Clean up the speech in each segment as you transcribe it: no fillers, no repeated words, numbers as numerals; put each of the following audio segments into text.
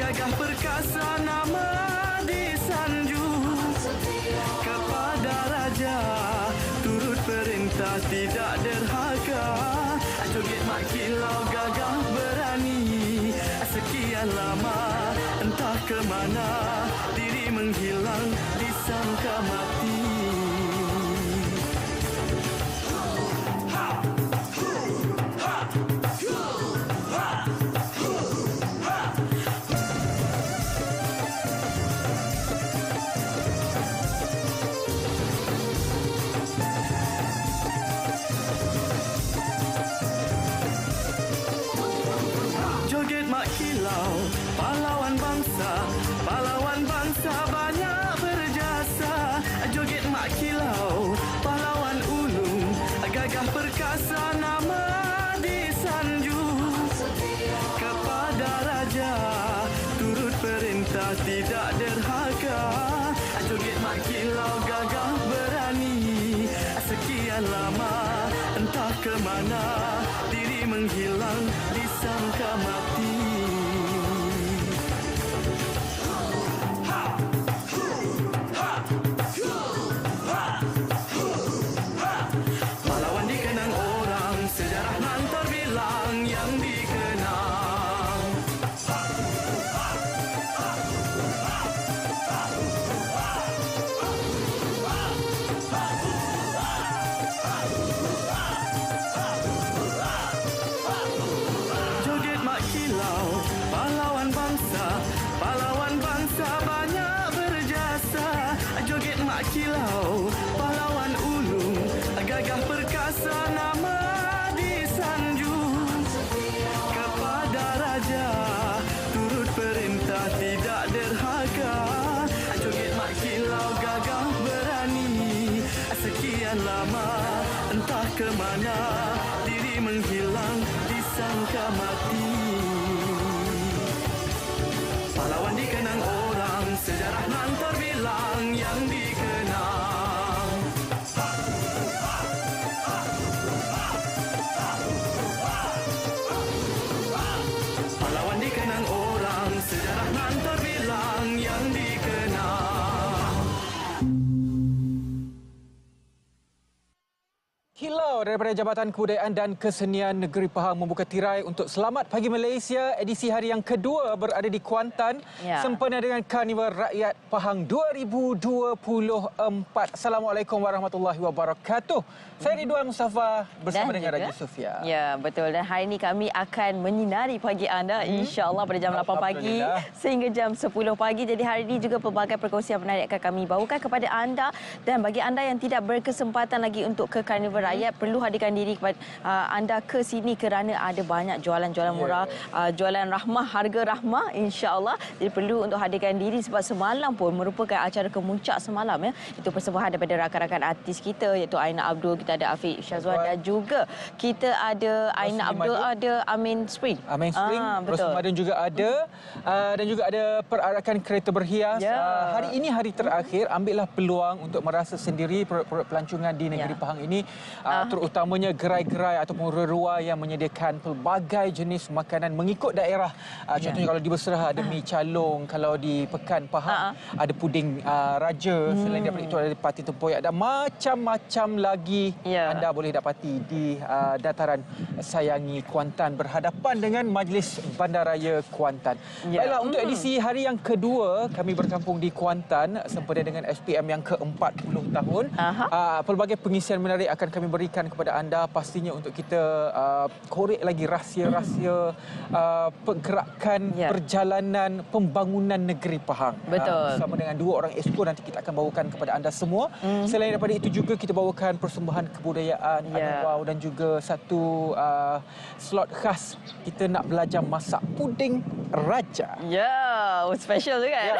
gagah perkasa nama disanjung. Kepada raja turut perintah tidak derhaka. Joget mak kilau gagah berani. Sekian lama entah ke mana diri menghilang disangka mati. Joget mak kilau, pahlawan bangsa banyak berjasa. Joget mak kilau, pahlawan ulung, gagah perkasa nama disanjung. Kepada raja turut perintah tidak derhaka. Joget mak kilau gagah berani. Sekian lama entah ke mana diri menghilang disangka mati. Pahlawan dikenang orang, sejarah nan terbilang yang dikenang. Joget mak kilau, pahlawan bangsa banyak berjasa. Joget mak kilau, pahlawan ulung, gagah perkasa nama disanjung. Kepada raja turut perintah tidak derhaka. Joget mak kilau gagah berani. Sekian lama entah ke mana diri menghilang disangka mati. Pahlawan dikenang orang, sejarah nan terbilang yang dikenang. Pahlawan dikenang orang, sejarah nan terbilang yang dikenang. Kilau daripada Jabatan Kebudayaan dan Kesenian Negeri Pahang membuka tirai untuk Selamat Pagi Malaysia edisi hari yang kedua berada di Kuantan sempena dengan Karnival Rakyat Pahang 2024. Assalamualaikum warahmatullahi wabarakatuh. Saya Ridwan Mustafa bersama dengan Raja Sofia. Ya, betul. Dan hari ini kami akan menyinari pagi anda insya-Allah pada jam 8 pagi sehingga jam 10 pagi. Jadi hari ini juga pelbagai perkongsian menarik akan kami bawakan kepada anda, dan bagi anda yang tidak berkesempatan lagi untuk ke Karnival Rakyat, perlu hadirkan diri kepada anda ke sini kerana ada banyak jualan-jualan murah, jualan rahmah, harga rahmah insya-Allah. Jadi perlu untuk hadirkan diri sebab semalam pun merupakan acara kemuncak semalam ya. Itu persembahan daripada rakan-rakan artis kita iaitu Aina Abdul, kita ada Afiq Syazwan dan juga kita ada Aina Abdul, ada Amin Spring. Amin Spring, betul. Rosmadan juga ada, dan juga ada perarakan kereta berhias. Hari ini hari terakhir, ambillah peluang untuk merasa sendiri produk pelancongan di negeri Pahang ini, terutamanya gerai-gerai ataupun rerua yang menyediakan pelbagai jenis makanan mengikut daerah. Contohnya kalau di Beserah ada mi calong, kalau di Pekan Pahang ada puding raja, selain daripada itu ada pati tempoyak dan macam-macam lagi anda boleh dapati di dataran Sayangi Kuantan berhadapan dengan Majlis Bandaraya Kuantan. Baiklah, untuk edisi hari yang kedua kami berkampung di Kuantan sempena dengan SPM yang ke-40 tahun. Pelbagai pengisian menarik akan kami berikan kepada anda, pastinya untuk kita korek lagi rahsia-rahsia pergerakan perjalanan pembangunan negeri Pahang. Betul. Bersama dengan dua orang exco nanti kita akan bawakan kepada anda semua. Selain daripada itu juga kita bawakan persembahan kebudayaan, wow, dan juga satu slot khas kita nak belajar masak puding raja. Special juga kan?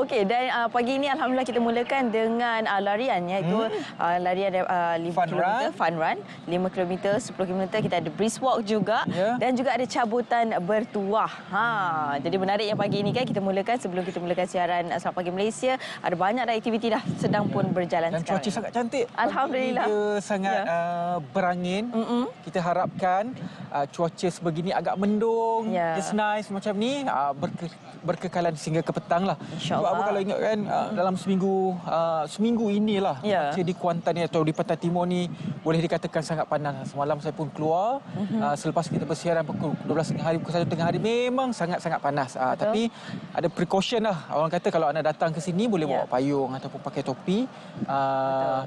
Okey, dan pagi ini alhamdulillah kita mulakan dengan larian iaitu larian 5 km fun run 5 km, 10 km, kita ada brisk walk juga dan juga ada cabutan bertuah. Jadi menariknya pagi ini kan kita mulakan sebelum kita mulakan siaran Selamat Pagi Malaysia, ada banyak dah aktiviti dah sedang pun berjalan dan sekarang. cuaca sangat cantik. Alhamdulillah. Dia sangat berangin. Kita harapkan cuaca sebegini agak mendung, just nice macam ni berkekalan sehingga ke petang lah. Sebab apa kalau ingat kan dalam seminggu inilah cuaca di Kuantan ni atau di Pantai Timur ni boleh dikatakan sangat panas. Semalam saya pun keluar selepas kita bersiaran pukul 12.30 hari, pukul 1.30 hari memang sangat-sangat panas. Tapi ada precaution lah. Orang kata kalau anda datang ke sini boleh bawa payung ataupun pakai topi.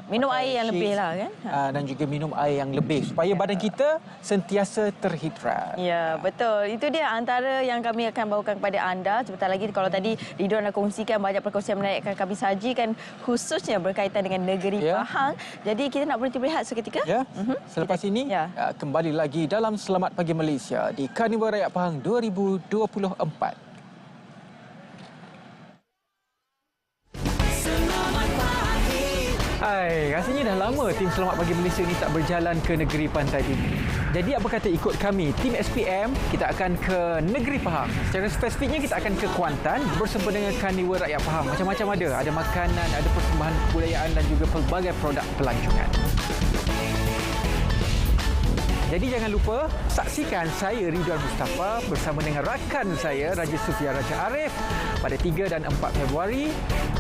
Minum air yang lebih lah kan. Dan juga minum air yang lebih supaya badan kita sentiasa terhidrat. Ya, betul. Itu dia antara yang kami akan bawakan kepada anda. Sebentar lagi kalau tadi Ridwan dah kongsikan banyak perkongsian menarik akan kami sajikan khususnya berkaitan dengan negeri Pahang. Jadi kita nak berhenti berehat seketika. Selepas ini kembali lagi dalam Selamat Pagi Malaysia di Karnival Rakyat Pahang 2024. Hai, rasanya dah lama tim Selamat Pagi Malaysia ni tak berjalan ke negeri Pantai Timur. Jadi apa kata ikut kami, tim SPM, kita akan ke negeri Pahang. Secara spesifiknya kita akan ke Kuantan bersama dengan Karnival Rakyat Pahang. Macam-macam ada makanan, ada persembahan kebudayaan dan juga pelbagai produk pelancongan. Jadi jangan lupa saksikan saya Ridwan Mustafa bersama dengan rakan saya Raja Sufia Raja Arif pada 3 dan 4 Februari.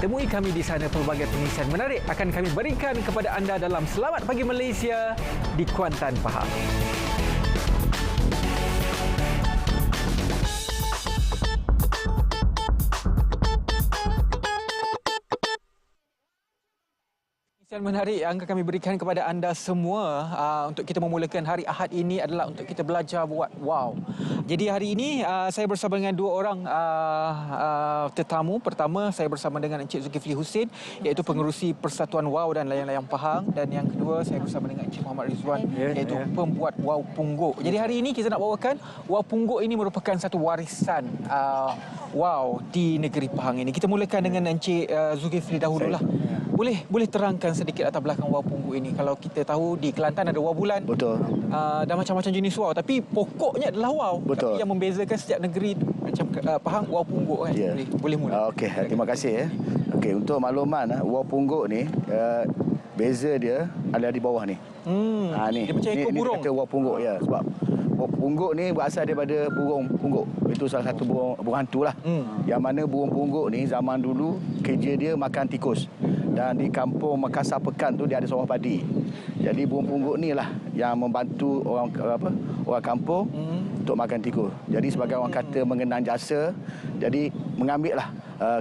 Temui kami di sana, pelbagai pengisian menarik akan kami berikan kepada anda dalam Selamat Pagi Malaysia di Kuantan, Pahang. Pengisian menarik yang akan kami berikan kepada anda semua untuk kita memulakan hari Ahad ini adalah untuk kita belajar buat wow. Jadi hari ini saya bersama dengan dua orang tetamu. Pertama saya bersama dengan Encik Zulkifli Husin iaitu pengerusi Persatuan Wow dan Layang-Layang Pahang, dan yang kedua saya bersama dengan Encik Muhammad Rizwan iaitu pembuat wow pungguk. Jadi hari ini kita nak bawakan wow pungguk ini merupakan satu warisan wow di negeri Pahang ini. Kita mulakan dengan Encik Zulkifli dahululah. Boleh terangkan sedikit latar belakang wow pungguk ini? Kalau kita tahu di Kelantan ada wow bulan. Betul. Dan macam-macam jenis wow, tapi pokoknya adalah wow. Betul. Tapi yang membezakan setiap negeri macam Pahang wow pungguk kan. Yeah. Boleh mula. Okey, terima kasih. Okey, untuk makluman wow pungguk ni beza dia ada di bawah ni. Ni. Dia macam ekor burung. Ni kata wow pungguk ya, sebab wow pungguk ni berasal daripada burung pungguk. Itu salah satu burung hantu lah. Yang mana burung pungguk ni zaman dulu kerja dia makan tikus. Dan di kampung Makassar Pekan tu dia ada sawah padi. Jadi burung pungguk ni lah yang membantu orang kampung untuk makan tikus. Jadi sebagai orang kata mengenang jasa, jadi mengambil lah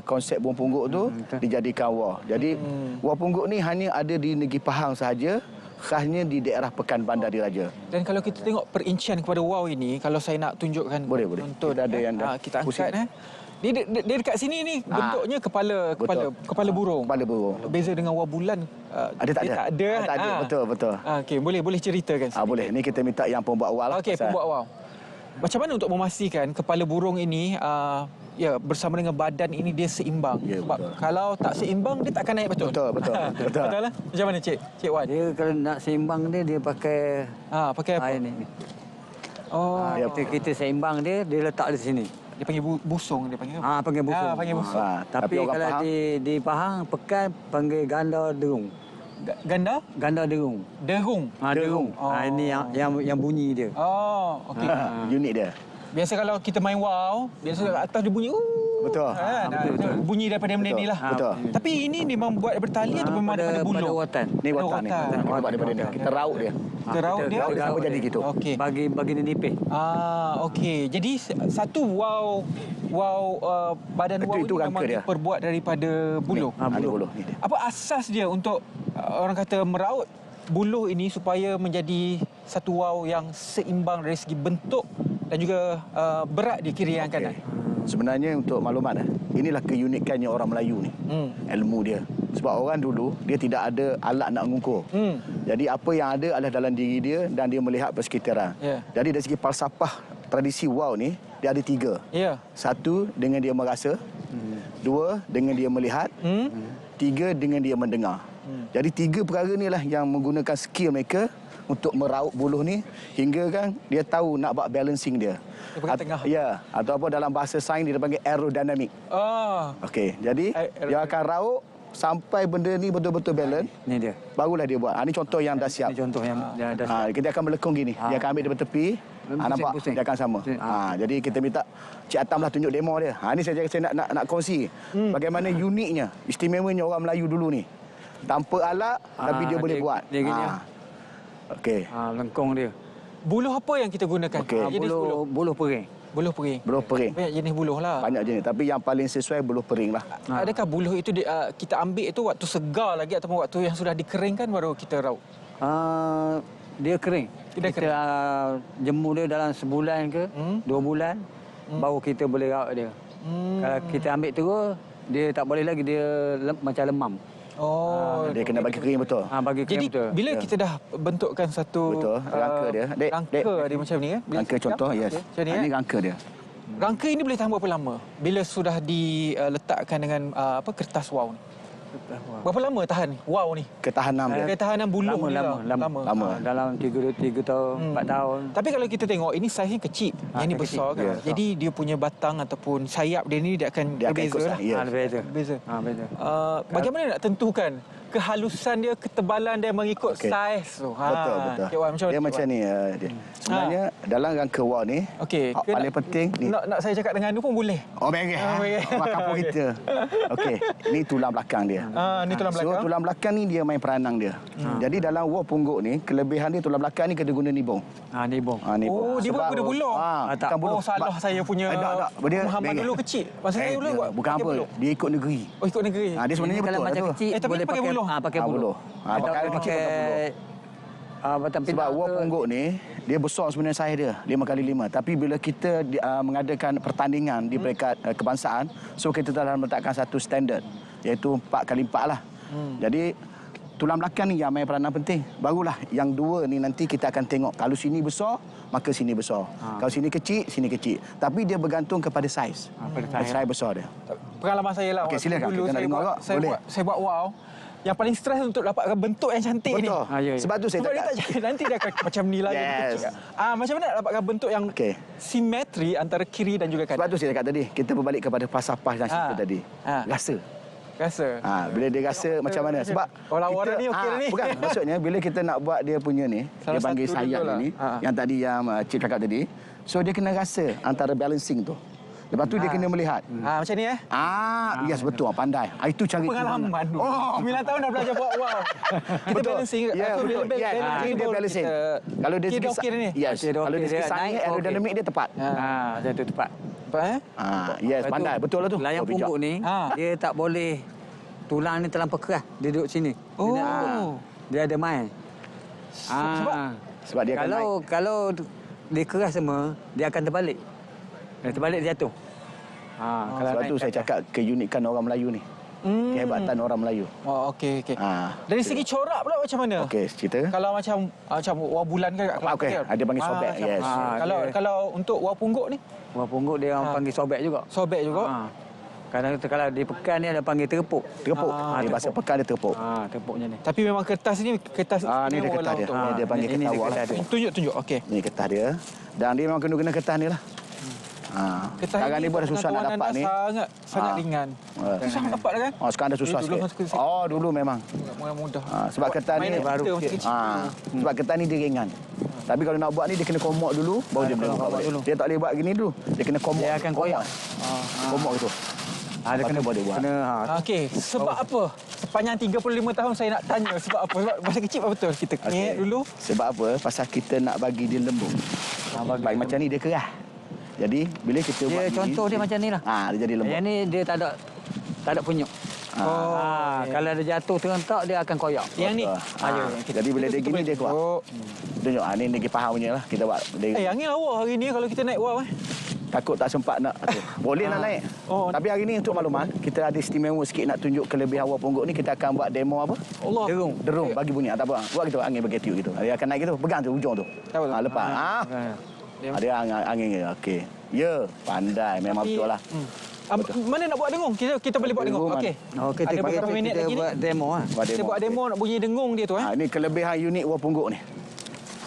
konsep burung pungguk tu dijadikan wow. Jadi wow pungguk ni hanya ada di negeri Pahang sahaja, khasnya di daerah Pekan Bandar Diraja. Dan kalau kita tengok perincian kepada wow ini, kalau saya nak tunjukkan boleh. Contoh kita ada yang kita angkat Dia dekat sini ni bentuknya kepala burung. Kepala burung. Beza dengan wow bulan. Tak ada. Betul. Okey, boleh ceritakan sedikit. Boleh. Ni kita minta yang pembuat wow lah. Okey, pembuat wow. Macam mana untuk memastikan kepala burung ini bersama dengan badan ini dia seimbang? Sebab betul. Kalau tak seimbang dia takkan naik betul. Betul. Betul lah. Macam mana Cik Wan? Dia kalau nak seimbang dia pakai pakai apa? Air ni. Kita seimbang dia letak di sini. Dia panggil busung dia panggil. Panggil busung. Panggil busung. Tapi kalau di Pahang Pekan panggil ganda derung. Ganda? Ganda derung. Derung. Derung. Ini yang bunyi dia. Okey. Unik dia. Biasa kalau kita main wow, biasa atas dia bunyi Betul. Betul. Bunyi daripada benda ni lah. Betul. Tapi ini memang buat bertali atau memang daripada bulu? Pada watan. Ni watan ni. Kita buat daripada dia. Kita raut dia. Kita raut dia. Raut jadi gitu. Okey. Bagi dia nipis. Okey. Jadi satu badan wow itu memang dia. diperbuat daripada buluh. Buluh. Apa asas dia untuk orang kata meraut buluh ini supaya menjadi satu wow yang seimbang dari segi bentuk dan juga berat di kiri dan kanan? Sebenarnya untuk maklumat, inilah keunikannya orang Melayu ni. Ilmu dia. Sebab orang dulu dia tidak ada alat nak mengukur. Jadi apa yang ada adalah dalam diri dia dan dia melihat persekitaran. Jadi dari segi falsafah tradisi wow ni dia ada 3. Satu, dengan dia merasa. 2, dengan dia melihat. 3, dengan dia mendengar. Jadi 3 perkara ni lah yang menggunakan skill mereka untuk meraut buluh ni hingga kan dia tahu nak buat balancing dia. Dia pegang tengah. Ya, ataupun dalam bahasa sains dia panggil aerodynamic. Okey, jadi dia akan raut sampai benda ni betul-betul balance. Ni dia. Barulah dia buat. Ini contoh yang dah siap. Ini contoh yang dah siap. Kita akan melekung gini. Dia akan ambil daripada tepi. Nampak? Pusing. Dia akan sama. Jadi kita minta Cik Atam lah tunjuk demo dia. Ini saya nak kongsi. Bagaimana uniknya, istimewanya orang Melayu dulu ni. Tanpa alat, tapi dia boleh buat. Dia gini. Okey. Lengkung dia. Buluh apa yang kita gunakan? Okey. Jenis buluh. Buluh pering. Buluh pering. Buluh pering. Banyak jenis buluh lah. Banyak jenis. Tapi yang paling sesuai buluh pering lah. Adakah buluh itu kita ambil itu waktu segar lagi ataupun waktu yang sudah dikeringkan baru kita raut? Dia kering. Dia kita jemur dia dalam sebulan ke 2 bulan baru kita boleh raut dia. Kalau kita ambil terus dia tak boleh lagi, dia macam lemam. Dia kena bagi kering betul. Bagi kering Jadi betul. bila kita dah bentukkan satu Betul, rangka dia. Dek, rangka dia macam ni Rangka contoh, yes. Macam ni, Ini rangka dia. Rangka ini boleh tahan berapa lama bila sudah diletakkan dengan kertas wow ni? Berapa lama tahan wow ni? Ketahanan dia. Ketahanan buluh ni lah. Lama. Dalam 3 tahun, 4 tahun. Tapi kalau kita tengok ini saiznya kecil, yang ni kecil. besar kan. Ya. Jadi dia punya batang ataupun sayap dia ni dia akan berbeza lah. Ya. Beza. Berbeza. Beza. Bagaimana nak tentukan kehalusan dia, ketebalan dia mengikut saiz tu? Betul. Cik Wan, Dia macam ni. Dia. Sebenarnya dalam rangka wall ni, Okey. paling penting ni. Nak saya cakap dengan anu pun boleh. Beres. Beres. Kampung kita. Okey, ni tulang belakang dia. Ni tulang belakang. So tulang belakang ni dia main peranan dia. Jadi dalam wall pungguk ni, kelebihan dia tulang belakang ni kena guna nibung. Nibung. Oh, dia pun guna bulung. Bukan bulung. Salah saya punya pemahaman dulu kecil. Masa saya dulu buat bukan apa, dia ikut negeri. Oh, ikut negeri. Dia sebenarnya Kalau betul macam tu. kecil tapi boleh pakai buluh. Pakai buluh. Pakai kecil pakai buluh. Batang Sebab pinang wall pungguk ni dia besar sebenarnya saiz dia 5x5, tapi bila kita mengadakan pertandingan di peringkat kebangsaan, so kita telah meletakkan satu standard iaitu 4x4 lah. Jadi tulang belakang ni yang main peranan penting. Barulah yang dua ni nanti kita akan tengok kalau sini besar maka sini besar. Kalau sini kecil tapi dia bergantung kepada saiz. Saiz besar dia. Pengalaman saya lah. Okey, silakan. Dulu Kita nak dengar tak? Boleh. saya buat wow. Yang paling stres untuk dapatkan bentuk yang cantik ni. Betul. Ya. Sebab tu saya Sebab dia cakap. tak jadi, nanti dia akan macam ni lagi. Yes. Macam mana nak dapatkan bentuk yang simetri antara kiri dan juga kanan? Sebab tu saya cakap tadi, kita berbalik kepada falsafah yang cerita tadi. Rasa. Bila dia rasa macam mana? Sebab orang-orang ni okey ni. Bukan, maksudnya bila kita nak buat dia punya ni, dia panggil sayap lah. ni, yang tadi yang Cik cakap tadi. So dia kena rasa antara balancing tu. Lepas tu dia kena melihat. Macam ni Yes, betul, pandai. Itu cari pengalaman tu. 9 tahun dah belajar buat wow. Kita balancing. Ya, betul. Ini dia balancing. Kalau dia kira okey ni. Yes. Kalau dia segi naik, aerodinamik dia tepat. Macam tu tepat. Yes, pandai. Betul lah tu. Layang pungguk ni, dia tak boleh tulang ni terlampau keras. Dia duduk sini. Dia ada main. Sebab dia akan naik. Kalau dia keras semua, dia akan terbalik. Dia terbalik, dia jatuh. Sebab tu saya cakap keunikan orang Melayu ni. Kehebatan orang Melayu. Okey. Dari segi corak pula macam mana? Okey, cerita. Kalau macam wah bulan kan kat Kelantan. Okey, ada panggil sobek. Yes. Kalau untuk wah pungguk ni? Wah pungguk dia orang panggil sobek juga. Sobek juga. Kalau di pekan ni ada panggil terepuk. Terepuk. Dia bahasa pekan dia terepuk. Terepuknya ni. Tapi memang kertas ni kertas ni dia kertas dia. Dia panggil kertas awak lah. Tunjuk. Okey. Ni kertas dia. Dan dia memang kena kertas ni lah. Sekarang ni pun dah susah nak dapat ni. Sangat ringan. Susah nak dapat kan? Sekarang dah susah sikit. Dulu memang. Mudah. Sebab kertas ni baru. Sebab kertas ni dia ringan. Tapi kalau nak buat ni dia kena komok dulu baru dia boleh buat dulu. Dia tak boleh buat gini dulu. Dia kena komok. Dia akan koyak. Komok gitu. Dia kena buat dia buat. Okey, sebab apa? Sepanjang 35 tahun saya nak tanya sebab apa? Sebab masa kecil betul kita kena dulu. Sebab apa? Pasal kita nak bagi dia lembut. Bagi macam ni dia keras. Jadi bila kita buat contoh dia macam ni lah. Dia jadi lembut. Yang ni dia tak ada punyuk. Kalau dia jatuh terentak dia akan koyak. Yang ni. Jadi bila dia gini dia kuat. Tunjuk ni lagi faham punya lah kita buat. Angin lawa hari ni kalau kita naik wow Takut tak sempat nak. Boleh nak naik. Tapi hari ni untuk makluman, kita ada istimewa sikit nak tunjuk kelebihan awak pungguk ni. Kita akan buat demo apa? Derung bagi bunyi. Tak apa. Buat kita angin bagi tiup gitu. Dia akan naik gitu. Pegang tu ujung tu. Lepas. Ada angin ke? Okey. Ya, pandai. Memang betul lah. Mana nak buat dengung? Kita boleh buat dengung. Okey. Ada beberapa minit lagi ni. Buat demo Kita buat demo nak bunyi dengung dia tu. Ini kelebihan unik awak pungguk ni.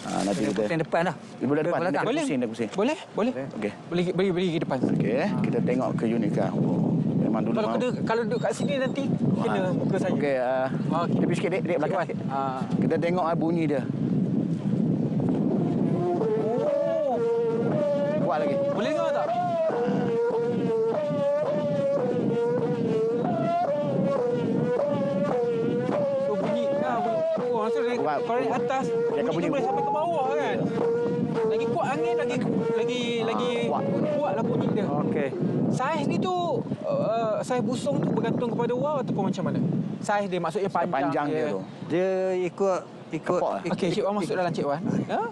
Nanti kita Pusing depan dah. bulan depan Belakang. kita pusing dah pusing. Boleh? Boleh. Okey. Beri ke depan. Okey, kita tengok ke unit kan. Memang dulu Kalau duduk kat sini nanti kena muka saya. Okey, Okey. tepi sikit dek belakang Cik sikit. Wan. Kita tengok bunyi dia. Kuat lagi. Boleh dengar tak? So bunyi maksud dari Kuat. kalau dari atas Dia akan bunyi bunyi. tu boleh sampai ke bawah kan. Lagi kuat angin lagi kuat lah bunyi dia. Okey. Saiz ni tu saiz busung tu bergantung kepada wow ataupun macam mana? Saiz dia maksudnya panjang Dia tu. Dia ikut Kepok lah. Okey, Cik Wan masuk dalam Cik Wan. Ya.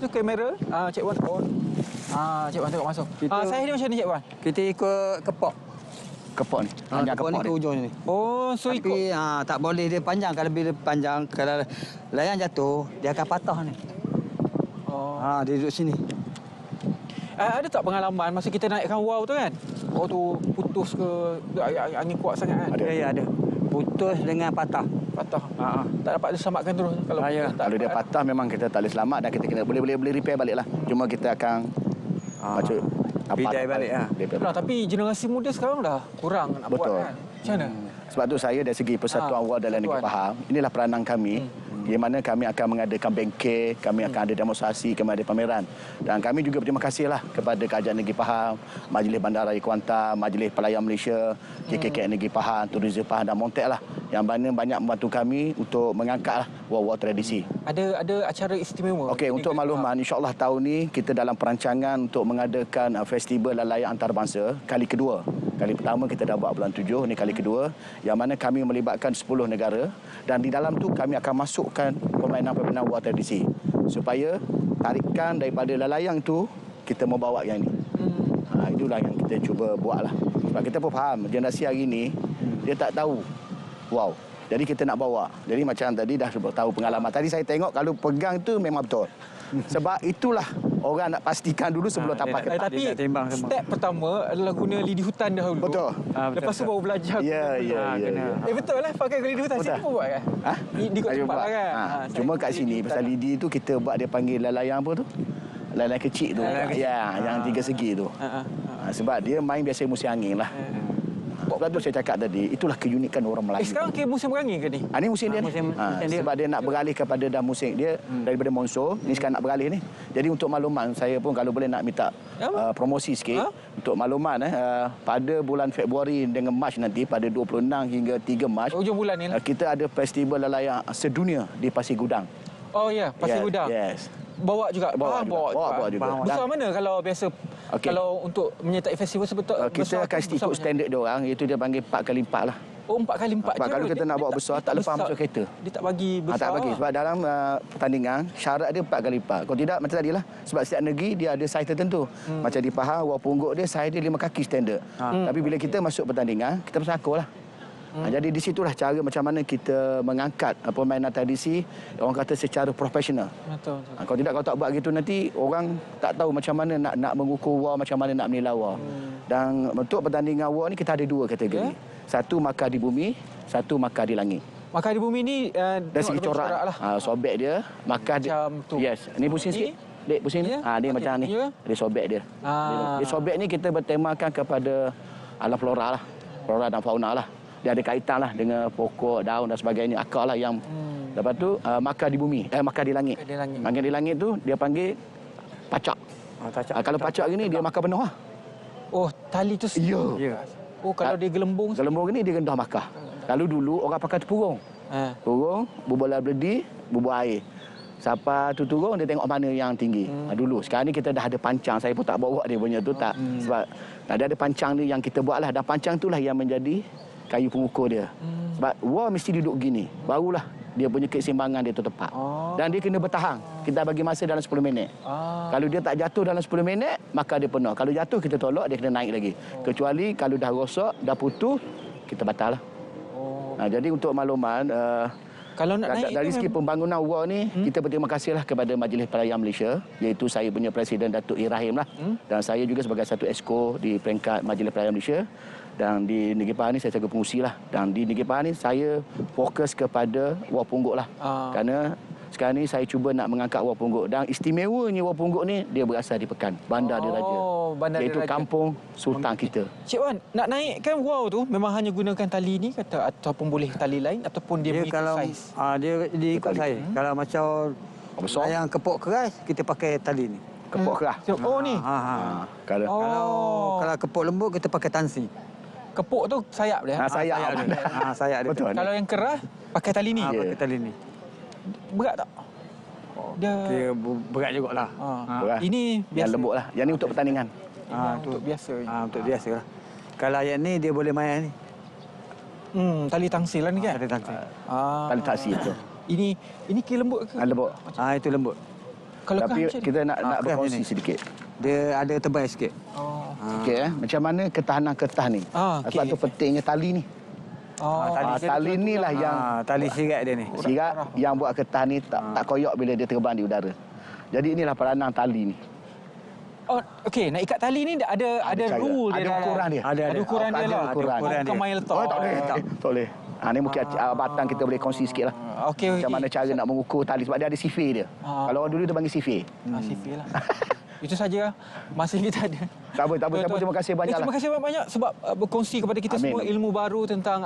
Tu kamera. Cik Wan on. Cik Wan tengok masuk. Kita- Saiz dia macam ni Cik Wan. kita ikut kepok. Kepok ni. Panjang Kepok ni kepok ke ni. ujung ni. Oh, so ikut. Tapi tak boleh dia panjang. Kalau bila panjang, kalau layang jatuh, dia akan patah ni. Oh. Dia duduk sini. Ada tak pengalaman masa kita naikkan wow tu kan? Wow tu putus ke angin kuat sangat kan? Ada. Ya, ada. Putus dengan patah. Patah. Tak dapat diselamatkan terus kalau Ya. putus, tak Kalau dia dapat. patah memang kita tak boleh selamat dan kita kena boleh repair balik lah. Cuma kita akan macam Bidai balik lah. Nah, tapi generasi muda sekarang dah kurang nak Betul. buat kan? Macam mana? Sebab tu saya dari segi Persatuan Awal dalam Negeri Persatuan. Pahang, inilah peranan kami. Di mana kami akan mengadakan bengkel, kami akan ada demonstrasi, kami ada pameran. Dan kami juga berterima kasihlah kepada Kerajaan Negeri Pahang, Majlis Bandaraya Kuantan, Majlis Pelayan Malaysia, KKK Negeri Pahang, Tourism Pahang dan Montek lah. Yang mana banyak membantu kami untuk mengangkat wow tradisi. Ada acara istimewa. Okey, untuk makluman, insya-Allah tahun ni kita dalam perancangan untuk mengadakan festival layang antarabangsa kali kedua. Kali pertama kita dah buat bulan 7, ni kali kedua yang mana kami melibatkan 10 negara dan di dalam tu kami akan masukkan permainan-permainan war tradisi supaya tarikan daripada lalayang tu kita membawa yang ni. Itulah yang kita cuba buatlah. Sebab kita pun faham generasi hari ni dia tak tahu wow. Jadi kita nak bawa. Jadi macam tadi dah tahu pengalaman. Tadi saya tengok kalau pegang tu memang betul. Sebab itulah orang nak pastikan dulu sebelum tapak dia ketat. Tapi Dia nak timbang semua. step pertama adalah guna lidi hutan dahulu. Betul. Lepas tu baru belajar. Ya, guna ya, benda. ya, ya. Betul lah pakai lidi hutan. Betul. Saya pun buat kan? Di kot Saya tempat buat. lah kan? Cuma saya kat guna sini lidi pasal hutan. lidi tu kita buat dia panggil lalayang apa tu? Lalayang kecil tu. Lalayang kecil. Ya, yang 3 segi tu. Sebab dia main biasa musim angin lah. Sebab tu saya cakap tadi, itulah keunikan orang Melayu. Sekarang ke musim berangin ke ni? Ini musim dia. musim dia. Sebab dia nak beralih kepada dah musim dia daripada monsun. Ni sekarang nak beralih ni. Jadi untuk makluman saya pun kalau boleh nak minta promosi sikit untuk makluman pada bulan Februari dengan Mac nanti pada 26 hingga 3 Mac Hujung bulan ni lah. kita ada festival lalayang sedunia di Pasir Gudang. Oh ya, Pasir Gudang. Yes. Bawa juga. Bawa juga. Bawa juga. Besar mana kalau biasa kalau untuk menyertai festival sebetul Kita akan ikut standard dia orang iaitu dia panggil 4x4 lah. Oh 4x4 je. Kalau kita nak bawa besar tak lepas masuk kereta. Dia tak bagi besar. Tak bagi sebab dalam pertandingan syarat dia 4x4. Kalau tidak macam tadilah sebab setiap negeri dia ada saiz tertentu. Macam di Pahang war pungguk dia saiz dia 5 kaki standard. Tapi bila kita masuk pertandingan kita bersakur lah. Jadi di situlah cara macam mana kita mengangkat permainan tradisi orang kata secara profesional. Betul. Kalau tidak kalau tak buat gitu nanti orang tak tahu macam mana nak mengukur war, macam mana nak menilai war. Dan untuk pertandingan war ni kita ada 2 kategori. Satu makar di bumi, satu makar di langit. Maka di bumi ni Dari segi corak lah. sobek dia, makar dia. Macam tu. Yes, ni pusing sikit. Dek pusing ni. Ya? Dia Okey, macam ni. ya. Dia sobek dia. Dia sobek ni kita bertemakan kepada alam flora lah. Flora dan fauna lah. Dia ada kaitan lah dengan pokok, daun dan sebagainya, akar lah yang lepas tu makar di bumi, makar di langit. Makar di langit. Makar di langit tu dia panggil pacak. Kalau pacak gini dia makar penuh lah. Oh, tali tu. Ya. Oh, kalau dia gelembung. Gelembung ni dia rendah makar. Lalu dulu orang pakai tepurung. Turung, bubola berdi, bubur air. Siapa tu turun dia tengok mana yang tinggi. Dulu sekarang ni kita dah ada pancang. Saya pun tak bawa dia punya tu tak. Sebab dia ada pancang ni yang kita buat lah. Dan pancang itulah yang menjadi kayu pengukur dia. Sebab war mesti duduk gini. Barulah dia punya keseimbangan dia tu tepat. Dan dia kena bertahan. Kita bagi masa dalam 10 minit. Kalau dia tak jatuh dalam 10 minit, maka dia penuh. Kalau jatuh kita tolak, dia kena naik lagi. Kecuali kalau dah rosak, dah putus, kita batal lah. Jadi untuk makluman, kalau nak naik dari segi pembangunan war ni, kita berterima kasihlah kepada Majlis Pelayan Malaysia, iaitu saya punya Presiden Datuk Ibrahim lah. Dan saya juga sebagai satu exco di peringkat Majlis Pelayan Malaysia. Dan di Negeri Pahang ni saya sebagai pengurusi lah. Dan di Negeri Pahang ni saya fokus kepada war pungguk lah. Kerana sekarang ni saya cuba nak mengangkat Wau Pungguk. Dan istimewanya Wau Pungguk ni, dia berasal di Pekan, Bandar Diraja. Bandar Iaitu Diraja. kampung Sultan kita. Cik Wan, nak naikkan wow tu memang hanya gunakan tali ni kata ataupun boleh tali lain ataupun dia mengikut kalau saiz? dia ikut saya. Kalau macam Besar. yang kepok keras, kita pakai tali ni. Kepok kerah. Oh ni. Kalau Kalau kepok lembut, kita pakai tansi. Kepok tu sayap dia. sayap dia. Sayap dia. Betul. Kalau yang keras pakai tali ni. Pakai tali ni. Berat tak? Dia Berat jugalah. Berat. Ini yang biasa. lembut lah. Yang ni untuk pertandingan. Untuk biasa. Untuk biasa lah. Kalau yang ni, dia boleh main ni. Tali tangsil lah ni kan? Tali tansi. Tali taksi itu. Ini kira lembut ke? Lembut. Itu lembut. Kalau Tapi keras macam kita nak keras berkongsi ni. sedikit. Dia ada tebal sikit. Sikit Macam mana ketahanan kertas ni. Sebab tu pentingnya tali ni. Tali ni lah yang Tali sirat dia ni. sirat yang buat kertas ni tak koyak bila dia terbang di udara. Jadi inilah peranan tali ni. Okey, nak ikat tali ni ada cara. rule dia. Ada ukuran dia. Ada ukuran dia lah. ukuran Bukan dia. main letak. Tak boleh. Tak boleh. Ni mungkin batang kita boleh kongsi sikit lah. Okey. Macam mana cara nak mengukur tali. Sebab dia ada sifir dia. Kalau orang dulu dia panggil sifir. Sifir lah. Itu saja masa kita ada. Tak apa. Terima kasih banyak lah. Terima kasih banyak sebab berkongsi kepada kita semua ilmu baru tentang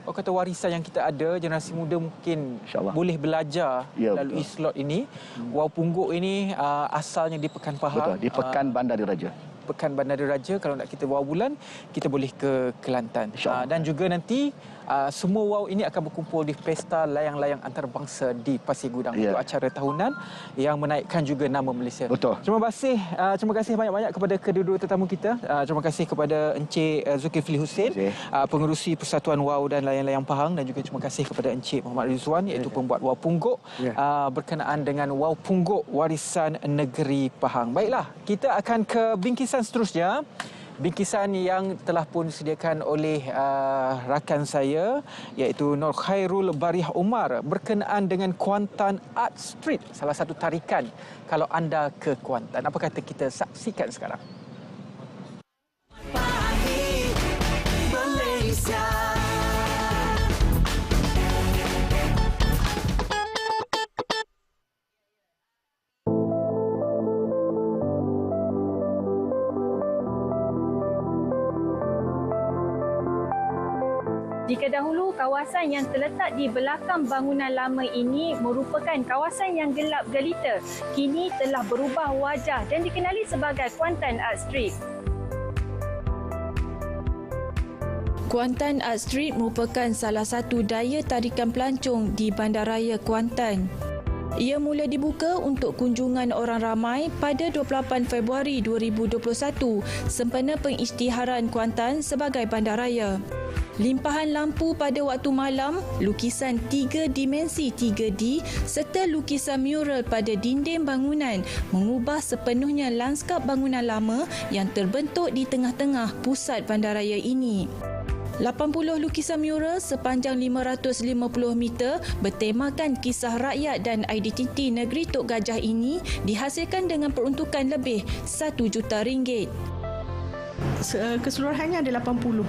kata warisan yang kita ada. Generasi muda mungkin boleh belajar melalui slot ini. Wau Pungguk ini asalnya di Pekan Pahang. Betul, di Pekan Bandar Diraja. Pekan Bandar Diraja. Kalau nak kita wau bulan, kita boleh ke Kelantan. Dan juga nanti semua wau ini akan berkumpul di Pesta Layang-Layang Antarabangsa di Pasir Gudang. Itu acara tahunan yang menaikkan juga nama Malaysia. Betul. Terima kasih banyak-banyak kepada kedua-dua tetamu kita. Terima kasih kepada Encik Zulkifli Hussein, pengerusi Persatuan Wau dan Layang-Layang Pahang, dan juga terima kasih kepada Encik Muhammad Rizwan iaitu pembuat Wau Pungguk berkenaan dengan Wau Pungguk Warisan Negeri Pahang. Baiklah, kita akan ke bingkisan seterusnya. Bingkisan yang telah pun disediakan oleh rakan saya iaitu Nur Khairul Bariah Umar berkenaan dengan Kuantan Art Street, salah satu tarikan kalau anda ke Kuantan. Apa kata kita saksikan sekarang? Jika dahulu kawasan yang terletak di belakang bangunan lama ini merupakan kawasan yang gelap gelita, kini telah berubah wajah dan dikenali sebagai Kuantan Art Street. Kuantan Art Street merupakan salah satu daya tarikan pelancong di Bandaraya Kuantan. Ia mula dibuka untuk kunjungan orang ramai pada 28 Februari 2021 sempena pengisytiharan Kuantan sebagai bandaraya. Limpahan lampu pada waktu malam, lukisan 3 dimensi 3D serta lukisan mural pada dinding bangunan mengubah sepenuhnya lanskap bangunan lama yang terbentuk di tengah-tengah pusat bandaraya ini. 80 lukisan mural sepanjang 550 meter bertemakan kisah rakyat dan identiti negeri Tok Gajah ini dihasilkan dengan peruntukan lebih RM1 juta. Keseluruhannya ada 80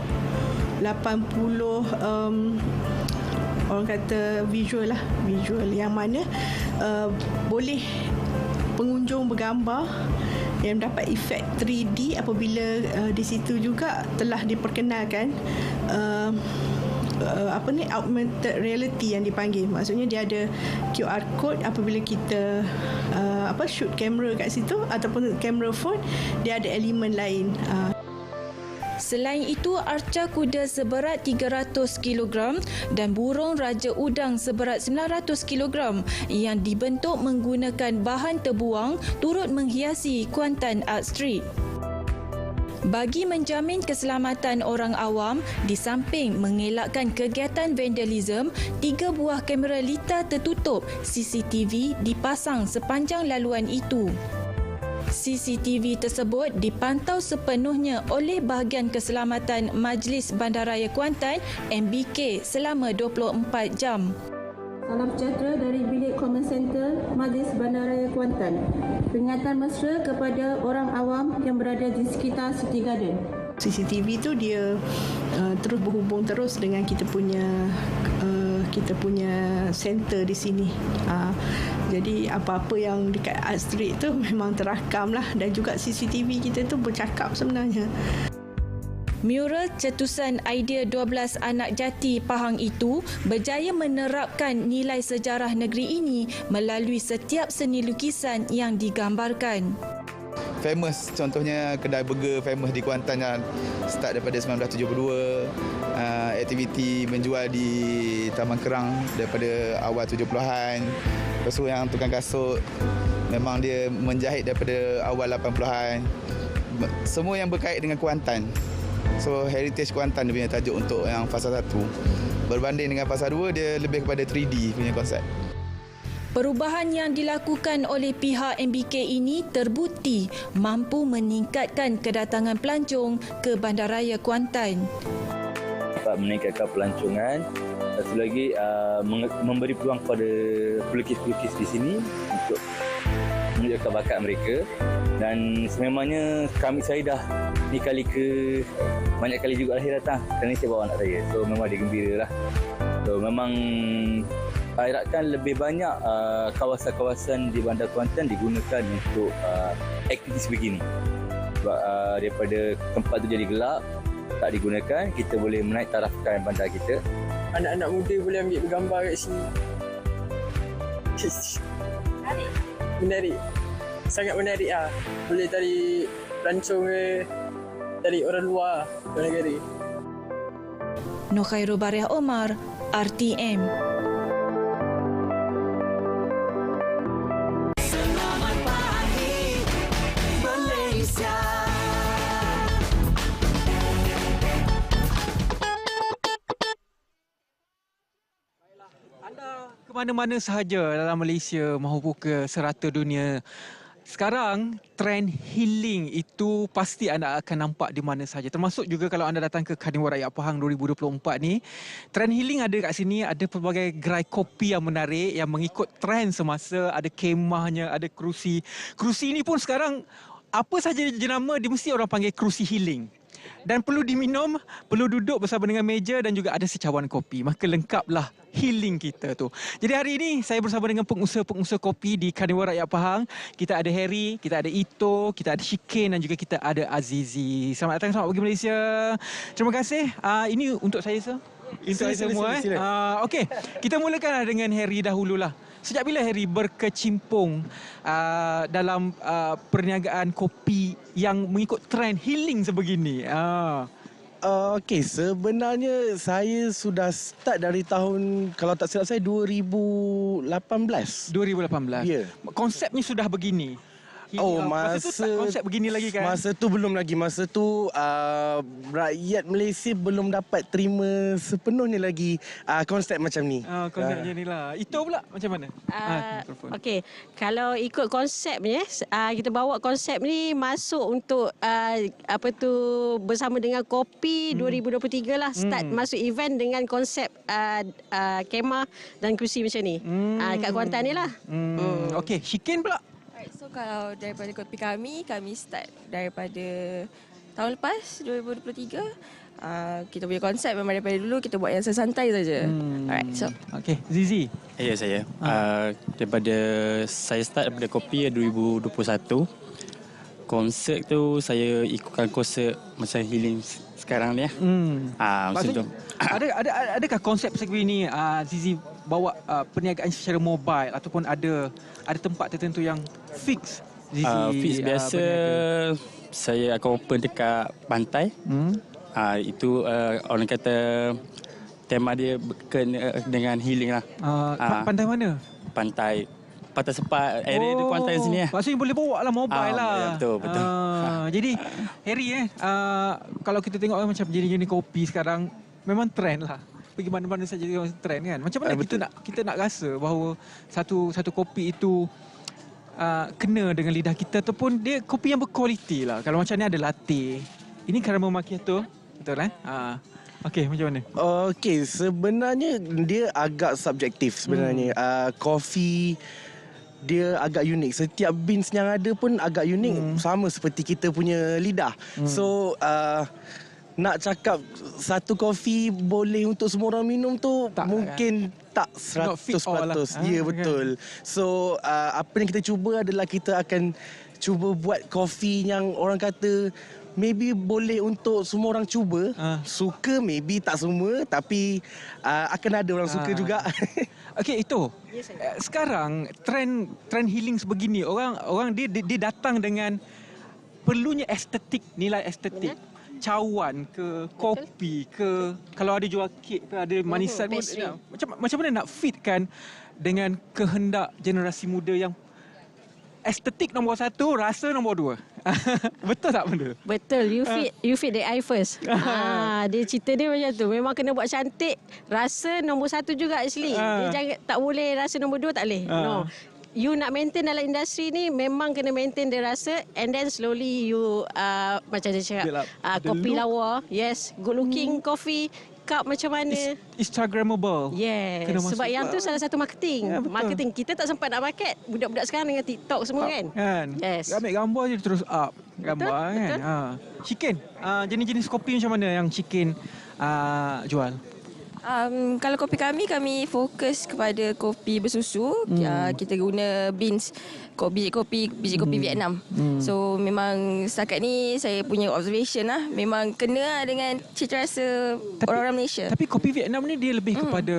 orang kata visual yang mana boleh pengunjung bergambar yang dapat efek 3D apabila di situ juga telah diperkenalkan augmented reality yang dipanggil. Maksudnya dia ada QR code apabila kita shoot kamera kat situ ataupun kamera phone, dia ada elemen lain. Selain itu, arca kuda seberat 300 kg dan burung raja udang seberat 900 kg yang dibentuk menggunakan bahan terbuang turut menghiasi Kuantan Art Street. Bagi menjamin keselamatan orang awam, di samping mengelakkan kegiatan vandalisme, 3 buah kamera lita tertutup CCTV dipasang sepanjang laluan itu. CCTV tersebut dipantau sepenuhnya oleh bahagian keselamatan Majlis Bandaraya Kuantan MBK selama 24 jam. Salam sejahtera dari Bilik Common Center Majlis Bandaraya Kuantan. Peringatan mesra kepada orang awam yang berada di sekitar City Garden. CCTV tu dia terus berhubung terus dengan kita punya center di sini. Jadi apa-apa yang dekat Art Street tu memang terakam lah, dan juga CCTV kita tu bercakap sebenarnya. Mural cetusan idea 12 anak jati Pahang itu berjaya menerapkan nilai sejarah negeri ini melalui setiap seni lukisan yang digambarkan. Famous, contohnya kedai burger famous di Kuantan yang start daripada 1972, aktiviti menjual di Taman Kerang daripada awal 70-an. Lepas tu yang tukang kasut memang dia menjahit daripada awal 80-an. Semua yang berkait dengan Kuantan. So heritage Kuantan dia punya tajuk untuk yang fasa 1. Berbanding dengan fasa 2, dia lebih kepada 3D punya konsep. Perubahan yang dilakukan oleh pihak MBK ini terbukti mampu meningkatkan kedatangan pelancong ke Bandaraya Kuantan. Dapat meningkatkan pelancongan, satu lagi memberi peluang kepada pelukis-pelukis di sini untuk menunjukkan bakat mereka. Dan sememangnya saya dah ni kali ke banyak kali juga lahir datang. Kali ni saya bawa anak saya. So memang dia gembira lah. So memang harapkan lebih banyak kawasan-kawasan di Bandar Kuantan digunakan untuk aktiviti sebegini. Sebab daripada tempat tu jadi gelap, tak digunakan, kita boleh menaik tarafkan bandar kita. Anak-anak muda boleh ambil bergambar kat sini. Menarik. Sangat menarik lah. Boleh tarik pelancong ke, tarik orang luar ke negara. Nur Khairul Bariah Omar, RTM. Anda ke mana-mana sahaja dalam Malaysia maupun ke serata dunia, sekarang trend healing itu pasti anda akan nampak di mana sahaja. Termasuk juga kalau anda datang ke Karnival Rakyat Pahang 2024 ni, trend healing ada kat sini, ada pelbagai gerai kopi yang menarik yang mengikut trend semasa, ada kemahnya, ada kerusi. Kerusi ni pun sekarang apa sahaja jenama dia mesti orang panggil kerusi healing. Dan perlu diminum, perlu duduk bersama dengan meja dan juga ada secawan kopi. Maka lengkaplah healing kita tu. Jadi hari ini saya bersama dengan pengusaha-pengusaha kopi di Karnival Rakyat Pahang. Kita ada Harry, kita ada Ito, kita ada Shikin dan juga kita ada Azizi. Selamat datang, selamat pergi Malaysia. Terima kasih. Ini untuk saya, sir. Untuk saya semua. Okey, kita mulakanlah dengan Harry dahululah. Sejak bila Harry berkecimpung dalam perniagaan kopi yang mengikut trend healing sebegini? Okey, sebenarnya saya sudah start dari tahun, kalau tak silap saya, 2018. 2018? Ya. Konsepnya sudah begini? Masa tu tak konsep begini lagi kan? Masa tu belum lagi. Masa tu rakyat Malaysia belum dapat terima sepenuhnya lagi konsep macam ni. Konsepnya ni lah. Itu pula macam mana? Okey, kalau ikut konsepnya, kita bawa konsep ni masuk untuk bersama dengan kopi 2023 lah. Start masuk event dengan konsep kemah dan kerusi macam ni. Kat Kuantan ni lah. Okey, Shikin pula? So kalau daripada kopi kami start daripada tahun lepas 2023. Kita punya konsep memang daripada dulu kita buat yang sesantai saja. Alright, so. Okey, Zizi. Ya, saya. Daripada saya start daripada kopi 2021. Konsep tu saya ikutkan konsep macam healing sekarang ni. Macam tu. Adakah konsep segini Zizi bawa perniagaan secara mobile ataupun ada tempat tertentu yang fix Zizi? Fix biasa saya akan open dekat pantai. Itu orang kata tema dia dengan healing lah. Pantai mana? Pantai Sepat, area di Kuantan sini. Maksudnya boleh bawa lah mobile lah. Betul. Jadi Harry kalau kita tengok macam jenis-jenis kopi sekarang memang trend lah. Pergi mana-mana saja trend kan. Macam mana kita nak rasa bahawa satu kopi itu kena dengan lidah kita ataupun dia kopi yang berkualiti lah. Kalau macam ni ada latte. Ini caramel macchiato. Betul kan? Okey, macam mana? Okey, sebenarnya dia agak subjektif sebenarnya. Kopi dia agak unik. Setiap beans yang ada pun agak unik, sama seperti kita punya lidah. So nak cakap satu kopi boleh untuk semua orang minum tu tak, mungkin tak 100%. Ya, betul. So apa yang kita cuba adalah kita akan cuba buat kopi yang orang kata maybe boleh untuk semua orang cuba. Suka maybe tak semua, tapi akan ada orang suka juga. Okey, itu. Sekarang trend healing sebegini, orang dia datang dengan perlunya estetik, nilai estetik. Cawan ke, kopi ke, kalau ada jual kek ke, ada manisan pun. Macam mana nak fitkan dengan kehendak generasi muda yang estetik nombor 1, rasa nombor 2. Betul tak benda? Betul. You feed the eye first. Dia cerita dia macam tu. Memang kena buat cantik. Rasa nombor 1 juga actually. Dia jangan, tak boleh rasa nombor 2, tak boleh. No. You nak maintain dalam industri ni, memang kena maintain dia rasa, and then slowly you macam dia cakap, kopi lawa. Yes, good looking coffee. Cup macam mana? Instagrammable. Yes. Sebab yang tu salah satu marketing. Marketing kita tak sempat nak market. Budak-budak sekarang dengan TikTok semua kan. Yes. Ambil gambar je terus up gambar. Betul, kan. Chicken. Jenis-jenis kopi macam mana yang Chicken jual? Kalau kopi kami fokus kepada kopi bersusu. Kita guna beans, biji kopi Vietnam. So memang setakat ni saya punya observation lah, memang kena dengan cita rasa orang-orang Malaysia. Tapi kopi Vietnam ni dia lebih kepada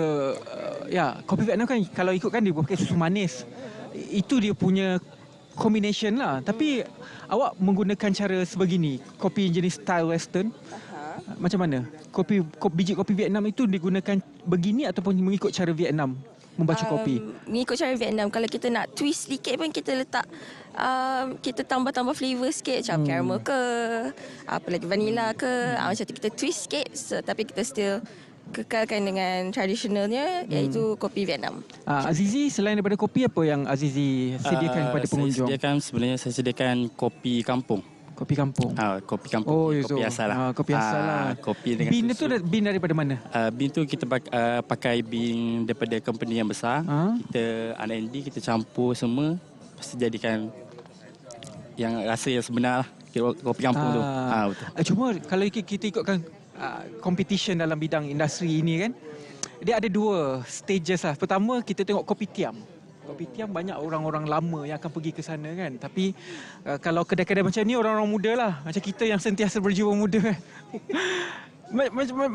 kopi Vietnam kan kalau ikutkan dia pakai susu manis. Itu dia punya combination lah. Tapi awak menggunakan cara sebegini, kopi jenis style western. Macam mana? Biji kopi Vietnam itu digunakan begini ataupun mengikut cara Vietnam membaca kopi? Mengikut cara Vietnam. Kalau kita nak twist sedikit pun kita letak, kita tambah-tambah flavor sikit macam caramel ke, apa lagi, vanilla ke, macam tu kita twist sikit, tapi kita still kekalkan dengan tradisionalnya, iaitu kopi Vietnam. Azizi, selain daripada kopi, apa yang Azizi sediakan kepada pengunjung? Saya sediakan kopi kampung. Kopi kampung. Kopi kampung. Kopi asal lah. Kopi asal lah. Kopi dengan bin susu. Bin itu bin daripada mana? Bin tu kita pakai bin daripada company yang besar. Kita R&D, kita campur semua, lepas jadikan yang rasa yang sebenar lah. Kopi kampung tu. Betul. Cuma kalau kita ikutkan competition dalam bidang industri ini kan, dia ada 2 stages lah. Pertama, kita tengok kopi tiam. Kopi tiam banyak orang-orang lama yang akan pergi ke sana kan. Tapi kalau kedai-kedai macam ni orang-orang muda lah. Macam kita yang sentiasa berjiwa muda kan.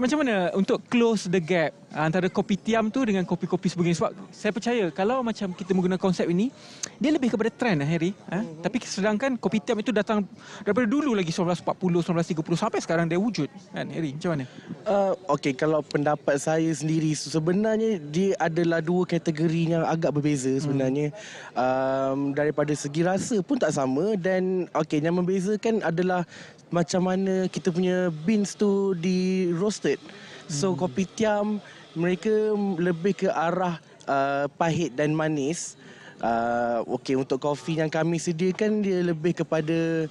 Macam mana untuk close the gap antara kopi tiam tu dengan kopi-kopi sebegini? Sebab saya percaya kalau macam kita menggunakan konsep ini, dia lebih kepada trend Harry. Tapi sedangkan kopi tiam itu datang daripada dulu lagi, 1940, 1930 sampai sekarang dia wujud kan Harry. Macam mana? Okey, kalau pendapat saya sendiri, sebenarnya dia adalah 2 kategori yang agak berbeza sebenarnya. Daripada segi rasa pun tak sama, dan yang membezakan adalah macam mana kita punya beans tu di roasted. So kopi tiam mereka lebih ke arah pahit dan manis. Untuk kopi yang kami sediakan dia lebih kepada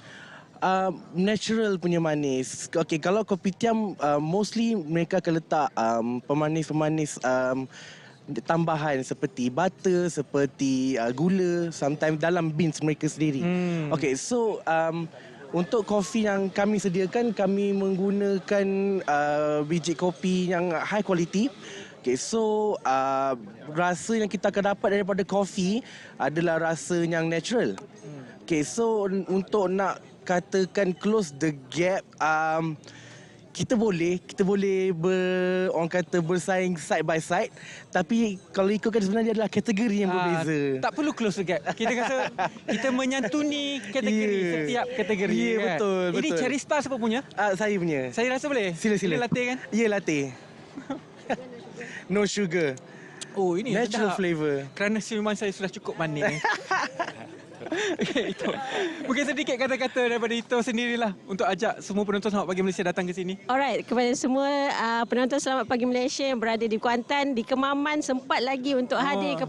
natural punya manis. Kalau kopi tiam mostly mereka akan letak pemanis-pemanis tambahan seperti butter, seperti gula, sometimes dalam beans mereka sendiri. Untuk kopi yang kami sediakan, kami menggunakan biji kopi yang high quality. Rasa yang kita akan dapat daripada kopi adalah rasa yang natural. Untuk nak katakan close the gap, kita boleh orang kata bersaing side by side, tapi kalau ikutkan sebenarnya adalah kategori yang berbeza. Tak perlu close the gap. Kita rasa kita menyantuni kategori setiap kategori. Ya, kan? betul. Ini Cherry Star siapa punya? Saya punya. Saya rasa boleh. Sila. Ini latte kan? Ya, latte. No sugar. Oh, ini natural sedap. flavor. Kerana siuman saya sudah cukup manis. Itu. Mungkin sedikit kata-kata daripada Ito sendirilah untuk ajak semua penonton Selamat Pagi Malaysia datang ke sini. Alright, kepada semua penonton Selamat Pagi Malaysia yang berada di Kuantan, di Kemaman, sempat lagi untuk hadir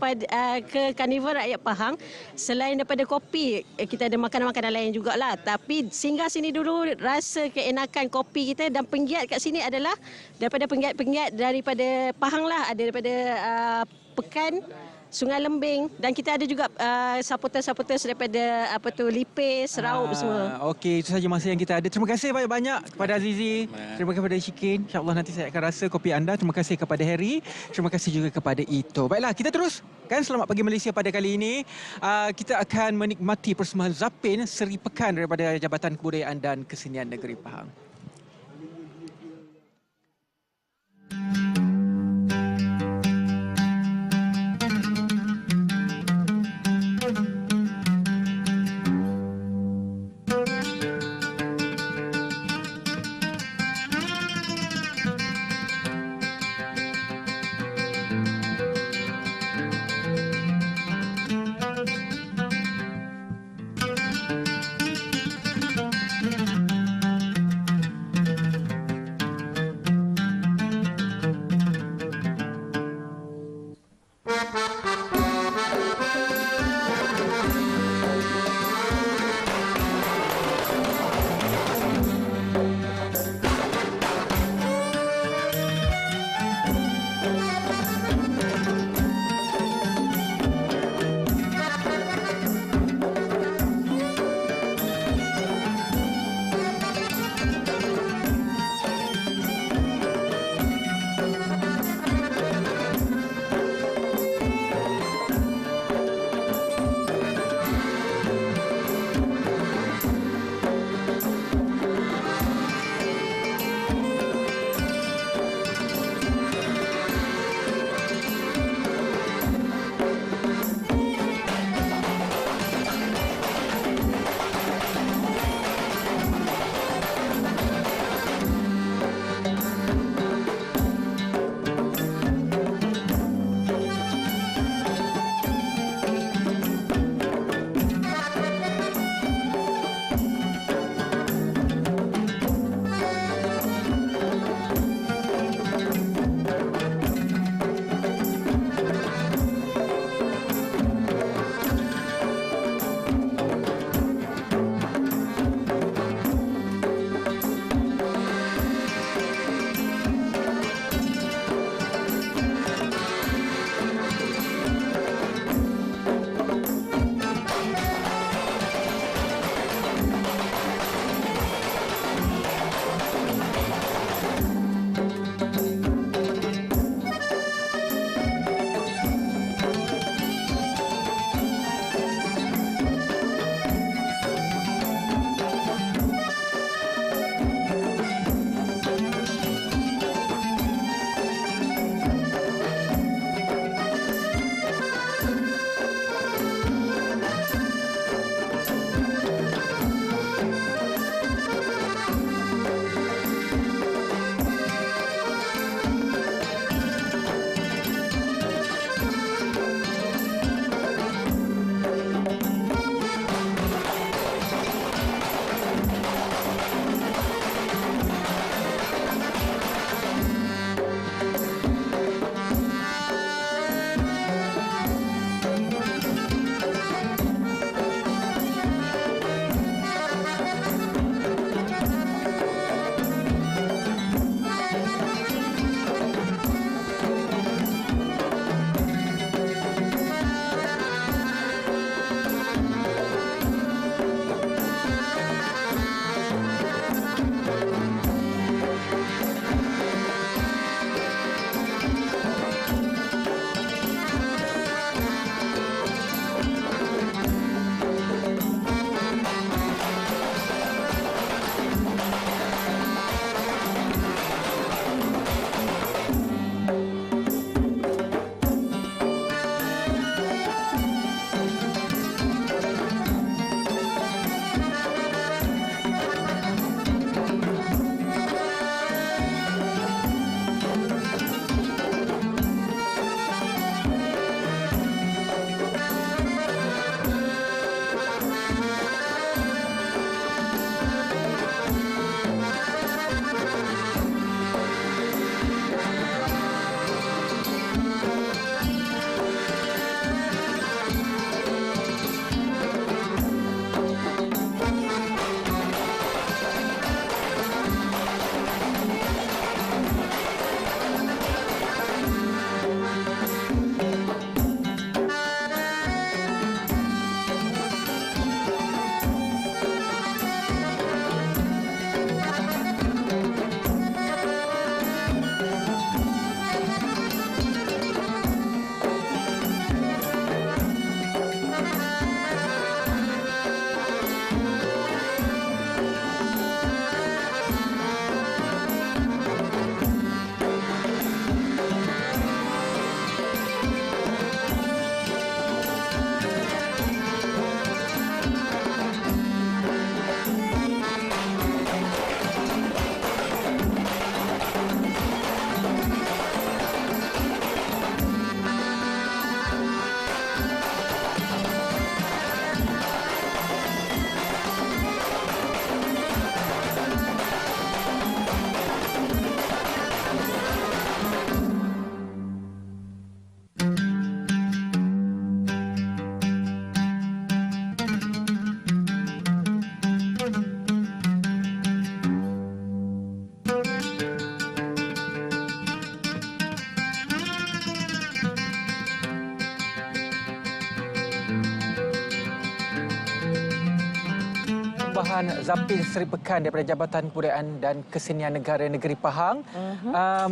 ke Karnival Rakyat Pahang. Selain daripada kopi, kita ada makanan-makanan lain jugalah. Tapi singgah sini dulu, rasa keenakan kopi kita, dan penggiat kat sini adalah daripada penggiat-penggiat daripada Pahang lah. Ada daripada Pekan Sungai Lembing, dan kita ada juga supporters daripada Lipis, Raup semua. Okey, itu saja masa yang kita ada. Terima kasih banyak-banyak kepada Azizi. Terima kasih kepada Shikin. InsyaAllah nanti saya akan rasa kopi anda. Terima kasih kepada Harry. Terima kasih juga kepada Ito. Baiklah, kita teruskan Selamat Pagi Malaysia pada kali ini. Kita akan menikmati persembahan Zapin Seri Pekan daripada Jabatan Kebudayaan dan Kesenian Negeri Pahang. Persembahan Zapin Seri Pekan daripada Jabatan Kebudayaan dan Kesenian Negara Negeri Pahang.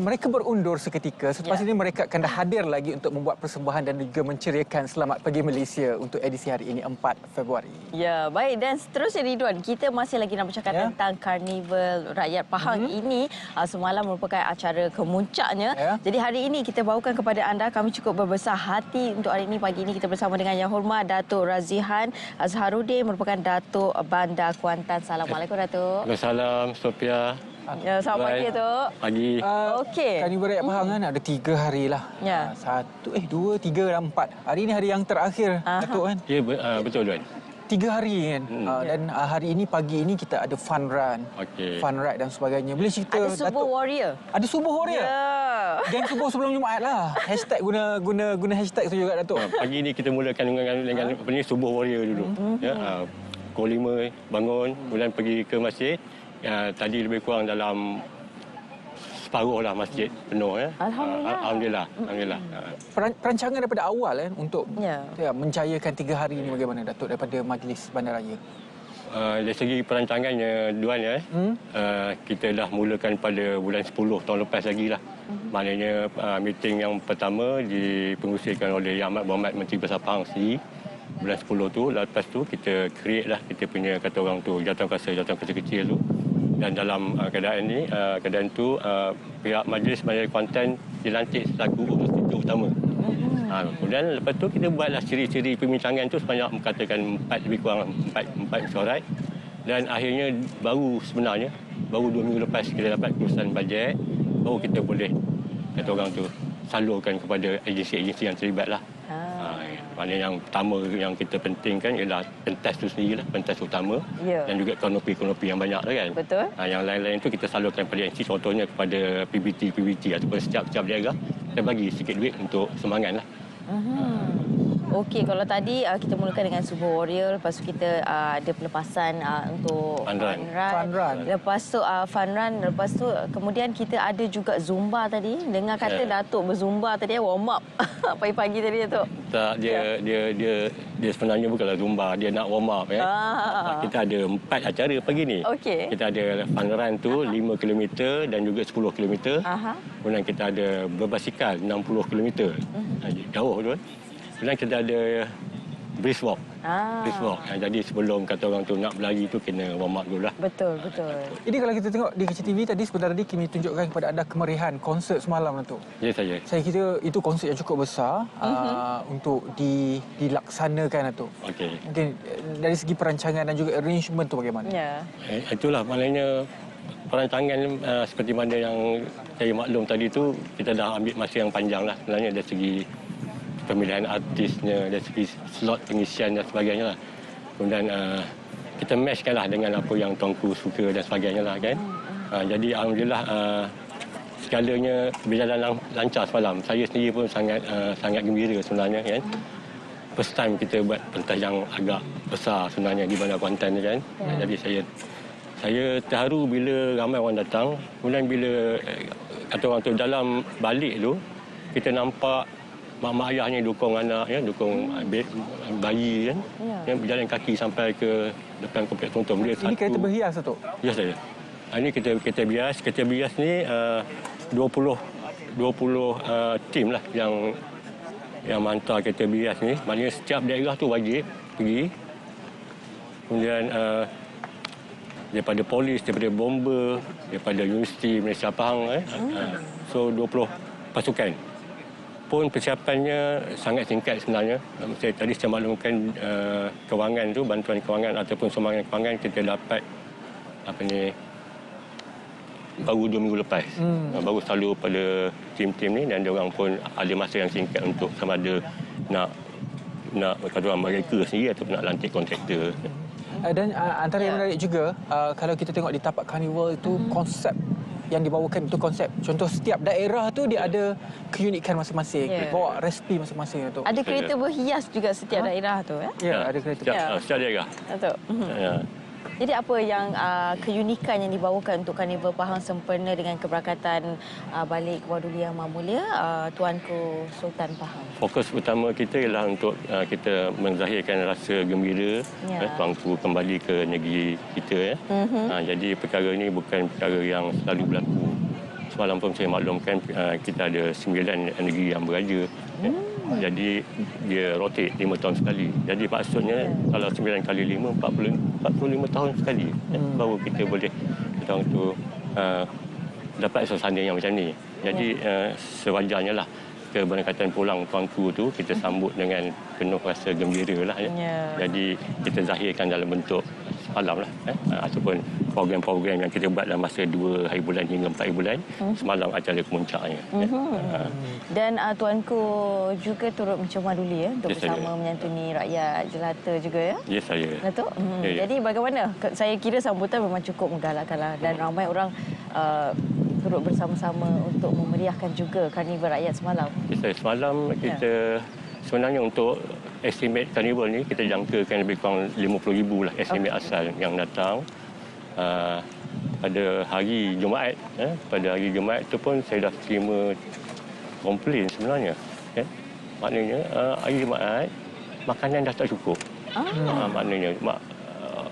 Mereka berundur seketika. Selepas ini mereka akan dah hadir lagi untuk membuat persembahan dan juga menceriakan Selamat Pagi Malaysia untuk edisi hari ini 4 Februari. Ya, baik. Dan seterusnya Ridwan, kita masih lagi nak bercakap tentang Karnival Rakyat Pahang ini. Semalam merupakan acara kemuncaknya. Jadi hari ini kita bawakan kepada anda, kami cukup berbesar hati untuk hari ini. Pagi ini kita bersama dengan Yang Hormat Datuk Razihan Azharuddin, merupakan Datuk Bandar Kuantan. Assalamualaikum Datuk. Waalaikumsalam Sophia. Ya, selamat pagi Datuk. Pagi. Okey. Karnival Rakyat Pahang kan ada 3 hari lah. Ya. 2, 3 dan 4. Hari ini hari yang terakhir Datuk kan? Ya, betul Tuan. 3 hari kan. Dan hari ini pagi ini kita ada fun run, fun ride dan sebagainya. Boleh cerita ada Subuh Warrior. Ada Subuh Warrior. Ya. Geng subuh sebelum Jumaat lah. Hashtag guna hashtag tu juga Datuk. Pagi ni kita mulakan dengan apa ni Subuh Warrior dulu. Ya. Pukul 5 bangun, kemudian pergi ke masjid. Tadi lebih kurang dalam separuh lah masjid penuh ya. Alhamdulillah. Perancangan daripada awal kan untuk menjayakan 3 hari ini bagaimana Datuk daripada Majlis Bandaraya? Dari segi perancangannya Duan kita dah mulakan pada bulan 10 tahun lepas lagi lah. Maknanya meeting yang pertama dipenguruskan oleh Yang Amat Berhormat Menteri Besar Pahang sendiri. Bulan 10 tu, lepas tu kita create lah kita punya kata orang tu jawatankuasa kecil tu. Dan dalam keadaan tu pihak Majlis Bandaraya Kuantan dilantik selaku urus tinjau utama. Kemudian lepas tu kita buatlah ciri-ciri perbincangan tu sebanyak katakan 4 lebih kurang 4 mesyuarat. Dan akhirnya baru 2 minggu lepas kita dapat keputusan bajet, baru kita boleh kata orang tu salurkan kepada agensi-agensi yang terlibat lah. Maknanya yang pertama yang kita pentingkan ialah pentas tu sendirilah, pentas utama dan juga konopi-konopi yang banyak lah kan. Betul. Yang lain-lain tu kita salurkan kepada agensi, contohnya kepada PBT ataupun setiap daerah kita bagi sikit duit untuk semangat lah. Okey, kalau tadi kita mulakan dengan Subuh Warrior, lepas tu kita ada pelepasan untuk Fun Run. Lepas tu Fun Run, lepas tu kemudian kita ada juga Zumba tadi. Dengar kata Datuk berzumba tadi, warm up pagi-pagi tadi Datuk. Tak, dia sebenarnya bukanlah Zumba, dia nak warm up ya. Kita ada 4 acara pagi ni. Okey. Kita ada Fun Run tu 5 km dan juga 10 km. Kemudian kita ada berbasikal 60 km. Jauh tu. Kemudian kita ada brisk walk. Jadi sebelum kata orang tu nak berlari tu kena warm up dulu lah. Betul. Ini kalau kita tengok di Kecil TV tadi, sebentar tadi kami tunjukkan kepada anda kemeriahan konsert semalam Datuk. Ya saya. Saya kira itu konsert yang cukup besar untuk dilaksanakan Datuk. Okey. Mungkin dari segi perancangan dan juga arrangement tu bagaimana? Ya. Itulah maknanya perancangan seperti mana yang saya maklum tadi tu kita dah ambil masa yang panjang lah sebenarnya dari segi pemilihan artisnya, dari segi slot pengisian dan sebagainya lah. Kemudian kita matchkan lah dengan apa yang tuanku suka dan sebagainya lah kan. Jadi alhamdulillah segalanya berjalan lancar semalam. Saya sendiri pun sangat gembira sebenarnya kan. First time kita buat pentas yang agak besar sebenarnya di Bandar Kuantan kan. Jadi saya terharu bila ramai orang datang. Kemudian bila kata orang tu dalam balik tu kita nampak mak ayah ni dukung anak dukung bayi kan. Yang berjalan kaki sampai ke depan kompleks tonton. Ini kereta berhias Datuk? Ya saya. Ini kereta bias. Kereta bias ni 20 tim lah yang hantar kereta bias ni. Maknanya setiap daerah tu wajib pergi. Kemudian daripada polis, daripada bomber, daripada Universiti Malaysia Pahang so 20 pasukan. Pun persiapannya sangat singkat sebenarnya. Saya maklumkan kewangan tu, bantuan kewangan ataupun sumbangan kewangan kita dapat baru 2 minggu lepas. Baru salur pada tim-tim ni dan diorang pun ada masa yang singkat untuk sama ada nak kata orang mereka sendiri ataupun nak lantik kontraktor. Dan antara yang menarik juga kalau kita tengok di tapak karnival itu konsep yang dibawakan itu konsep. Contoh setiap daerah tu dia ada keunikan masing-masing. Bawa resipi masing-masing tu. Ada kereta berhias juga setiap daerah tu Ya, ada kereta. Setiap daerah. Datuk. Jadi apa yang keunikan yang dibawakan untuk Karnival Pahang sempena dengan keberkatan balik Waduli Yang Mahmulia Tuanku Sultan Pahang? Fokus utama kita ialah untuk kita menzahirkan rasa gembira tuanku kembali ke negeri kita. Jadi perkara ini bukan perkara yang selalu berlaku. Semalam pun saya maklumkan kita ada 9 negeri yang beraja. Jadi dia rotate 5 tahun sekali. Jadi maksudnya kalau 9 kali 5, 45 tahun sekali. Baru kita boleh kita untuk dapat suasana yang macam ni. Jadi sewajarnya lah keberangkatan pulang tuanku tu kita sambut dengan penuh rasa gembira lah. Jadi kita zahirkan dalam bentuk semalam lah. Ataupun program-program yang kita buat dalam masa 2 hari bulan hingga 4 hari bulan. Semalam acara kemuncaknya. Dan tuanku juga turut mencemaduli untuk bersama menyantuni rakyat jelata juga ya? Ya, saya. Datuk? Jadi bagaimana? Saya kira sambutan memang cukup menggalakkan lah. Dan ramai orang turut bersama-sama untuk memeriahkan juga Karnival Rakyat semalam. Semalam kita sebenarnya untuk estimate Karnival ni kita jangkakan lebih kurang 50,000 lah estimate asal yang datang. Pada hari Jumaat, pada hari Jumaat tu pun saya dah terima komplain sebenarnya. Maknanya hari Jumaat makanan dah tak cukup. Maknanya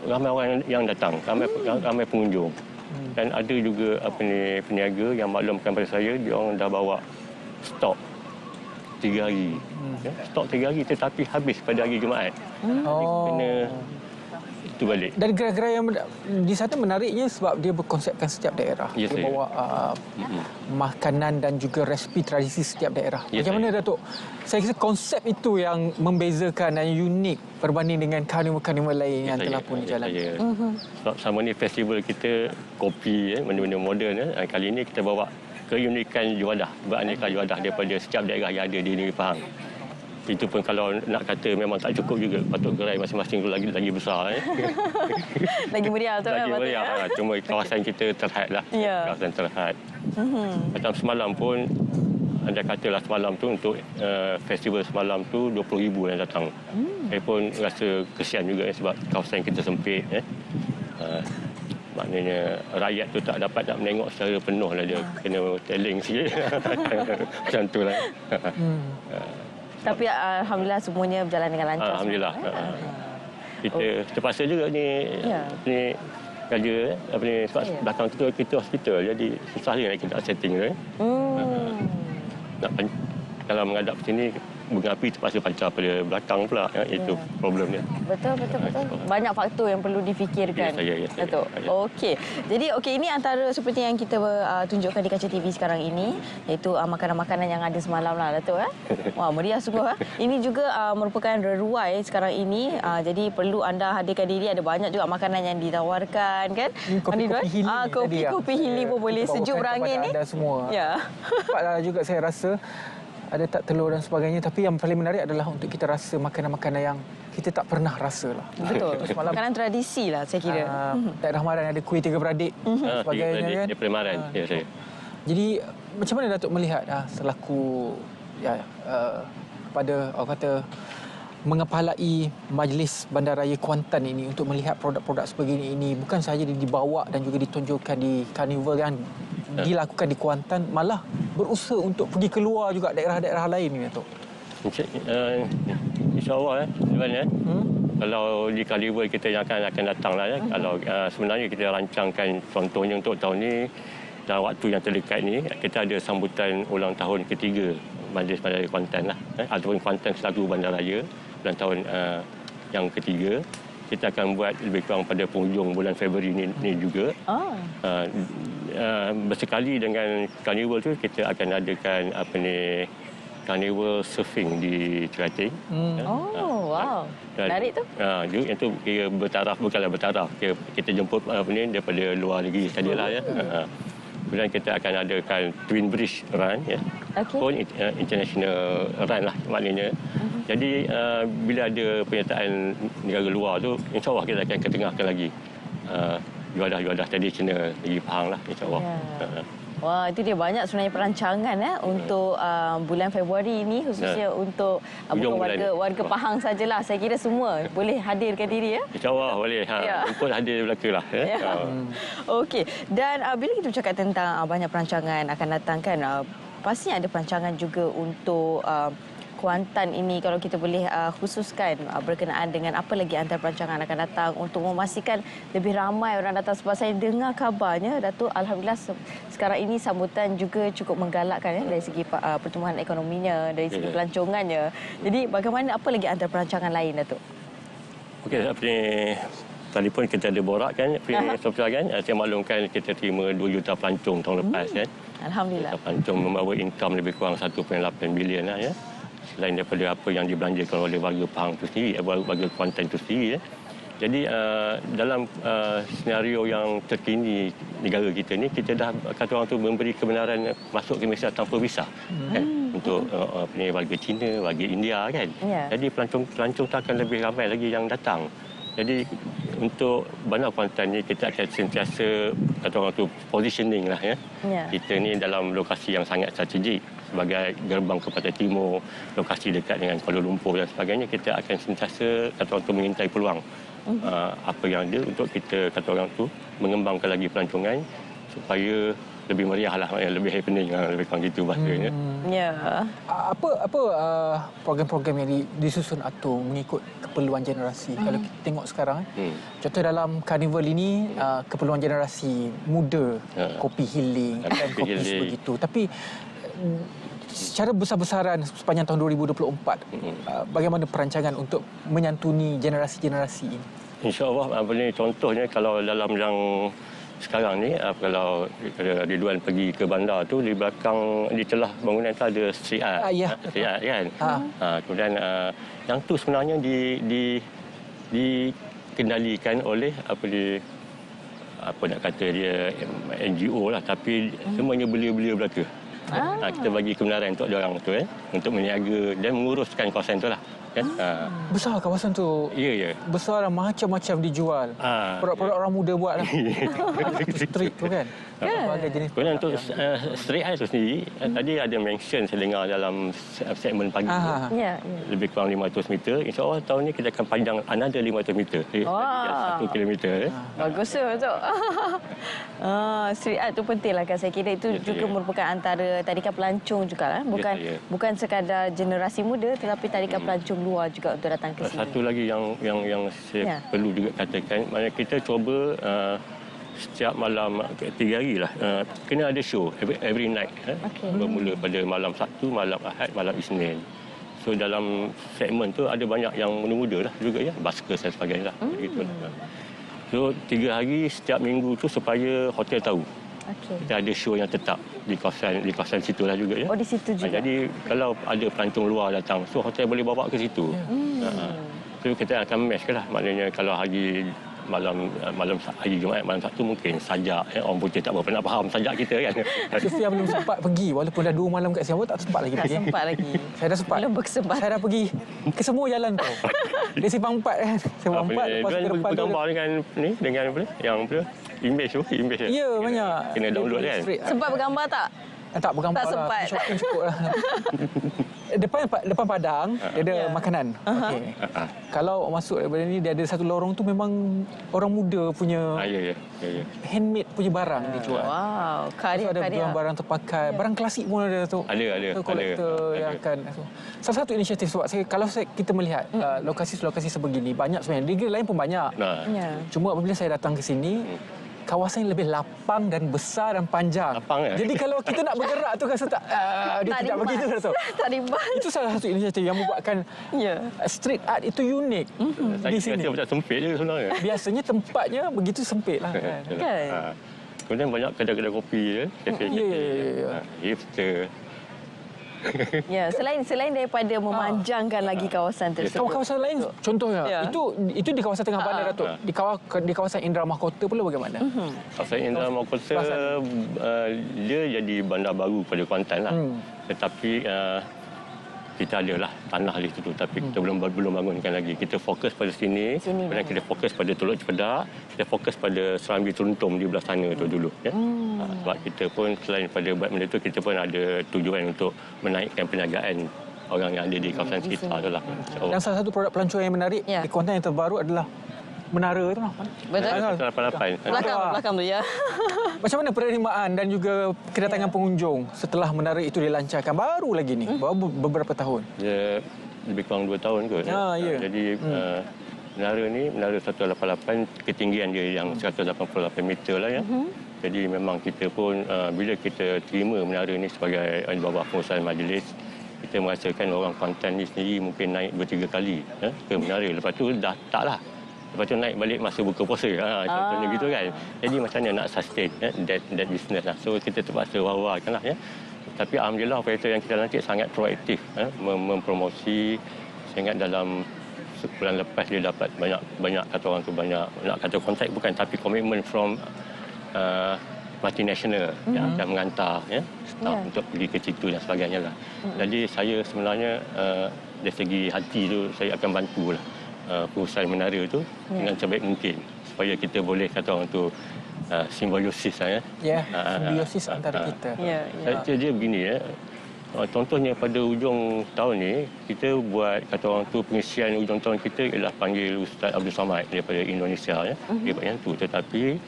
ramai orang yang datang, ramai pengunjung. Dan ada juga peniaga yang maklumkan pada saya dia orang dah bawa stok 3 hari. Stok 3 hari tetapi habis pada hari Jumaat. Kena itu balik. Dan gerai-gerai yang di sana menariknya sebab dia berkonsepkan setiap daerah. Dia bawa makanan dan juga resipi tradisi setiap daerah. Macam mana Datuk? Saya rasa konsep itu yang membezakan dan unik berbanding dengan karnival-karnival lain yang telah pun dijalankan. Sebab sama ni festival kita kopi, benda-benda moden. Kali ini kita bawa keunikan juadah, beraneka juadah daripada setiap daerah yang ada di negeri Pahang. Itu pun kalau nak kata memang tak cukup juga, patut gerai masing-masing tu lagi besar. Lagi meriah tu. Lagi meriah. Cuma kawasan kita terhad lah. Kawasan terhad. Macam semalam pun, anda katalah semalam tu untuk festival semalam tu 20,000 yang datang. Saya pun rasa kesian juga sebab kawasan kita sempit. Maknanya rakyat tu tak dapat nak menengok secara penuh lah, dia kena teling sikit. Macam tu lah. Tapi alhamdulillah semuanya berjalan dengan lancar. Alhamdulillah. Kita terpaksa juga ni kerja sebab belakang kita hospital, jadi susah juga kita nak setting tu. Kalau menghadap sini bunga api terpaksa pancar pada belakang pula. Itu problemnya. Betul. Banyak faktor yang perlu difikirkan. Datuk. Okey. Jadi ini antara seperti yang kita tunjukkan di kaca TV sekarang ini, iaitu makanan-makanan yang ada semalam lah Datuk. Wah, meriah sungguh. Ini juga merupakan reruai sekarang ini. Jadi perlu anda hadirkan diri, ada banyak juga makanan yang ditawarkan kan. Kopi Hili pun boleh, sejuk berangin ni. Anda semua. Cepatlah juga saya rasa ada tak telur dan sebagainya, tapi yang paling menarik adalah untuk kita rasa makanan-makanan yang kita tak pernah rasa lah. Betul. Makanan tradisi lah saya kira. Daerah Maran ada kuih tiga beradik sebagainya kan. Daripada Maran. Saya. Jadi macam mana Datuk melihat selaku pada orang kata mengepalai Majlis Bandaraya Kuantan ini untuk melihat produk-produk sebegini ini bukan sahaja dibawa dan juga ditunjukkan di karnival yang dilakukan di Kuantan, malah berusaha untuk pergi keluar juga daerah-daerah lain ni Datuk. InsyaAllah kalau di karnival kita yang akan datang lah kalau sebenarnya kita rancangkan contohnya untuk tahun ni dalam waktu yang terdekat ni kita ada sambutan ulang tahun ketiga Majlis Bandaraya Kuantan lah ataupun Kuantan selaku bandaraya dalam tahun yang ketiga. Kita akan buat lebih kurang pada penghujung bulan Februari ni juga. Bersekali dengan karnival tu kita akan adakan karnival surfing di Cerating. Wow. Menarik tu. Itu kira bertaraf, bukanlah bertaraf. Kita jemput daripada luar negeri sajalah ya. Kemudian kita akan adakan Twin Bridge Run pun international run lah maknanya. Jadi bila ada penyertaan negara luar tu, insyaAllah kita akan ketengahkan lagi juadah-juadah tradisional di Pahang lah, insyaAllah. Wah, itu dia banyak sebenarnya perancangan untuk bulan Februari ini, khususnya untuk bukan warga Pahang sajalah. Saya kira semua boleh hadirkan diri ya. InsyaAllah boleh. Jemput hadir belaka lah. Okey. Dan bila kita bercakap tentang banyak perancangan akan datang kan, pastinya ada perancangan juga untuk Kuantan ini, kalau kita boleh khususkan berkenaan dengan apa lagi antara perancangan akan datang untuk memastikan lebih ramai orang datang. Sebab saya dengar kabarnya, Datuk, alhamdulillah sekarang ini sambutan juga cukup menggalakkan dari segi pertumbuhan ekonominya, dari segi pelancongannya. Jadi bagaimana, apa lagi antara perancangan lain, Datuk? Okey, tadi pun kita ada borak kan, Sofia kan, saya maklumkan kita terima 2 juta pelancong tahun lepas kan. Alhamdulillah. Pelancong membawa income lebih kurang 1.8 bilion lah ya. Selain daripada apa yang dibelanjakan oleh warga Pahang itu sendiri, warga Kuantan itu sendiri. Jadi dalam senario yang terkini negara kita ni, kita dah kata orang tu memberi kebenaran masuk ke Malaysia tanpa visa kan, untuk warga Cina, warga India kan. Jadi pelancong tu akan lebih ramai lagi yang datang. Jadi untuk Bandar Kuantan ni kita akan sentiasa kata orang tu positioning lah ya. Kita ni dalam lokasi yang sangat strategik sebagai gerbang ke Pantai Timur, lokasi dekat dengan Kuala Lumpur dan sebagainya. Kita akan sentiasa kata orang tu mengintai peluang apa yang ada untuk kita kata orang tu mengembangkan lagi pelancongan supaya lebih meriah lah, lebih happening lah, lebih kurang gitu bahasanya. Apa program-program yang disusun Ato mengikut keperluan generasi? Kalau kita tengok sekarang, contoh dalam karnival ini keperluan generasi muda, kopi healing dan kopi begitu. Tapi secara besar-besaran sepanjang tahun 2024, bagaimana perancangan untuk menyantuni generasi-generasi ini? InsyaAllah, contohnya kalau dalam yang sekarang ni, kalau Ridwan pergi ke bandar tu, di belakang, di celah bangunan tu ada street art. Street art kan. Kemudian yang tu sebenarnya dikendalikan oleh apa nak kata dia NGO lah, tapi semuanya belia-belia belaka. Kita bagi kebenaran untuk orang tu untuk meniaga dan menguruskan kawasan tu lah. Besar kawasan tu. Ya. Besar dan macam-macam dijual. Produk-produk orang muda buat lah. Street tu kan. Kemudian untuk street art tu sendiri, tadi ada mention saya dengar dalam segmen pagi lebih kurang 500 meter. InsyaAllah tahun ni kita akan panjang another 500 meter. 1 kilometer. Bagus tu, Datuk. Street art tu penting lah kan. Saya kira itu juga merupakan antara tarikan pelancong juga. Bukan sekadar generasi muda, tetapi tarikan pelancong luar juga untuk datang ke sini. Satu lagi yang saya perlu juga katakan, maknanya kita cuba setiap malam 3 hari lah kena ada show every night bermula pada malam Sabtu, malam Ahad, malam Isnin. So dalam segmen tu ada banyak yang muda-muda lah juga ya, baskers dan sebagainya lah. So 3 hari setiap minggu tu supaya hotel tahu. Kita ada show yang tetap di kawasan situ lah juga ya. Oh, di situ juga. Jadi kalau ada pelancong luar datang, so hotel boleh bawa ke situ. So kita akan match lah. Maknanya kalau malam hari Jumaat, malam Sabtu mungkin sajak. Orang putih tak berapa nak faham sajak kita kan. Sofia belum sempat pergi. Walaupun dah 2 malam kat Singapura, tak sempat lagi pergi. Tak sempat lagi. Saya dah sempat. Belum berkesempatan. Saya dah pergi ke semua jalan tu. Dari Simpang 4 kan. Simpang 4 lepas ke depan tu. Bergambar dengan apa? Yang apa? Image. Ya, banyak. Kena download kan. Sempat bergambar tak? Tak bergambar tak sempat. Shopping cukup lah. Depan padang dia ada makanan. Kalau masuk daripada ni, dia ada satu lorong tu memang orang muda punya handmade punya barang dijual. Wow, karya-karya. Ada barang terpakai, barang klasik pun ada tu. Ada. Kolektor yang akan. Salah satu inisiatif sebab kalau kita melihat lokasi-lokasi sebegini banyak sebenarnya. Negeri lain pun banyak. Cuma apabila saya datang ke sini, kawasan yang lebih lapang dan besar dan panjang. Jadi kalau kita nak bergerak tu rasa dia tidak begitu rasa. Tak rimbat. Itu salah satu inisiatif yang membuatkan street art itu unik di sini. Saya rasa sempit je sebenarnya. Biasanya tempatnya begitu sempit lah kan. Kemudian banyak kedai-kedai kopi hipster. Ya, selain daripada memanjangkan lagi kawasan tersebut. Kawasan lain contohnya itu di kawasan tengah bandar Datuk. Di kawasan Indra Mahkota pula bagaimana? Kawasan Indra Mahkota dia jadi bandar baru pada Kuantan lah. Tetapi kita adalah tanah di situ tapi kita belum bangunkan lagi. Kita fokus pada sini dan kita fokus pada Teluk Cepedak, kita fokus pada Serambi Teruntum di belah sana tu dulu ya. Sebab kita pun selain pada buat benda tu, kita pun ada tujuan untuk menaikkan perniagaan orang yang ada di kawasan sekitar tu lah. Dan salah satu produk pelancongan yang menarik di Kuantan yang terbaru adalah menara itu lah. Betul. 88. Belakang tu ya. Macam mana penerimaan dan juga kedatangan pengunjung setelah menara itu dilancarkan baru lagi ni, baru beberapa tahun? Dia lebih kurang 2 tahun kot. Ya. Jadi menara ni, menara 188, ketinggian dia yang 188 meter lah ya. Jadi memang kita pun bila kita terima menara ni sebagai di bawah pengurusan majlis, kita merasakan orang Kuantan ni sendiri mungkin naik 2-3 kali ke menara. Lepas tu dah tak lah. Lepas tu naik balik masa buka puasa. Contohnya gitu kan. Jadi macam mana nak sustain that business lah. So kita terpaksa war-warkan lah ya. Tapi alhamdulillah operator yang kita lantik sangat proaktif mempromosi. Saya ingat dalam sebulan lepas dia dapat banyak kata orang tu banyak nak kata kontak bukan, tapi komitmen from multinational yang akan mengantar staff untuk pergi ke situ dan sebagainya lah. Jadi saya sebenarnya dari segi hati tu saya akan bantulah perusahaan menara tu dengan sebaik mungkin supaya kita boleh kata orang tu simbiosis simbiosis antara kita. Saya dia begini ya. Contohnya pada hujung tahun ni kita buat kata orang tu pengisian hujung tahun kita ialah panggil Ustaz Abdul Samad daripada Indonesia ya. Dia buat yang tu, tetapi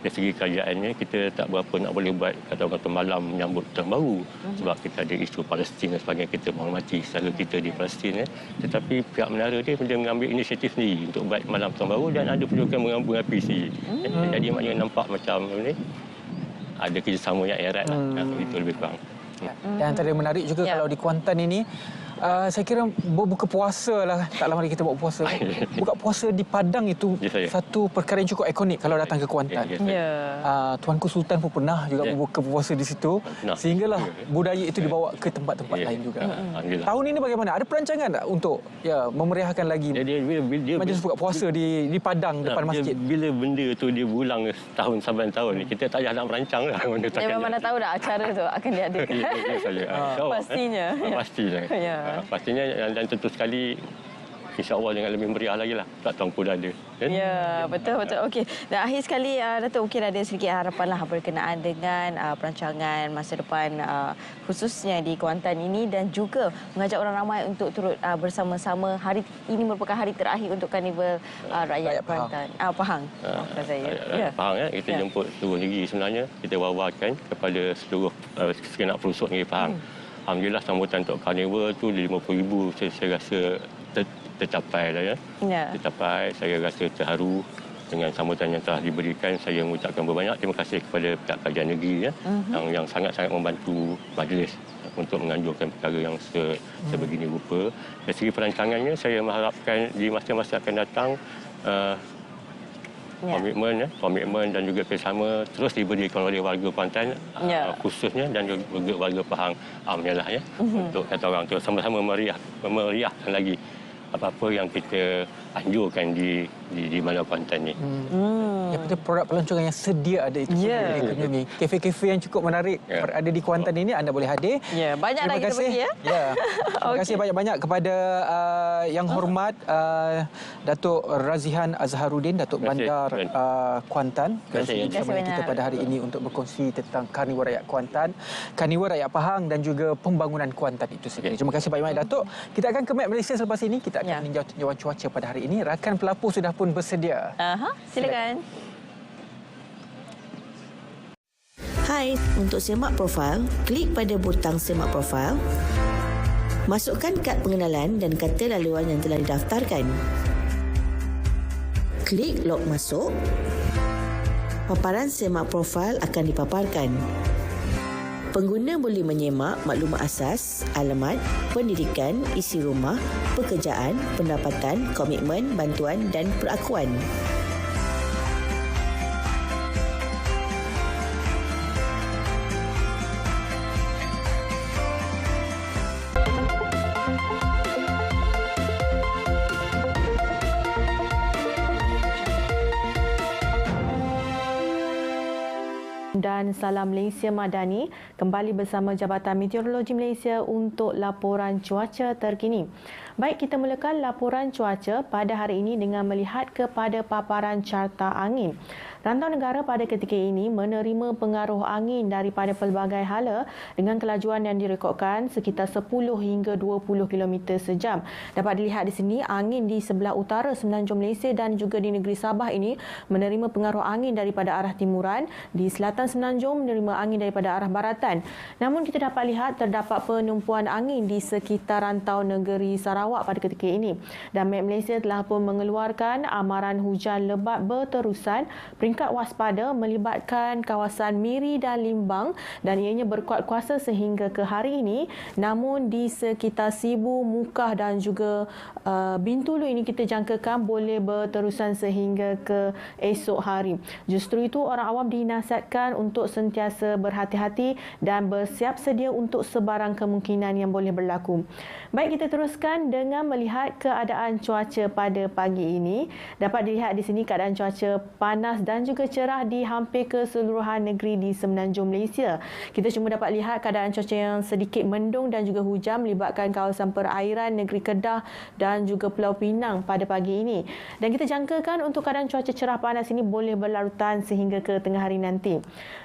dari segi kerajaannya kita tak berapa nak boleh buat kata orang tu malam menyambut tahun baru sebab kita ada isu Palestin dan sebagainya, kita menghormati saudara kita di Palestin ya. Tetapi pihak menara dia mengambil inisiatif sendiri untuk buat malam tahun baru dan ada juga mengapi sendiri. Jadi maknanya nampak macam ni ada kerjasama yang erat lah. Itu lebih kurang. Dan antara menarik juga kalau di Kuantan ini, saya kira berbuka puasa lah. Tak lama lagi kita buat puasa. Buka puasa di Padang itu satu perkara yang cukup ikonik kalau datang ke Kuantan. Tuanku Sultan pun pernah juga berbuka puasa di situ. Sehinggalah budaya itu dibawa ke tempat-tempat lain juga. Tahun ini bagaimana? Ada perancangan tak untuk memeriahkan lagi majlis buka puasa di Padang depan masjid? Bila benda tu dia berulang tahun saban tahun, kita tak payah nak merancang lah. Dia mana tahu dah acara tu akan diadakan. Pastinya. Pastinya. Pastinya dan tentu sekali insya-Allah dengan lebih meriah lagi lah. Tak tahu dah ada. Ya, betul. Okey. Dan akhir sekali Datuk mungkin ada sedikit harapan lah berkenaan dengan perancangan masa depan khususnya di Kuantan ini dan juga mengajak orang ramai untuk turut bersama-sama. Hari ini merupakan hari terakhir untuk Karnival Rakyat Kuantan. Pahang. Pahang ya. Kita jemput seluruh negeri sebenarnya. Kita wawarkan kepada seluruh segenap pelosok negeri Pahang. Alhamdulillah sambutan untuk Karnival tu 50,000 saya rasa tercapai lah ya. Tercapai, saya rasa terharu dengan sambutan yang telah diberikan. Saya mengucapkan berbanyak terima kasih kepada pihak kajian negeri ya, yang sangat-sangat membantu majlis untuk menganjurkan perkara yang sebegini rupa. Dari segi perancangannya, saya mengharapkan di masa-masa akan datang komitmen dan juga kerjasama terus diberikan oleh warga Kuantan khususnya dan juga warga Pahang lah ya, untuk kata orang tu sama-sama meriahkan lagi apa-apa yang kita anjurkan di mana Kuantan ni. Daripada produk pelancongan yang sedia ada itu dikunjungi. Kafe-kafe yang cukup menarik berada di Kuantan ini anda boleh hadir. Banyak dah kita pergi ya. Terima kasih banyak-banyak kepada Yang Hormat Datuk Razihan Azharuddin, Datuk Bandar Kuantan bersama kita pada hari ini untuk berkongsi tentang Karnival Rakyat Kuantan, Karnival Rakyat Pahang dan juga pembangunan Kuantan itu sendiri. Terima kasih banyak-banyak Datuk. Kita akan ke Map Malaysia selepas ini. Kita akan meninjau tinjauan cuaca pada hari ini. Rakan pelapur sudah pun bersedia. Silakan. Hai, untuk semak profil, klik pada butang semak profil. Masukkan kad pengenalan dan kata laluan yang telah didaftarkan. Klik log masuk. Paparan semak profil akan dipaparkan. Pengguna boleh menyemak maklumat asas, alamat, pendidikan, isi rumah, pekerjaan, pendapatan, komitmen, bantuan dan perakuan. dan Salam Malaysia Madani kembali bersama Jabatan Meteorologi Malaysia untuk laporan cuaca terkini. Baik, kita mulakan laporan cuaca pada hari ini dengan melihat kepada paparan carta angin. Rantau negara pada ketika ini menerima pengaruh angin daripada pelbagai hala dengan kelajuan yang direkodkan sekitar 10 hingga 20 km sejam. Dapat dilihat di sini angin di sebelah utara Semenanjung Malaysia dan juga di negeri Sabah ini menerima pengaruh angin daripada arah timuran, di selatan Semenanjung menerima angin daripada arah baratan. Namun kita dapat lihat terdapat penumpuan angin di sekitar rantau negeri Sarawak pada ketika ini. Dan Met Malaysia telah pun mengeluarkan amaran hujan lebat berterusan peringkat waspada melibatkan kawasan Miri dan Limbang dan ianya berkuat kuasa sehingga ke hari ini. Namun di sekitar Sibu, Mukah dan juga Bintulu ini kita jangkakan boleh berterusan sehingga ke esok hari. Justru itu orang awam dinasihatkan untuk sentiasa berhati-hati dan bersiap sedia untuk sebarang kemungkinan yang boleh berlaku. Baik, kita teruskan dengan melihat keadaan cuaca pada pagi ini. Dapat dilihat di sini keadaan cuaca panas dan juga cerah di hampir keseluruhan negeri di Semenanjung Malaysia. Kita cuma dapat lihat keadaan cuaca yang sedikit mendung dan juga hujan melibatkan kawasan perairan negeri Kedah dan juga Pulau Pinang pada pagi ini. Dan kita jangkakan untuk keadaan cuaca cerah panas ini boleh berlarutan sehingga ke tengah hari nanti.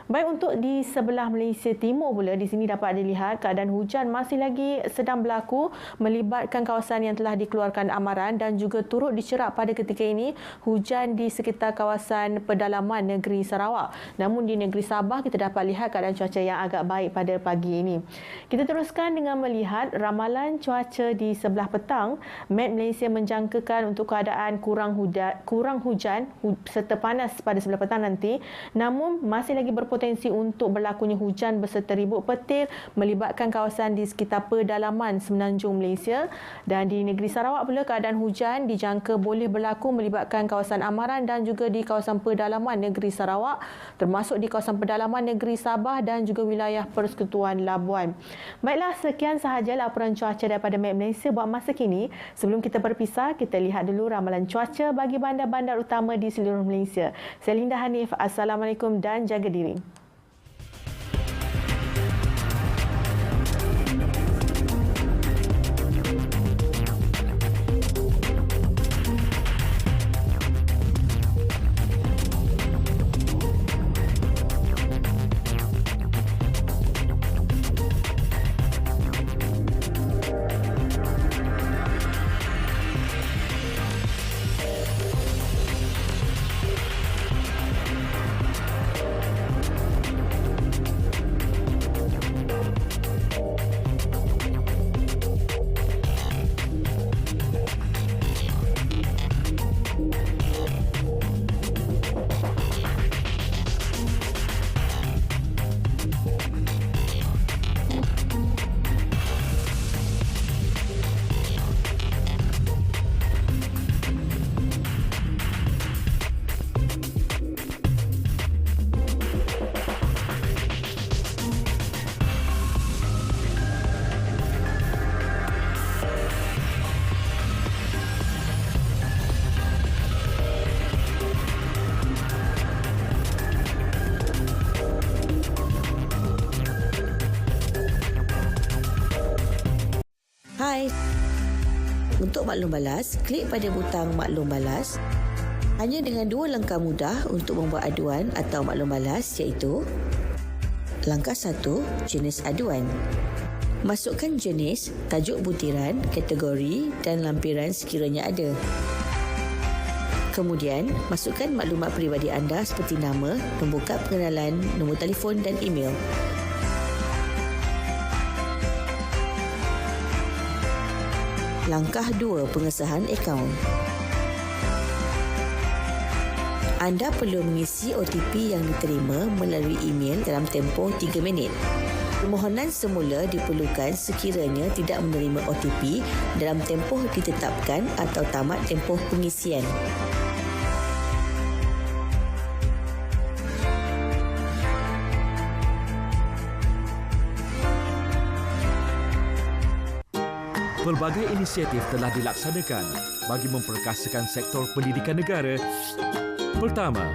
Baik, untuk di sebelah Malaysia Timur pula, di sini dapat dilihat keadaan hujan masih lagi sedang berlaku melibatkan kawasan yang telah dikeluarkan amaran dan juga turut dicerap pada ketika ini hujan di sekitar kawasan pedalaman negeri Sarawak. Namun di negeri Sabah kita dapat lihat keadaan cuaca yang agak baik pada pagi ini. Kita teruskan dengan melihat ramalan cuaca di sebelah petang. Met Malaysia menjangkakan untuk keadaan kurang hujan serta panas pada sebelah petang nanti. Namun masih lagi berpotensi untuk berlakunya hujan berserta ribut petir melibatkan kawasan di sekitar pedalaman Semenanjung Malaysia. Dan di negeri Sarawak pula keadaan hujan dijangka boleh berlaku melibatkan kawasan amaran dan juga di kawasan pedalaman negeri Sarawak, termasuk di kawasan pedalaman negeri Sabah dan juga wilayah Persekutuan Labuan. Baiklah, sekian sahaja laporan cuaca daripada Met Malaysia buat masa kini. Sebelum kita berpisah, kita lihat dulu ramalan cuaca bagi bandar-bandar utama di seluruh Malaysia. Saya Linda Hanif. Assalamualaikum dan jaga diri. Hai. Untuk maklum balas, klik pada butang maklum balas. Hanya dengan 2 langkah mudah untuk membuat aduan atau maklum balas, iaitu langkah 1, jenis aduan. Masukkan jenis, tajuk butiran, kategori dan lampiran sekiranya ada. Kemudian, masukkan maklumat peribadi anda seperti nama, nombor kad pengenalan, nombor telefon dan email. Langkah 2, pengesahan akaun. Anda perlu mengisi OTP yang diterima melalui email dalam tempoh 3 minit. Permohonan semula diperlukan sekiranya tidak menerima OTP dalam tempoh ditetapkan atau tamat tempoh pengisian. Pelbagai inisiatif telah dilaksanakan bagi memperkasakan sektor pendidikan negara. Pertama,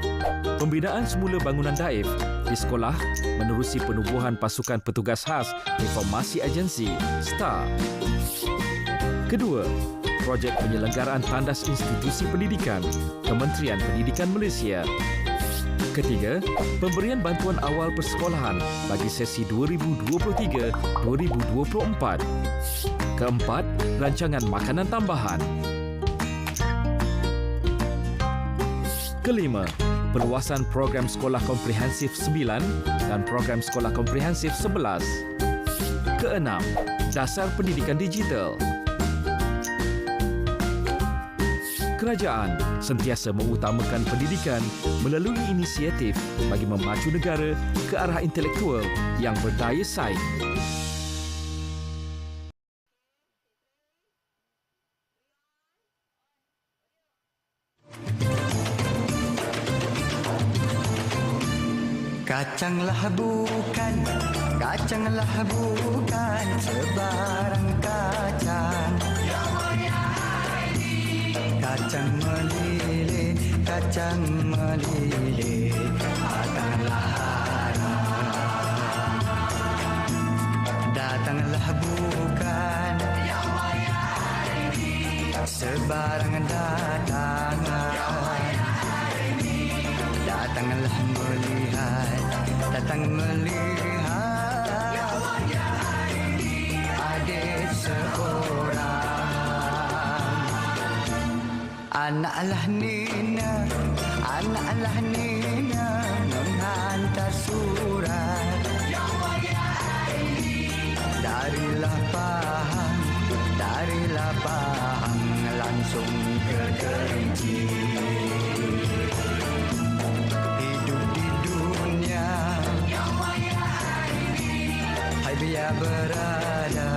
pembinaan semula bangunan daif bagi sekolah menerusi penubuhan pasukan petugas khas reformasi agensi STAR. Kedua, projek penyelenggaraan tandas institusi pendidikan Kementerian Pendidikan Malaysia. Ketiga, pemberian bantuan awal persekolahan bagi sesi 2023-2024. Keempat, rancangan makanan tambahan. Kelima, perluasan program sekolah komprehensif 9 dan program sekolah komprehensif 11. Keenam, dasar pendidikan digital. Kerajaan sentiasa mengutamakan pendidikan melalui inisiatif bagi memacu negara ke arah intelektual yang berdaya saing. Kacanglah bukan sebarang kacang. Kacang melilih, datanglah harap. Datanglah bukan sebarang datangan. Datanglah melihat, datang melihat adik seorang. Anaklah Nina menghantar surat. Darilah Pahang langsung ke Kerinci. Hidup di dunia, hai biar berada.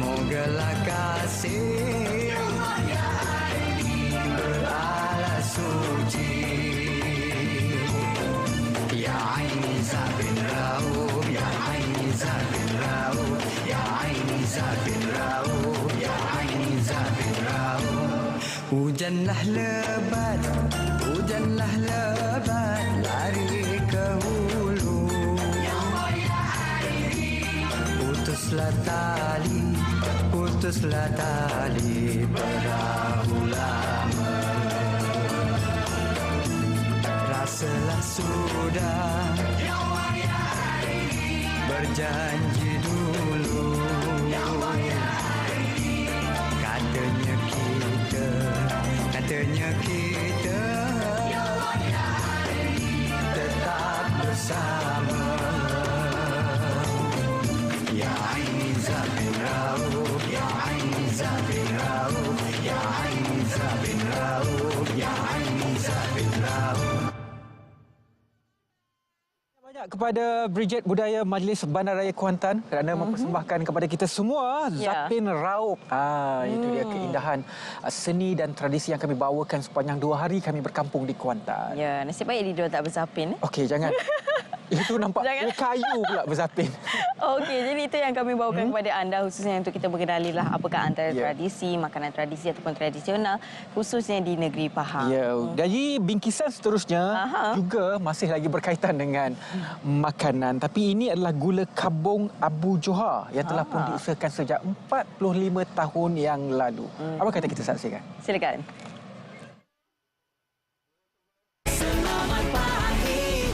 Mogalah kasih beralas suci. Ya Aini Zabin Raub, Ya Aini Zabin Raub, Ya Aini Zabin Raub, Ya Aini Zabin Raub. Hujanlah lebat lari ke hulu. Putuslah tali perahu lama. Rasalah sudah berjanji dulu. Katanya kita tetap bersama. Ya Aini Zabin Raub, Ya Aini Zabin Raub, Ya Aini Zabin Raub, Ya Aini Zabin Raub. Banyak kepada Brigade Budaya Majlis Bandaraya Kuantan kerana mempersembahkan kepada kita semua Zapin Raub. Itu dia keindahan seni dan tradisi yang kami bawakan sepanjang 2 hari kami berkampung di Kuantan. Ya, nasib baik dia tak berzapin. Okey, jangan. Itu nampak kayu pula berzapin. Okey, jadi itu yang kami bawakan kepada anda khususnya untuk kita mengenali lah apakah antara tradisi, makanan tradisi ataupun tradisional khususnya di negeri Pahang. Ya, jadi bingkisan seterusnya juga masih lagi berkaitan dengan makanan. Tapi ini adalah gula kabung Abu Johar yang telah pun diusahakan sejak 45 tahun yang lalu. Apa kata kita saksikan? Silakan. Selamat pagi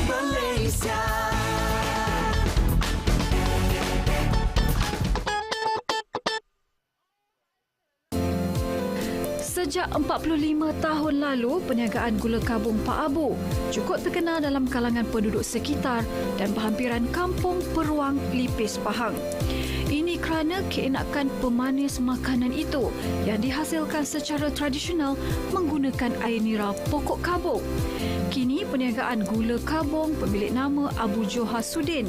Malaysia. Sejak 45 tahun lalu, perniagaan gula kabung Pak Abu cukup terkenal dalam kalangan penduduk sekitar dan berhampiran kampung Peruang Lipis Pahang. Ini kerana keenakan pemanis makanan itu yang dihasilkan secara tradisional menggunakan air nira pokok kabung. Kini perniagaan gula kabung pemilik nama Abu Johar Sudin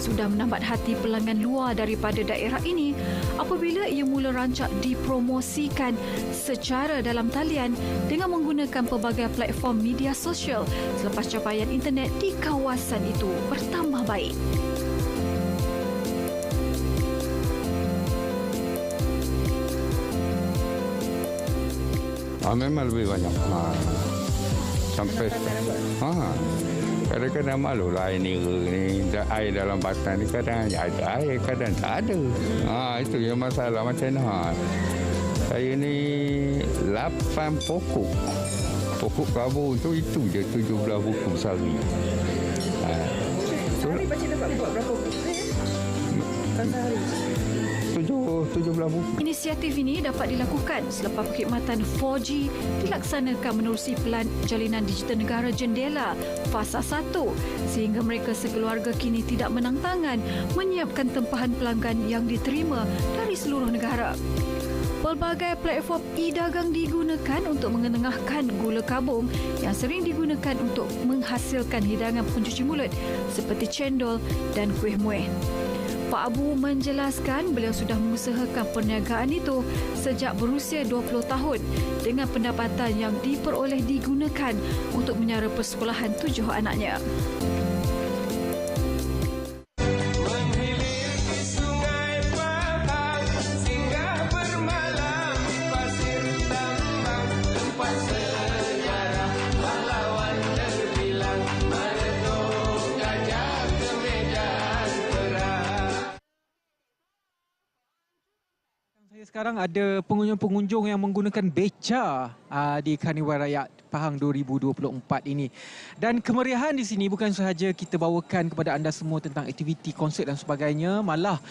sudah menambat hati pelanggan luar daripada daerah ini apabila ia mula rancak dipromosikan secara dalam talian dengan menggunakan pelbagai platform media sosial selepas capaian internet di kawasan itu bertambah baik. Memang lebih banyak. Sampai kadang-kadang malulah air nira ni, air dalam batang ni kadang ada air, kadang tak ada. Itu yang masalah macam mana. Saya ni 8 pokok. Pokok kelabu tu itu je 17 buku sehari. Sehari baca dapat buat berapa buku? Sehari. 17 buku. Inisiatif ini dapat dilakukan selepas perkhidmatan 4G dilaksanakan menerusi Pelan Jalinan Digital Negara Jendela Fasa 1 sehingga mereka sekeluarga kini tidak menang tangan menyiapkan tempahan pelanggan yang diterima dari seluruh negara. Pelbagai platform e-dagang digunakan untuk mengetengahkan gula kabung yang sering digunakan untuk menghasilkan hidangan pencuci mulut seperti cendol dan kuih muih. Pak Abu menjelaskan beliau sudah mengusahakan perniagaan itu sejak berusia 20 tahun dengan pendapatan yang diperoleh digunakan untuk menyara persekolahan 7 anaknya. Sekarang ada pengunjung-pengunjung yang menggunakan beca di Karnival Rakyat Pahang 2024 ini. Dan kemeriahan di sini bukan sahaja kita bawakan kepada anda semua tentang aktiviti, konsert dan sebagainya, malah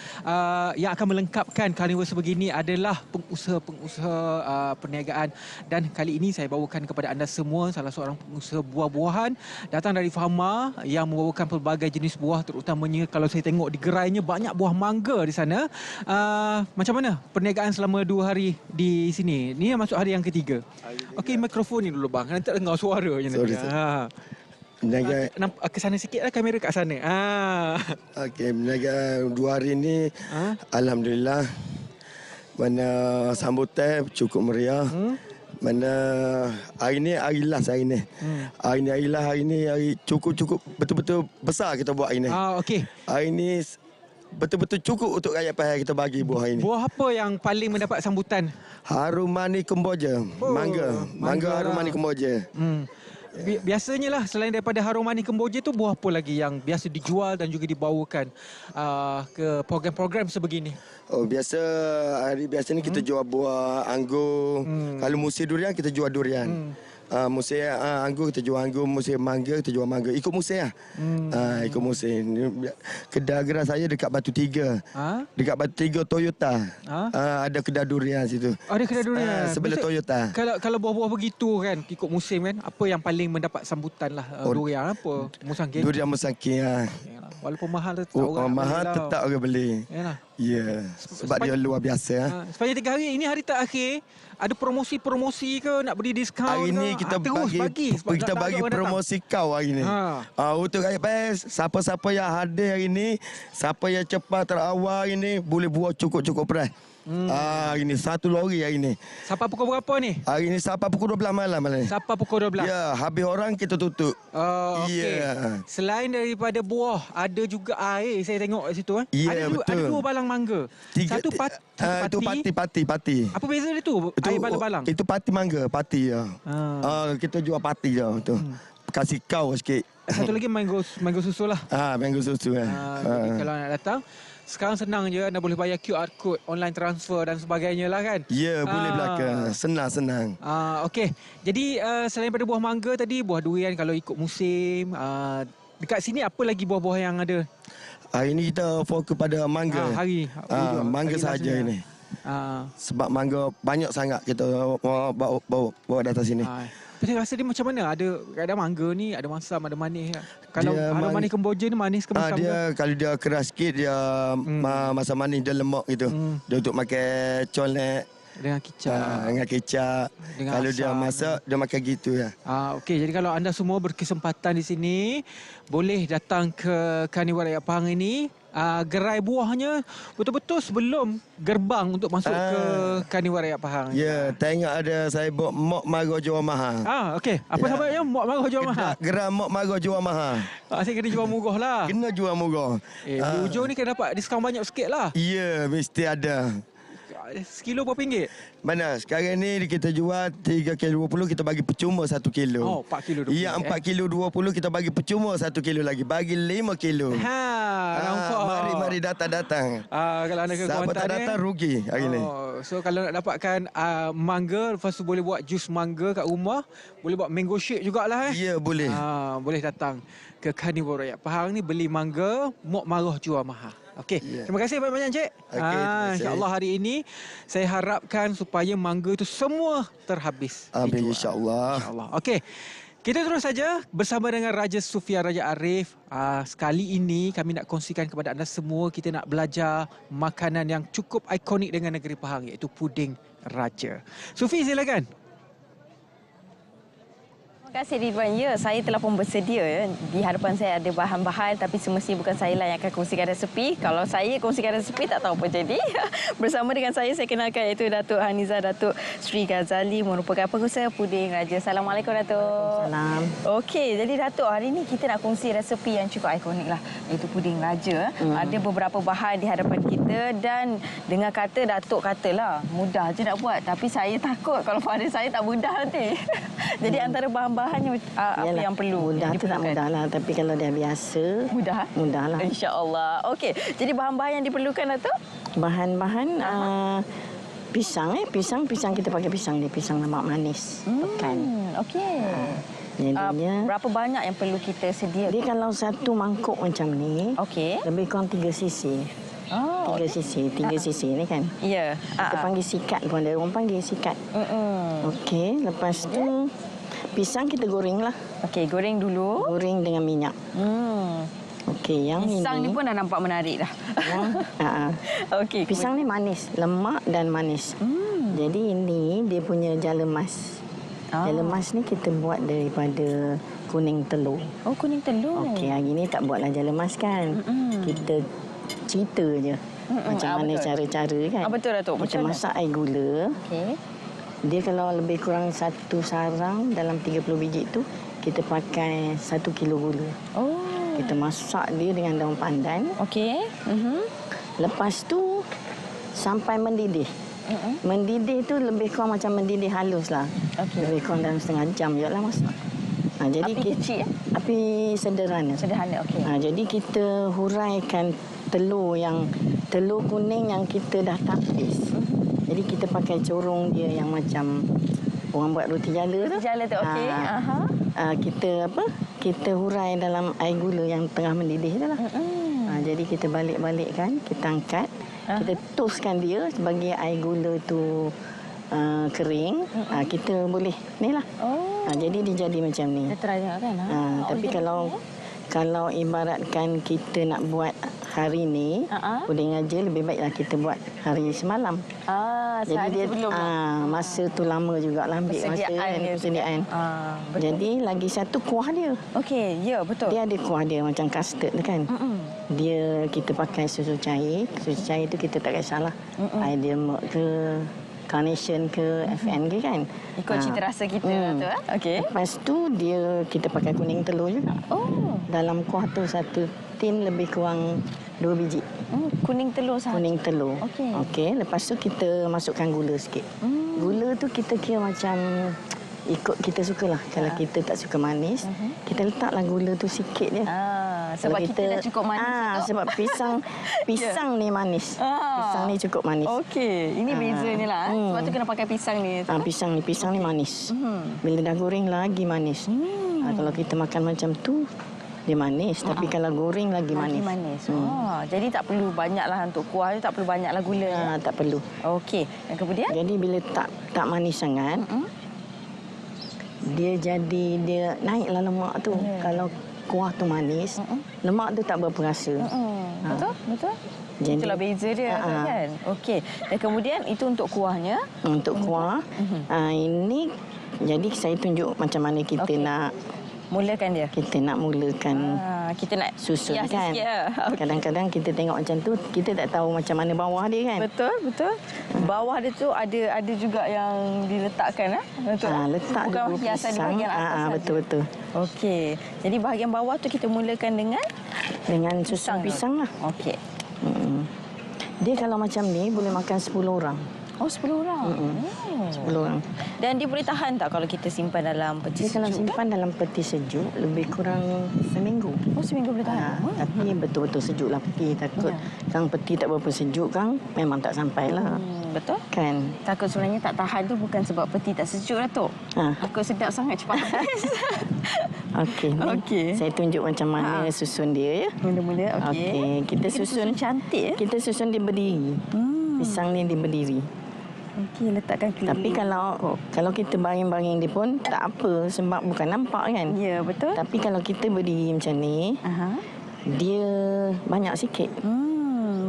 yang akan melengkapkan karnival sebegini adalah pengusaha-pengusaha perniagaan. Dan kali ini saya bawakan kepada anda semua salah seorang pengusaha buah-buahan datang dari Fahama yang membawakan pelbagai jenis buah, terutamanya kalau saya tengok di gerainya banyak buah mangga di sana. Macam mana perniagaan selama 2 hari di sini? Ini masuk hari yang ketiga. Okey, mikrofon ni dulu bang. Nanti tak dengar suaranya nanti. Ke sana sikitlah kamera kat sana. Okey, berniaga 2 hari ni alhamdulillah. Mana sambutan cukup meriah. Mana hari ni hari last hari ni. Hari ni hari last, hari ni hari cukup betul-betul besar kita buat hari ni. Okey. Hari ni betul-betul cukup untuk rakyat Pahang kita bagi buah ini. Buah apa yang paling mendapat sambutan? Harum manis Kemboja. Mangga harum manis Kemboja. Biasanya lah selain daripada harum manis Kemboja tu, buah apa lagi yang biasa dijual dan juga dibawakan ke program-program sebegini? Biasa hari biasa ni kita jual buah anggur. Kalau musim durian kita jual durian. Musim anggur kita jual anggur, musim mangga kita jual mangga. Ikut musim lah. Ikut musim. Kedai gerai saya dekat Batu Tiga. Dekat Batu Tiga Toyota. Ada kedai durian situ. Ada kedai durian. Sebelah Toyota. Kalau buah-buah begitu kan, ikut musim kan, apa yang paling mendapat sambutan lah? Durian apa? Musangking? Durian musangking. Walaupun mahal tetap orang mahal beli tetap orang beli. Ya. Sebab dia luar biasa. Sepanjang 3 hari ini, hari terakhir, ada promosi-promosi ke, nak beri diskaun hari ke? Ni kita bagi promosi kau hari ni. Untuk rakyat Pahang, siapa-siapa yang hadir hari ni, siapa yang cepat terawal hari ni, boleh buat cukup-cukup price. Hari ni 1 lori hari ni. Sampai pukul berapa ni? Hari ni sampai pukul 12 malam ni. Sampai pukul 12? Ya, habis orang kita tutup. Okey. Selain daripada buah, ada juga air saya tengok kat situ. Ya, betul. Ada 2 balang mangga. Satu pati. Apa beza dia tu? Air balang-balang? Itu pati mangga, pati ya. Kita jual pati je tu. Kasih kau sikit. Satu lagi mango susu lah. Mango susu kan. Jadi kalau nak datang, sekarang senang je, anda boleh bayar QR code, online transfer dan sebagainya lah kan? Ya, boleh belakang. Senang. Okey. Jadi selain daripada buah mangga tadi, buah durian kalau ikut musim, dekat sini apa lagi buah-buah yang ada? Hari ni kita fokus pada mangga. Mangga saja ini. Sebab mangga banyak sangat kita bawa datang sini. Tapi rasa dia macam mana? Ada mangga ni, ada masam, ada manis. Kalau harum manis Kemboja ni manis ke masam? Kalau dia keras sikit, dia masam manis, dia lemak gitu. Dia untuk makan colek. Dengan kicap. Kalau dia masak, dia makan gitu ya. Okey, jadi kalau anda semua berkesempatan di sini, boleh datang ke Karnival Rakyat Pahang ini. Gerai buahnya betul-betul sebelum gerbang untuk masuk ke Karnival Rakyat Pahang. Ya, tengok ada saya buat Mok Maro jual mahal. Okey. Apa namanya Mok Maro jual mahal? Gerai Mok Maro jual mahal. Saya kena jual murah lah. Kena jual murah. Di hujung ni kena dapat diskaun banyak sikit lah. Ya, mesti ada. sekilo berapa ringgit? Mana? Sekarang ni kita jual 3 kilo 20, kita bagi percuma 1 kilo. Oh, 4 kilo 20. Ya, 4 kilo 20 kita bagi percuma 1 kilo lagi. Bagi 5 kilo. Nampak. Mari datang. Kalau anda ke Siapa Kuantan tak datang rugi hari ni. So kalau nak dapatkan mangga, lepas tu boleh buat jus mangga kat rumah, boleh buat mango shake jugalah. Ya, boleh. Boleh datang ke Karnivore Royal Pahang ni, beli mangga, mok maruh jual mahal. Okey, terima kasih banyak-banyak Encik. InsyaAllah hari ini saya harapkan supaya mangga itu semua terhabis. Amin, insyaAllah. Okey, kita terus saja bersama dengan Raja Sufian Raja Arif. Sekali ini kami nak kongsikan kepada anda semua, kita nak belajar makanan yang cukup ikonik dengan negeri Pahang, iaitu puding raja. Sufi, silakan. Terima kasih Ridwan. Ya, saya telah pun bersedia. Di hadapan saya ada bahan-bahan, tapi semestinya bukan saya lah yang akan kongsikan resepi. Kalau saya kongsikan resepi, tak tahu apa jadi. Bersama dengan saya kenalkan iaitu Datuk Haniza Datuk Sri Ghazali, merupakan pengusaha puding raja. Assalamualaikum Datuk. Salam. Okey, jadi Datuk, hari ini kita nak kongsi resepi yang cukup ikonik lah, iaitu puding raja. Ada beberapa bahan di hadapan kita dan dengar kata Datuk katalah mudah je nak buat, tapi saya takut kalau pada saya tak mudah nanti. Jadi antara bahan-bahannya apa yang perlu? Mudah tu tak mudah lah, tapi kalau dah biasa mudah lah. InsyaAllah. Okey, jadi bahan-bahan yang diperlukan Datuk? Bahan-bahan pisang pisang kita pakai pisang lemak manis pekan. Okey. Jadinya berapa banyak yang perlu kita sediakan? Dia kalau satu mangkuk macam ni, lebih kurang 3 cc. 3 cc ni kan. Ya. Kita panggil sikat pun ada orang panggil sikat. Okey, lepas tu pisang kita goreng lah. Okey, goreng dulu. Goreng dengan minyak. Okey, yang pisang ini ni pun dah nampak menarik dah. Okey. Pisang ni manis, lemak dan manis. Jadi ini dia punya jala emas. Jala emas ni kita buat daripada kuning telur. Oh, kuning telur. Okey, hari ni tak buatlah jala emas kan. Kita cerita je. Macam mana cara-cara kan. Betul Datuk. Kita masak air gula. Okey. Dia kalau lebih kurang 1 sarang dalam 30 biji tu, kita pakai 1 kilo gula. Kita masak dia dengan daun pandan. Okey. Lepas tu sampai mendidih. Mendidih tu lebih kurang macam mendidih halus lah. Lebih kurang dalam setengah jam je lah masak. Jadi api kecil? Api sederhana. Sederhana, okey. Jadi kita huraikan telur kuning yang kita dah tapis. Jadi kita pakai corong dia yang macam orang buat roti jala tu. Roti jala tu, okey. Kita hurai dalam air gula yang tengah mendidih tu lah. Jadi kita balik-balikkan, kita angkat, kita toskan dia sebagai air gula tu kering. Kita boleh ni lah. Jadi dia jadi macam ni. Kita try tengok kan. Tapi kalau ibaratkan kita nak buat hari ni, puding raja lebih baiklah kita buat hari semalam. Jadi dia masa tu lama jugalah ambil persediaan. Jadi lagi satu kuah dia. Okey, ya betul. Dia ada kuah dia macam custard tu kan. Dia kita pakai susu cair. Susu cair tu kita tak kisahlah. Ideal milk ke Carnation ke FN ke kan. Ikut cita rasa kita tu. Okey. Lepas tu dia kita pakai kuning telur juga. Dalam kuah tu satu tin lebih kurang 2 biji. Kuning telur sahaja. Kuning telur. Okey. Lepas tu kita masukkan gula sikit. Gula tu kita kira macam ikut kita sukalah. Kalau kita tak suka manis, kita letaklah gula tu sikit je. Sebab kita dah cukup manis. Sebab pisang ni manis. Pisang ni cukup manis. Okey, ini bezanya lah. Sebab tu kena pakai pisang ni. Pisang ni manis. Bila dah goreng lagi manis. Kalau kita makan macam tu, dia manis. Tapi kalau goreng lagi manis. Jadi tak perlu banyaklah untuk kuah tu, tak perlu banyaklah gula. Tak perlu. Okey. Dan kemudian? Jadi bila tak manis sangat, dia naiklah lemak tu. Kalau kuah tu manis, lemak tu tak berapa rasa. Betul. Jadi itulah beza dia kan. Okey. Dan kemudian itu untuk kuahnya. Untuk kuah. Ini jadi saya tunjuk macam mana kita nak mulakan dia. Kita nak mulakan kita nak susun kan. Kadang-kadang kita tengok macam tu, kita tak tahu macam mana bawah dia kan. Betul. Bawah dia tu ada juga yang diletakkan letak bukan hiasan di bahagian atas. Betul. Okey. Jadi bahagian bawah tu kita mulakan dengan susun pisang lah. Okey. Dia kalau macam ni boleh makan 10 orang. Oh, 10 orang. 10 orang. Dan dia boleh tahan tak kalau kita simpan dalam peti sejuk? Kalau simpan dalam peti sejuk lebih kurang seminggu. Oh, seminggu boleh tahan. Tapi betul-betul sejuk lah peti. Takut kang peti tak berapa sejuk kang memang tak sampailah. Betul? Kan. Takut sebenarnya tak tahan tu bukan sebab peti tak sejuk, Datuk. Takut sedap sangat cepat habis. Okey. Saya tunjuk macam mana susun dia ya. Mula-mula okey. Kita susun cantik ya. Kita susun dia berdiri. Pisang ni dia berdiri. Okey, letakkan keliling. Tapi kalau kita baring-baring dia pun tak apa sebab bukan nampak kan. Ya, betul. Tapi kalau kita berdiri macam ni, dia banyak sikit.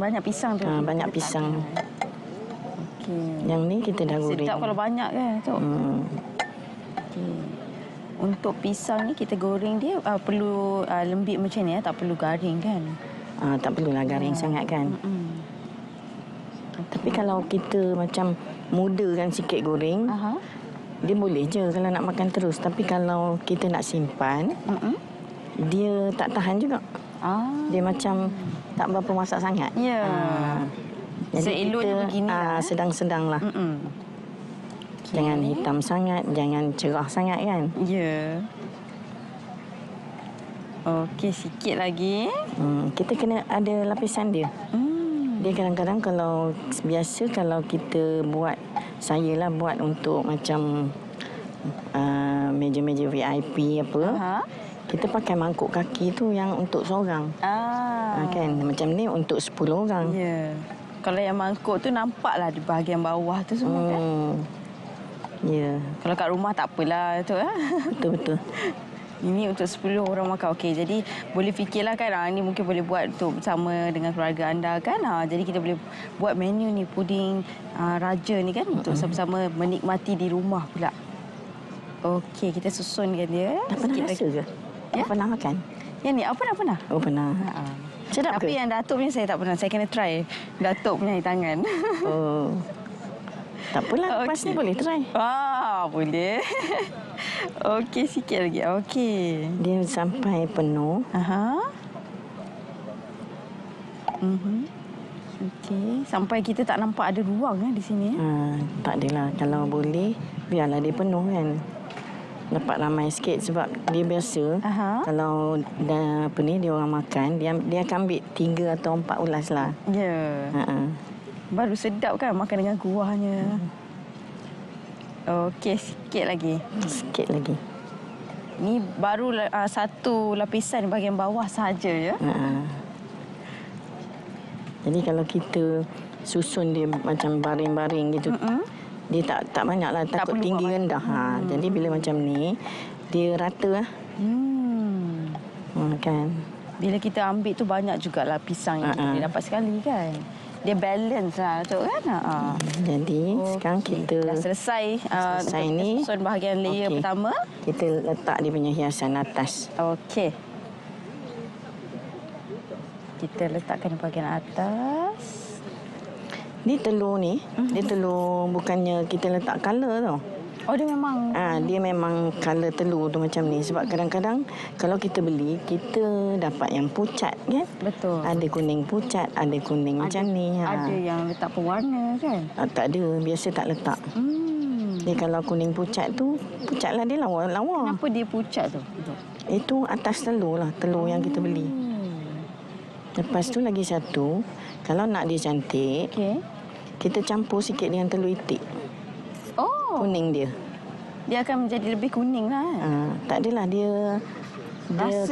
Banyak pisang tu. Banyak pisang. Okey. Yang ni kita dah goreng. Sedap kalau banyak kan, Tok? Okey. Untuk pisang ni kita goreng dia perlu lembik macam ni tak perlu garing kan? Tak perlulah garing sangat kan. Tapi kalau kita macam mudakan sikit goreng, dia boleh je kalau nak makan terus. Tapi kalau kita nak simpan, dia tak tahan juga. Dia macam tak berapa masak sangat. Ya. Jadi Seeloknya begini sedang-sedang lah. Jangan hitam sangat, jangan cerah sangat kan. Ya. Okey, sikit lagi. Kita kena ada lapisan dia. Dia kadang-kadang kalau kita buat, saya lah buat untuk macam meja-meja VIP apa, kita pakai mangkuk kaki tu yang untuk seorang. Kan macam ni untuk 10 orang. Ya. Kalau yang mangkuk tu nampaklah di bahagian bawah tu semua kan. Ya. Kalau kat rumah tak apalah tu Betul-betul. Ini untuk 10 orang makan. Okey, jadi boleh fikirlah kan, ini mungkin boleh buat untuk bersama dengan keluarga anda kan. Jadi kita boleh buat menu ni, puding raja ni kan, untuk sama-sama menikmati di rumah pula. Okey, kita susunkan dia. Dah pernah rasa ke? Ya? Pernah makan? Yang ni, pernah. Oh, pernah. Sedap Tapi ke? yang Datuk punya saya tak pernah. Saya kena try Datuk punya tangan. Oh. Tak apalah, lepas ni boleh try. Boleh. Okey, sikit lagi. Okey. Dia sampai penuh. Okey, sampai kita tak nampak ada ruang di sini. Tak adalah. Kalau boleh, biarlah dia penuh kan. Dapat ramai sikit sebab dia biasa. Kalau dah dia orang makan, dia akan ambil 3 atau 4 ulas lah. Ya. Baru sedap kan makan dengan kuahnya. Okey, sikit lagi. Sikit lagi. Ni baru satu lapisan bahagian bawah saja ya. Jadi kalau kita susun dia macam baring-baring gitu, dia tak banyaklah, takut tinggi rendah. Jadi bila macam ni, dia rata lah. Kan. Bila kita ambil tu banyak jugalah pisang yang kita dapat sekali kan. Dia balance lah tu kan. Jadi sekarang kita dah selesai ni. Susun bahagian layer pertama. Kita letak dia punya hiasan atas. Okey. Kita letakkan bahagian atas. Ni telur ni, dia telur bukannya kita letak color tau. Oh, dia memang dia memang color telur tu macam ni. Sebab kadang-kadang kalau kita beli, kita dapat yang pucat kan? Betul. Ada kuning pucat, ada kuning macam ni. Ada yang letak pewarna kan? Tak ada, biasa tak letak. Dia kalau kuning pucat tu, pucatlah dia lawa. Kenapa dia pucat tu? Itu atas telur lah, telur yang kita beli. Lepas tu lagi satu, kalau nak dia cantik, kita campur sikit dengan telur itik. Kuning dia. Dia akan menjadi lebih kuning lah. Tak adalah, dia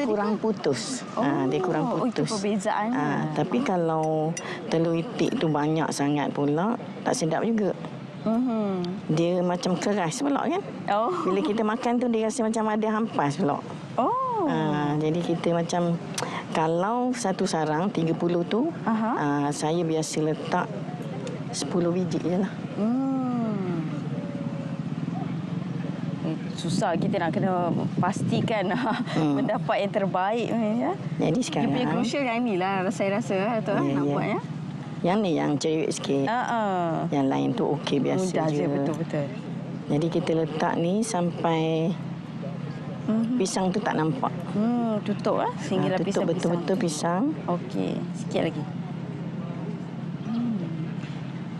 kurang putus. Dia kurang putus. Itu perbezaannya. Tapi kalau telur itik tu banyak sangat pula, tak sedap juga. Dia macam keras pula kan. Bila kita makan tu, dia rasa macam ada hampas pula. Jadi kita macam, kalau satu sarang 30 tu, saya biasa letak 10 biji je lah. Susah, kita nak kena pastikan mendapat yang terbaik ya. Jadi sekarang dia punya crucial yang ni lah saya rasa nak buat ya. Yang ni yang cerewet sikit. Yang lain tu okey biasa mudah je. Betul-betul. Jadi kita letak ni sampai pisang tu tak nampak. Tutup sehingga lapisan betul-betul pisang. Okey, sikit lagi.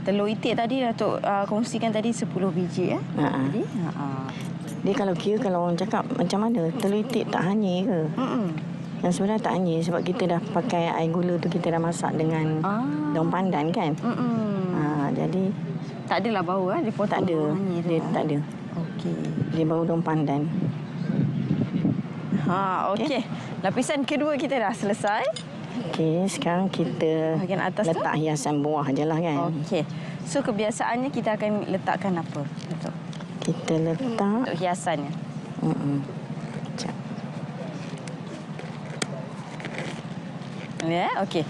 Telur itik tadi Datuk kongsikan tadi 10 biji ya. Jadi, Dia kalau kira kalau orang cakap macam mana telur itik tak hanyir ke? Yang sebenarnya tak hanyir sebab kita dah pakai air gula tu, kita dah masak dengan daun pandan kan. Jadi tak adalah bau dia potong. Tak ada. Dia tak ada. Okey. Dia bau daun pandan. Okey. Lapisan kedua kita dah selesai. Okey, sekarang kita bahagian atas letak hiasan buah je lah kan. Okey. So kebiasaannya kita akan letakkan apa? Betul. Kita letak untuk hiasannya. Sekejap. Ya, okey.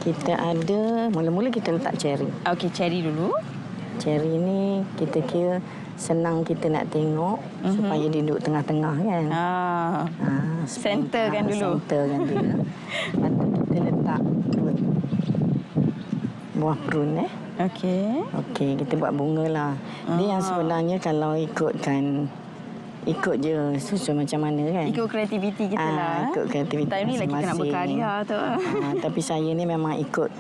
Kita ada mula-mula kita letak cherry. Okey, cherry dulu. Cherry ni kita kira senang kita nak tengok supaya dia duduk tengah-tengah kan. Centerkan dulu. Centerkan dia. Lepas tu kita letak buah prune Okey. Okey, kita buat bunga lah. Dia yang sebenarnya kalau ikut je susun macam mana kan. Ikut kreativiti kita lah. Ikut kreativiti time ni lah kita nak berkarya tu. Tapi saya ni memang ikut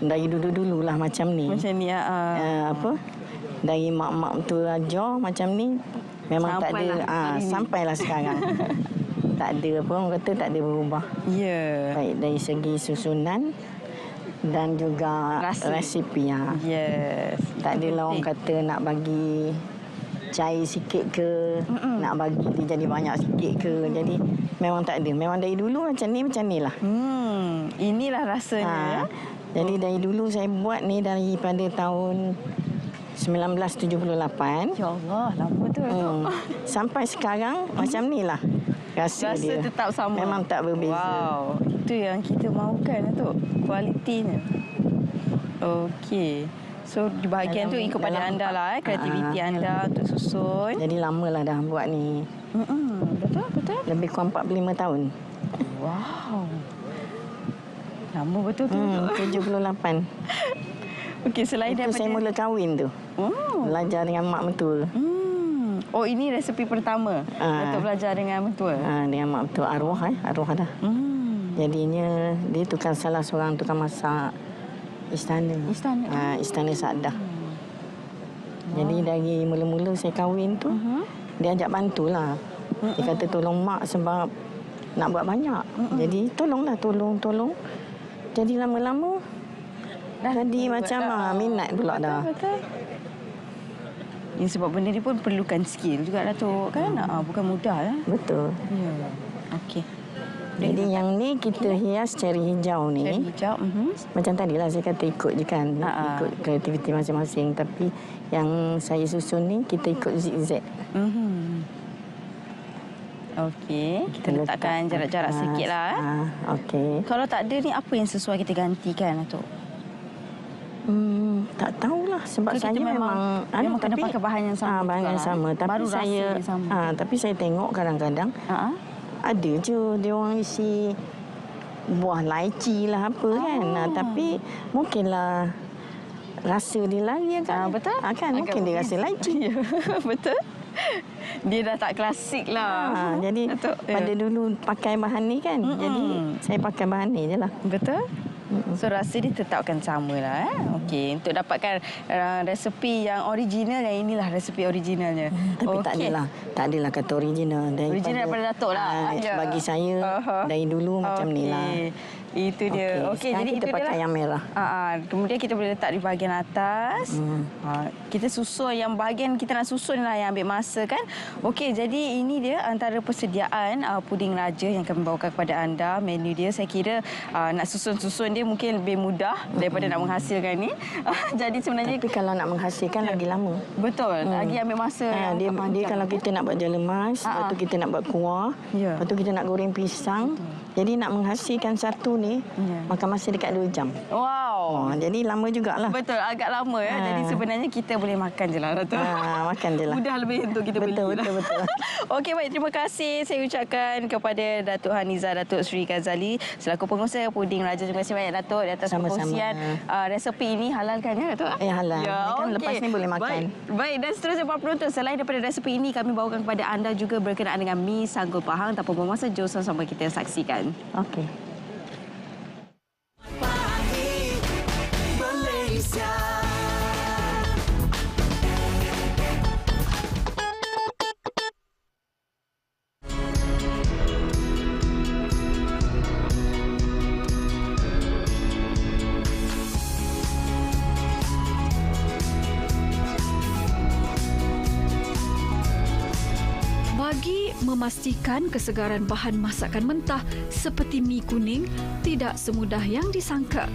dari dulu-dulu lah macam ni. Macam ni dari mak-mak tu ajar macam ni. Memang sampailah tak ada. Sampailah sekarang. Tak ada apa, orang kata tak ada berubah. Ya. Baik dari segi susunan dan juga resipi. Yes. Tak adalah orang kata nak bagi cair sikit ke, nak bagi dia jadi banyak sikit ke. Jadi memang tak ada. Memang dari dulu macam ni lah. Inilah rasanya. Jadi dari dulu saya buat ni daripada tahun 1978. Ya Allah, lama tu. Sampai sekarang macam ni lah. Rasa dia tetap sama. Memang tak berbeza. Wow. Itu yang kita mahukan tu, kualitinya. Okey. So di bahagian tu ikut pada anda lah, kreativiti anda untuk susun. Jadi lama lah dah buat ni. Betul. Lebih kurang 45 tahun. Wow. Lama betul tu. 78. Okey, selain itu daripada saya mula kahwin tu. Belajar dengan mak mentua. Oh, ini resepi pertama untuk belajar dengan mentua. Dengan mak mentua arwah dah. Jadinya dia tukang salah seorang tukang masak istana. Istana Sadah. Jadi dari mula-mula saya kahwin tu, dia ajak bantulah. Dia kata tolong mak sebab nak buat banyak. Jadi tolong. Jadi lama-lama jadi macam minat pula dah. Betul. Ya, sebab benda ni pun perlukan skill juga Datuk kan. Bukan mudah ya. Betul. Ya. Okey. Jadi yang ni kita hias cherry hijau ni. Cherry hijau. Macam tadilah saya kata ikut je kan. Ikut kreativiti masing-masing. Tapi yang saya susun ni kita ikut zigzag. Okey. Kita letakkan jarak-jarak sikit lah. Okey. Kalau tak ada ni apa yang sesuai kita gantikan Datuk? Tak tahulah sebab saya memang kena pakai bahan yang sama. Bahan yang sama. Tapi baru saya tapi saya tengok kadang-kadang ada je dia orang isi buah laici lah apa kan. Tapi mungkinlah rasa dia lari kan. Betul. Kan mungkin dia rasa laici. Betul. Dia dah tak klasik lah. Jadi pada dulu pakai bahan ni kan. Jadi saya pakai bahan ni je lah. Betul. So rasa dia tetap akan sama lah. Okey, untuk dapatkan resepi yang original, yang inilah resepi originalnya. Tapi tak adalah kata original. Original daripada Datuk lah. Bagi saya dari dulu macam ni lah. Itu dia. Okey, jadi kita pakai yang merah. Kemudian kita boleh letak di bahagian atas. Kita susun yang bahagian kita nak susun lah yang ambil masa kan. Okey, jadi ini dia antara persediaan puding raja yang kami bawakan kepada anda. Menu dia saya kira nak susun-susun dia mungkin lebih mudah daripada nak menghasilkan ni. Jadi sebenarnya tapi kalau nak menghasilkan lagi lama. Betul. Lagi ambil masa. Dia kalau kita nak buat jelemas, lepas tu kita nak buat kuah, lepas tu kita nak goreng pisang. Jadi nak menghasilkan satu ni makan masa dekat 2 jam. Wow. Jadi lama jugalah. Betul, agak lama ya. Jadi sebenarnya kita boleh makan je lah Datuk. Makan je lah. Mudah lebih untuk kita beli. Betul. Okey, baik, terima kasih saya ucapkan kepada Datuk Haniza Datuk Sri Ghazali selaku pengusaha puding raja. Terima kasih banyak Datuk di atas perkongsian resepi ini. Halal kan ya Datuk? Halal. Kan lepas ni boleh makan. Baik, dan seterusnya para penonton, selain daripada resepi ini kami bawakan kepada anda juga berkenaan dengan mi sanggul Pahang. Tanpa bermasa, jom sama kita saksikan. Okey. Malaysia. Bagi memastikan kesegaran bahan masakan mentah seperti mi kuning tidak semudah yang disangka.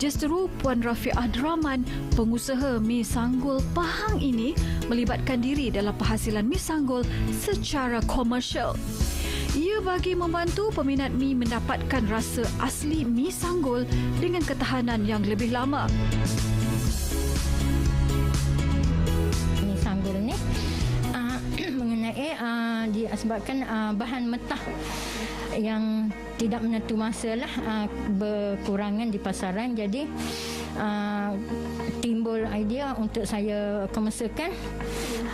Justeru Puan Rafiq Rahman, pengusaha mi sanggul Pahang ini melibatkan diri dalam penghasilan mi sanggul secara komersial. Ia bagi membantu peminat mi mendapatkan rasa asli mi sanggul dengan ketahanan yang lebih lama. Mi sanggul ni disebabkan bahan mentah yang tidak menentu masa lah, berkurangan di pasaran, jadi timbul idea untuk saya komersialkan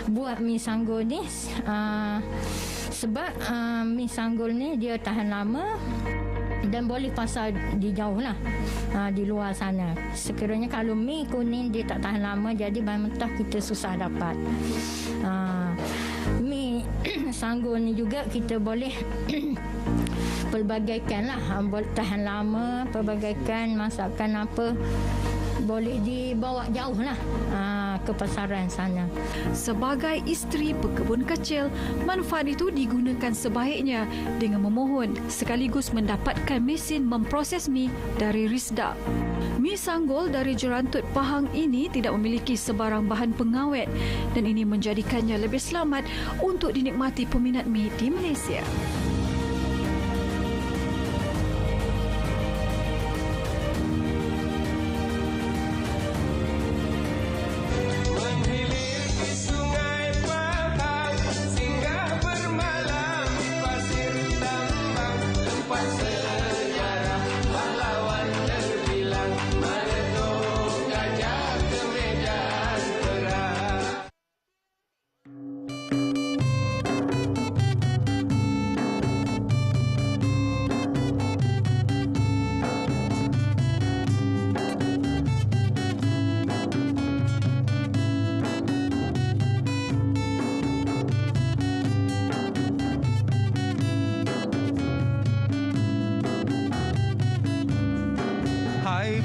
buat mi sanggul ni, sebab mi sanggul ni dia tahan lama dan boleh pasar di jauh lah, di luar sana. Sekiranya kalau mi kuning dia tak tahan lama, jadi bahan mentah kita susah dapat. Mi sanggul ni juga kita boleh pelbagaikan lah, boleh tahan lama, pelbagaikan masakan apa boleh dibawa jauh lah ke pasaran sana. Sebagai isteri pekebun kecil, manfaat itu digunakan sebaiknya dengan memohon sekaligus mendapatkan mesin memproses mi dari Risda. Mi sanggul dari Jerantut Pahang ini tidak memiliki sebarang bahan pengawet dan ini menjadikannya lebih selamat untuk dinikmati peminat mi di Malaysia.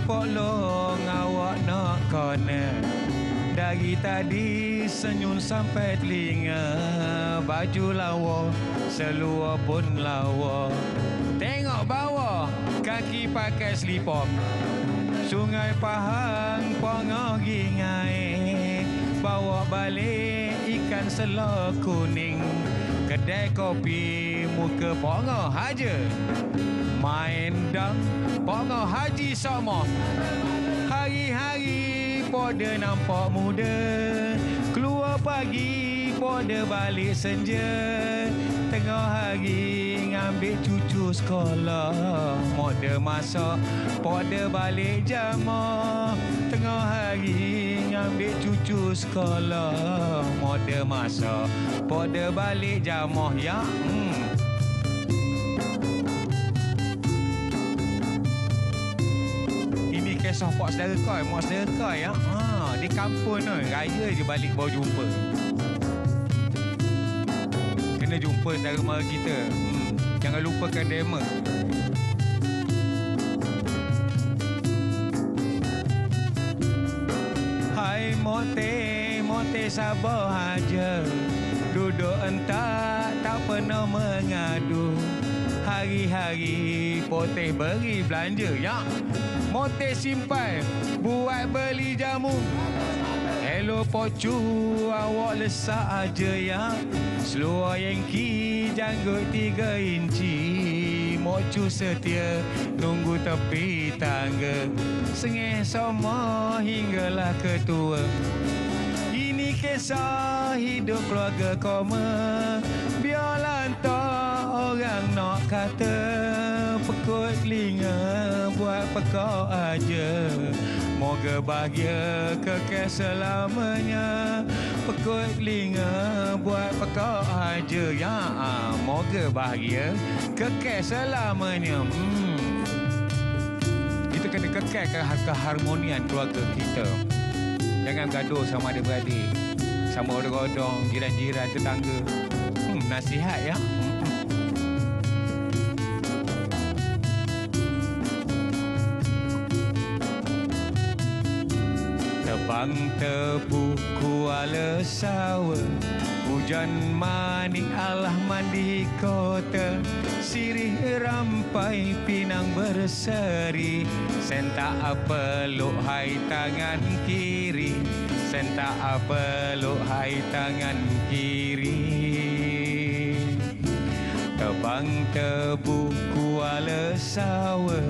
Polong awak nak kona. Dari tadi senyum sampai telinga. Baju lawa, seluar pun lawa. Tengok bawah, kaki pakai slipop. Sungai Pahang, pongoh gingai. Bawa balik ikan selok kuning. Kedai kopi, muka pongoh aja. Main dam, pongoh Haji Somoh. Hari-hari poda nampak muda. Keluar pagi, poda balik senja. Tengah hari ngambil cucu sekolah. Moda masak, poda balik jamah. Tengah hari ngambil cucu sekolah. Moda masak, poda balik jamah ya. Kisah pak saudara kau, mak saudara kau ya. Di kampung tu, raya je balik baru jumpa. Kena jumpa saudara mara kita. Jangan lupakan dema. Hai mote sabar aja. Duduk entak tak pernah mengadu. Hari-hari poteh beri belanja ya. Mote simpan buat beli jamu. Hello pocu, awak lesak aja ya. Seluar Yankee, janggut 3 inci. Mocu setia, tunggu tepi tangga. Sengih semua hinggalah ketua. Ini kisah hidup keluarga koma. Biarlah entah orang nak kata. Pekut telinga buat pekau aja. Moga bahagia kekal selamanya. Pekut telinga buat pekau aja ya. Moga bahagia kekal selamanya. Itu kena kekalkan keharmonian keluarga kita. Jangan gaduh sama adik-beradik, sama odong-odong, jiran-jiran, tetangga. Nasihat ya. Tebang tebu kuala sawa, hujan maning alah mandi kota, sirih rampai pinang berseri, sentak peluk hai tangan kiri, sentak peluk hai tangan kiri. Tebang tebu kuala sawa,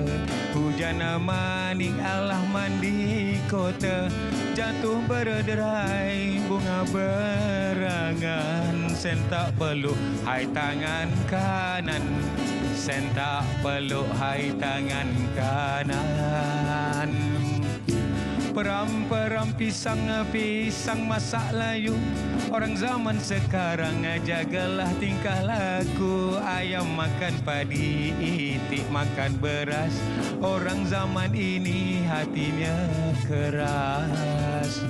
hujan maning alah mandi kota, jatuh berderai bunga berangan, sentak peluk hai tangan kanan, sentak peluk hai tangan kanan. Peram-peram pisang masak layu, orang zaman sekarang jagalah tingkah laku. Ayam makan padi, itik makan beras, orang zaman ini hatinya keras.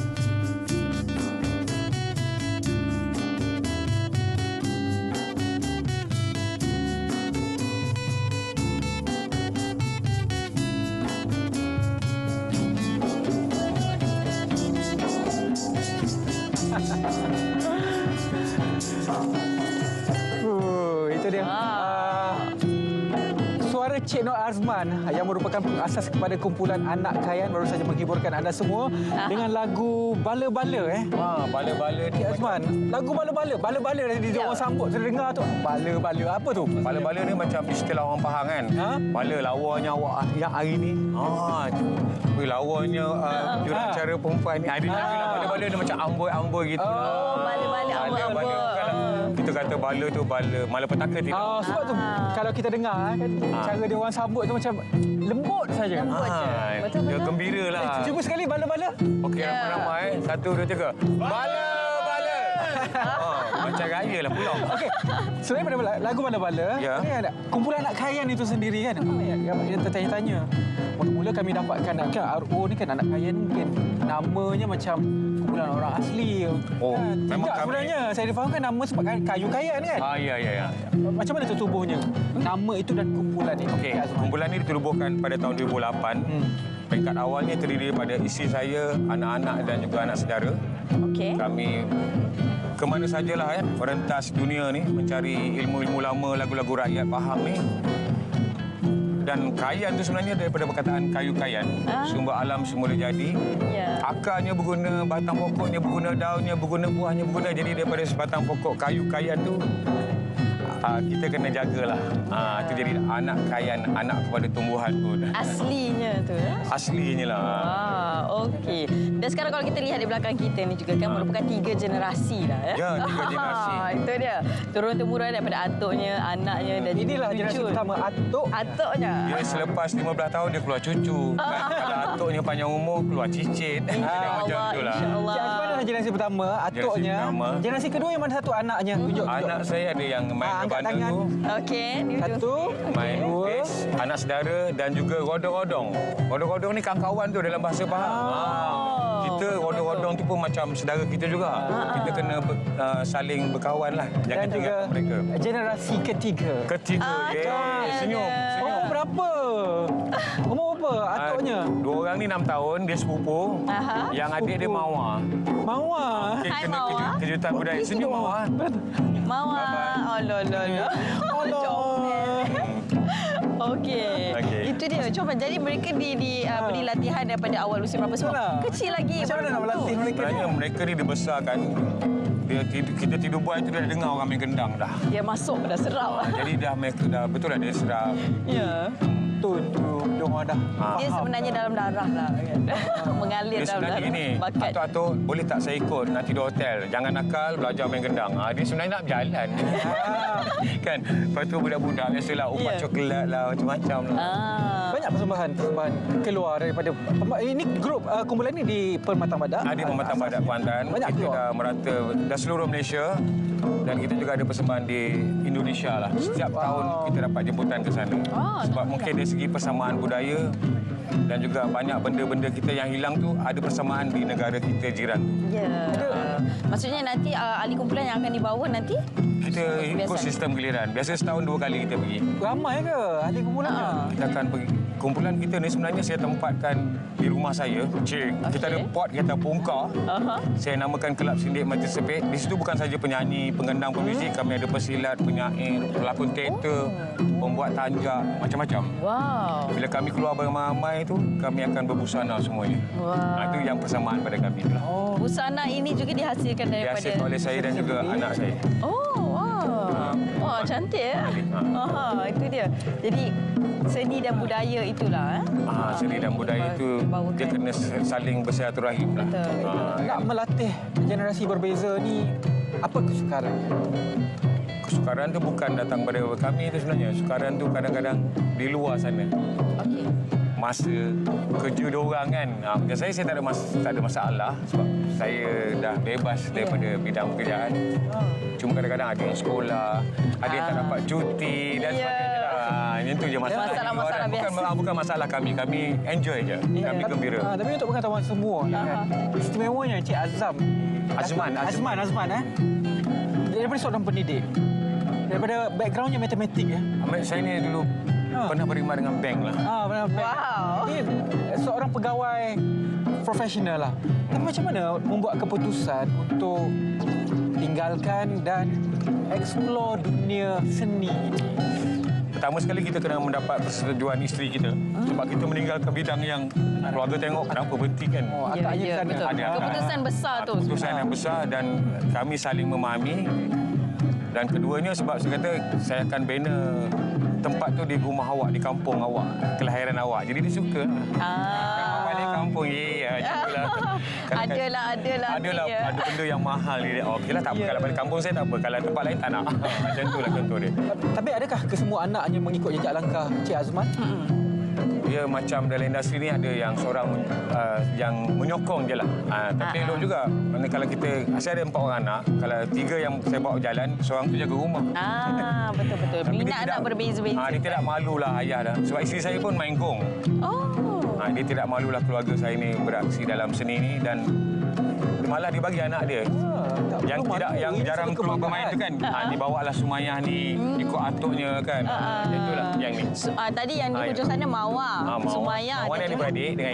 Itu dia. Suara Cik Nur Azman yang merupakan pengasas kepada kumpulan Anak Kayan baru saja menghiburkan anda semua dengan lagu Bala-Bala. Bala-Bala ni Cik Azman, lagu Bala-Bala. Bala-Bala yang dia orang sambut, saya dengar tu. Bala-Bala apa tu? Bala-bala ni macam istilah orang Pahang kan. Bala lawanya awak yang hari ni. Lawanya jurubicara perempuan ni. Ada bala-bala ni macam amboi-amboi gitu. Bala-bala amboi-amboi. Kita kata bala tu bala malapetaka tidak. Sebab tu kalau kita dengar kan cara dia orang sambut tu macam lembut saja. Lembut je. Betul-betul. Dia gembira lah. Cuba sekali bala-bala. Okey, ramai-ramai. 1, 2, 3. Bala-bala. Macam raya lah pula. Okey. Selain daripada lagu Bala-Bala, ni ada kumpulan Anak Kayan itu sendiri kan. Yang tertanya-tanya. Mula-mula kami dapatkan kan RO ni kan Anak Kayan mungkin namanya macam kumpulan orang asli. Memang tidak, sebenarnya saya difahamkan nama sebab kayu kayan kan. Ya. Macam mana tertubuhnya nama itu dan kumpulan ini? Okey, kumpulan ini ditubuhkan pada tahun 2008. Peringkat awalnya terdiri daripada isteri saya, anak-anak dan juga anak saudara. Okey. Kami ke mana sajalah merentas dunia ni mencari ilmu-ilmu lama, lagu-lagu rakyat Pahang ni. Dan kayan tu sebenarnya daripada perkataan kayu kayan, sumber alam semula jadi. Akarnya berguna, batang pokoknya berguna, daunnya berguna, buahnya berguna. Jadi daripada sebatang pokok kayu kayan tu kita kena jagalah. Itu jadi anak kayan, anak kepada tumbuhan pun. Aslinya tu ya? Aslinya lah. Okey. Dan sekarang kalau kita lihat di belakang kita ni juga kan merupakan 3 generasi lah ya. Ya, 3 generasi. Itu dia. Turun-temurun daripada atuknya, anaknya dan inilah generasi pertama atuknya. Dia selepas 15 tahun dia keluar cucu. Kalau atuknya panjang umur keluar cicit. Macam itulah. Cik Azman adalah generasi pertama, atuknya. Generasi kedua yang mana satu anaknya? Tunjuk. Anak saya ada yang main tangan. Okey. Satu. Main lukis, anak saudara dan juga rodong-rodong. Rodong-rodong ni kawan-kawan tu dalam bahasa Pahang. Kita rodong-rodong tu pun macam saudara kita juga. Kita kena saling berkawan lah. Jangan tinggalkan mereka. Generasi ketiga. Senyum. Umur berapa? Umur berapa atuknya? 2 orang ni 6 tahun, dia sepupu. Yang adik dia Mawar. Mawar? Okay, kena kejutan budaya. Senyum Mawar. Mawar. Okey. Itu dia. Cuba jadi mereka beri latihan daripada awal usia berapa? Sebab kecil lagi. Macam mana nak berlatih mereka? Sebenarnya mereka ni dibesarkan. Kita tidur buat itu dah dengar orang main gendang dah. Dia masuk dah serap. Jadi mereka dah betul lah dia serap. Ya. Dia sebenarnya dalam darah lah kan. Mengalir dia dalam darah. Gini, atuk-atuk boleh tak saya ikut nak tidur hotel. Jangan nakal, belajar main gendang. Dia sebenarnya nak berjalan. Kan? Lepas tu budak-budak biasalah upat coklat lah, macam-macam lah. Banyak persembahan keluar daripada ini grup kumpulan ini di Permatang Badak. Di Permatang Badak Kuantan. Kita dah merata dah seluruh Malaysia. Dan kita juga ada persembahan di Indonesia lah. Setiap tahun kita dapat jemputan ke sana. Sebab mungkin dari segi persamaan budaya dan juga banyak benda-benda kita yang hilang tu ada persamaan di negara kita jiran. Ya. Maksudnya nanti ahli kumpulan yang akan dibawa nanti? Kita ikut sistem giliran. Biasa setahun 2 kali kita pergi. Ramai ke ahli kumpulannya? Kita akan pergi. Kumpulan kita ni sebenarnya saya tempatkan di rumah saya. Kita ada pot kereta pungka. Saya namakan Kelab Sindik Mata Sepit. Di situ bukan saja penyanyi, pengendang pemuzik. Kami ada pesilat, penyair, pelakon teater, pembuat tanjak, macam-macam. Wow. Bila kami keluar beramai-ramai tu, kami akan berbusana semuanya. Itu yang persamaan pada kami. Busana ini juga dihasilkan daripada... Dihasilkan oleh saya dan juga anak saya. Wah, cantik ya. Itu dia. Jadi seni dan budaya itulah. Seni dan budaya itu dia kena saling bersilaturahim lah. Nak melatih generasi berbeza ni apa kesukarannya? Kesukaran tu bukan datang pada kami tu sebenarnya. Kesukaran tu kadang-kadang di luar sana. Masa kerja diorang kan. Macam saya tak ada masalah sebab saya dah bebas daripada bidang pekerjaan. Cuma kadang-kadang ada yang sekolah, ada yang tak dapat cuti dan sebagainya lah. Yang tu je masalah. Masalah biasa. Bukan masalah kami. Kami enjoy je. Kami gembira. Tapi untuk pengetahuan semua, istimewanya Cik Azman. Azman. Daripada seorang pendidik. Daripada backgroundnya matematik ya. Saya ni dulu pernah berkhidmat dengan bank lah. Pernah bank. Ini seorang pegawai profesional lah. Tapi macam mana membuat keputusan untuk tinggalkan dan explore dunia seni ini? Pertama sekali kita kena mendapat persetujuan isteri kita. Sebab kita meninggalkan bidang yang keluarga tengok kenapa berhenti kan. Betul. Keputusan besar tu. Keputusan yang besar dan kami saling memahami. Dan keduanya sebab saya kata saya akan bina tempat tu di rumah awak, di kampung awak, kelahiran awak. Jadi dia suka. Balik kampung, Adalah. Ada benda yang mahal ni. Okeylah, tak apa. Kalau balik kampung saya tak apa. Kalau tempat lain tak nak. Macam itulah contoh dia. Tapi adakah kesemua anaknya mengikut jejak langkah Cik Azman? Dia macam dalam industri ni ada yang seorang yang menyokong je lah. Tapi elok juga. Kerana kalau kita, saya ada 4 orang anak. Kalau 3 yang saya bawa jalan, seorang tu jaga rumah. Betul-betul. Minat anak berbeza-beza. Dia tidak malulah ayah dah. Sebab isteri saya pun main gong. Dia tidak malulah keluarga saya ni beraksi dalam seni ni dan malah dibagi anak dia. Yang jarang keluar bermain tu kan. Dibawalah Sumayah ni, ikut atuknya kan. Itulah yang ni. Tadi yang di hujung sana Mawar. Sumayah. Mawar ni adik-beradik dengan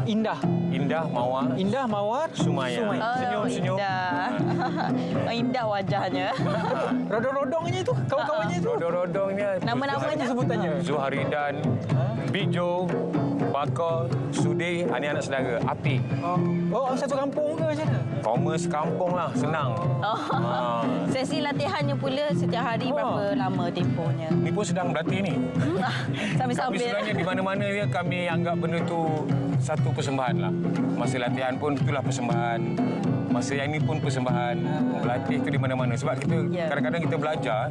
Indah. Indah, Mawar, Sumayah. Senyum-senyum. Indah wajahnya. Rodong-rodongnya itu, kawan-kawannya itu. Rodong-rodongnya. Nama-namanya sebutannya. Zuharidan, Bijo, Bakar, Sudi, ini anak saudara. Api. Satu kampung ke macam mana? Commerce kampung lah, senang. Sesi latihannya pula setiap hari berapa lama tempohnya? Ni pun sedang berlatih ni. Sambil-sambil. Tapi sebenarnya di mana-mana dia kami anggap benda tu satu persembahan lah. Masa latihan pun itulah persembahan. Masa yang ini pun persembahan. Berlatih tu di mana-mana. Sebab kita kadang-kadang kita belajar.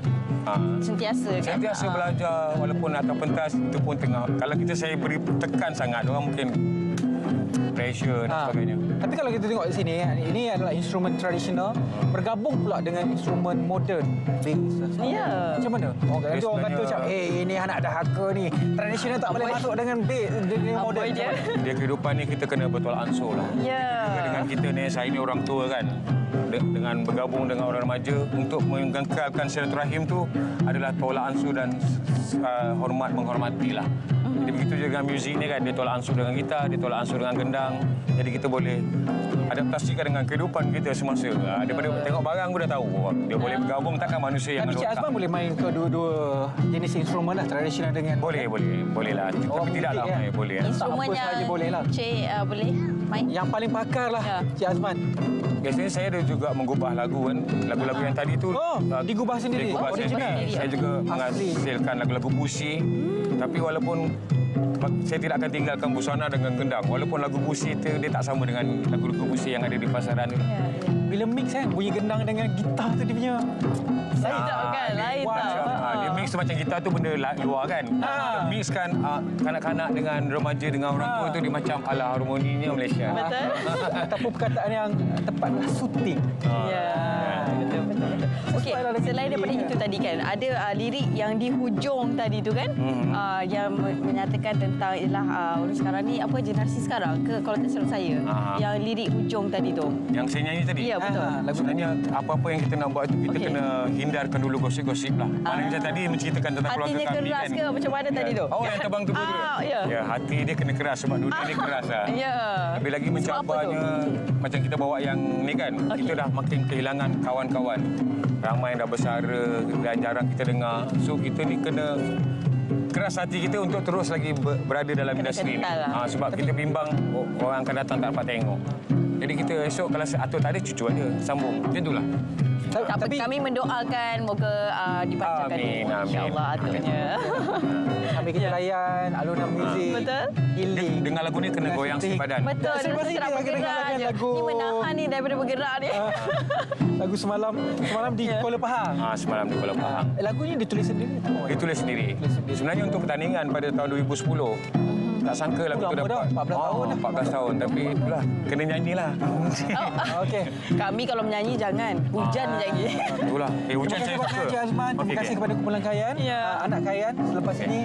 Sentiasa belajar walaupun atas pentas itu pun tengah. Kalau saya beri tekan sangat, orang mungkin pressure dan sebagainya. Tapi kalau kita tengok di sini, ini adalah instrumen tradisional bergabung pula dengan instrumen moden. Macam mana? Orang kata macam, ini anak dahaka ni. Tradisional tak boleh masuk dengan moden. Dia kehidupan ni kita kena bertolak ansur lah. Dengan kita ni, saya ni orang tua kan. Dengan bergabung dengan orang remaja untuk mengekalkan silaturahim tu adalah tolak ansur dan menghormati lah. Jadi begitu juga dengan muzik ni kan, dia tolak ansur dengan gitar, dia tolak ansur dengan gendang. Jadi kita boleh adaptasikan dengan kehidupan kita semasa. Daripada tengok barang pun dah tahu. Dia boleh bergabung, takkan manusia yang Tapi Cik Azman boleh main kedua-dua jenis instrumen lah, tradisional dengan... Boleh lah. Tapi tidaklah main, boleh. Instrumen yang Cik boleh main? Yang paling pakar lah Cik Azman. Biasanya saya ada juga mengubah lagu kan. Lagu-lagu yang tadi tu digubah sendiri. Saya juga menghasilkan lagu-lagu puisi. Tapi walaupun saya tidak akan tinggalkan busana dengan gendang. Walaupun lagu puisi itu dia tak sama dengan lagu-lagu puisi yang ada di pasaran. bila mix kan, bunyi gendang dengan gitar tu dia punya. Lain tak kan? Lain tak. Dia mix macam gitar tu benda luar kan. Dia mix kan kanak-kanak dengan remaja dengan orang tua tu dia macam ala harmoninya Malaysia. Betul. Ataupun perkataan yang tepatlah shooting. Ya. Betul. Okey, selain daripada itu tadi kan, ada lirik yang di hujung tadi tu kan, yang menyatakan tentang ialah sekarang ni apa generasi sekarang ke kalau tak silap saya, yang lirik hujung tadi tu. Yang saya nyanyi tadi? Ya, betul. Sebenarnya apa-apa yang kita nak buat itu kita kena hindarkan dulu gosip-gosip lah. Mana macam tadi menceritakan tentang keluarga kami kan. Hatinya keras ke macam mana tadi tu? Oh, yang terbang tubuh tu. Ya, hati dia kena keras sebab dunia ni keras lah. Ya. Lebih lagi mencabarnya macam kita bawa yang ni kan, kita dah makin kehilangan kawan-kawan. Ramai yang dah bersara dan jarang kita dengar. So kita ni kena keras hati kita untuk terus lagi berada dalam industri ni. Sebab kita bimbang orang akan datang tak dapat tengok. Jadi kita esok kalau atur tak ada, cucu ada. Sambung. Macam itulah. Tapi kami mendoakan moga dibacakan insya-Allah aturnya. Sambil kita layan alunan muzik. Betul. Healing. Dengar lagu ni kena goyang sikit badan. Betul. Nak bergerak je. Ni menahan ni daripada bergerak ni. Lagu semalam di Kuala Pahang. Semalam di Kuala Pahang. Lagu ni ditulis sendiri? Ditulis sendiri. Sebenarnya untuk pertandingan pada tahun 2010. Tak sangka lagu tu dapat 14 tahun. Tapi itulah, kena nyanyilah. Okey. Kami kalau menyanyi jangan. Hujan nyanyi. Itulah. Hujan saya suka. Cik Azman. Terima kasih kepada kumpulan Kayan. Anak Kayan. Selepas ini,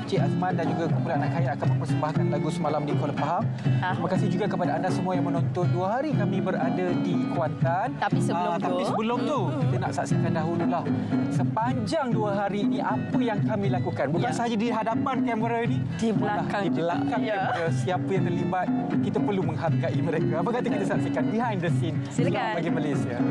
Cik Azman dan juga kumpulan anak Kayan akan mempersembahkan lagu Semalam di Kuala Pahang. Terima kasih juga kepada anda semua yang menonton 2 hari kami berada di Kuantan. Tapi sebelum tu, kita nak saksikan dahululah sepanjang 2 hari ini apa yang kami lakukan. Bukan sahaja di hadapan kamera ini, di belakang kamera. Siapa yang terlibat, kita perlu menghargai mereka. Apa kata kita saksikan behind the scene Selamat bagi Malaysia.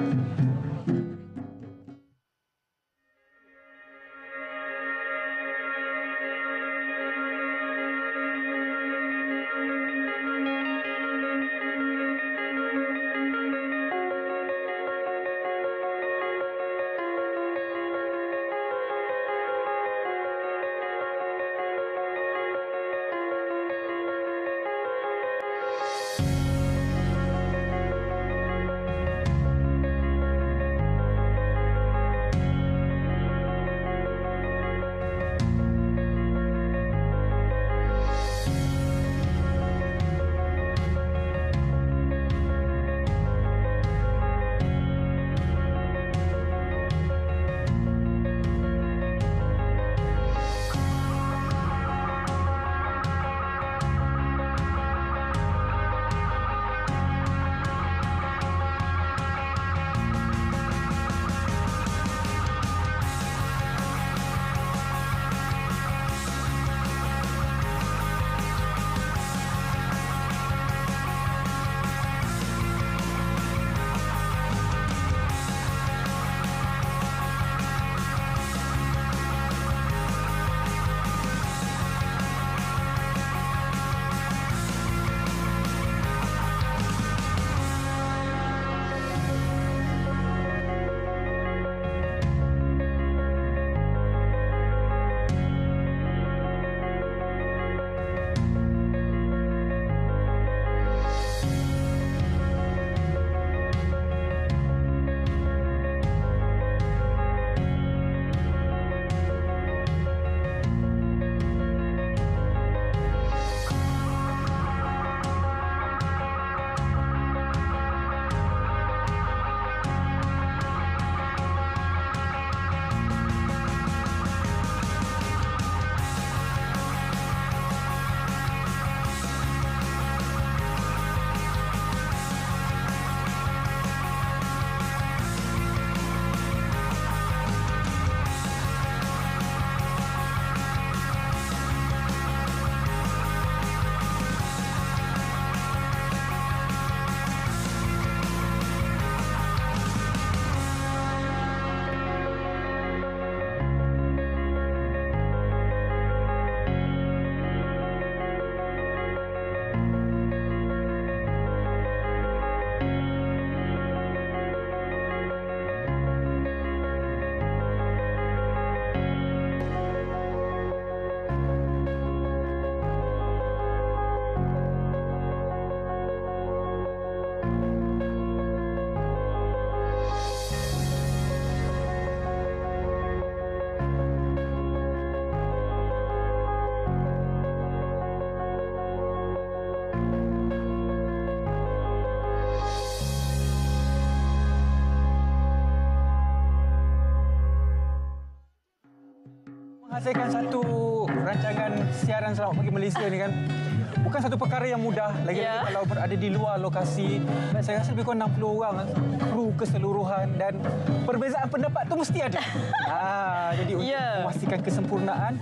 Hasilkan satu rancangan siaran Selamat Pagi Malaysia ni kan bukan satu perkara yang mudah. Lagi-lagi kalau berada di luar lokasi. Saya rasa lebih kurang 60 orang kru keseluruhan dan perbezaan pendapat tu mesti ada. Jadi untuk memastikan kesempurnaan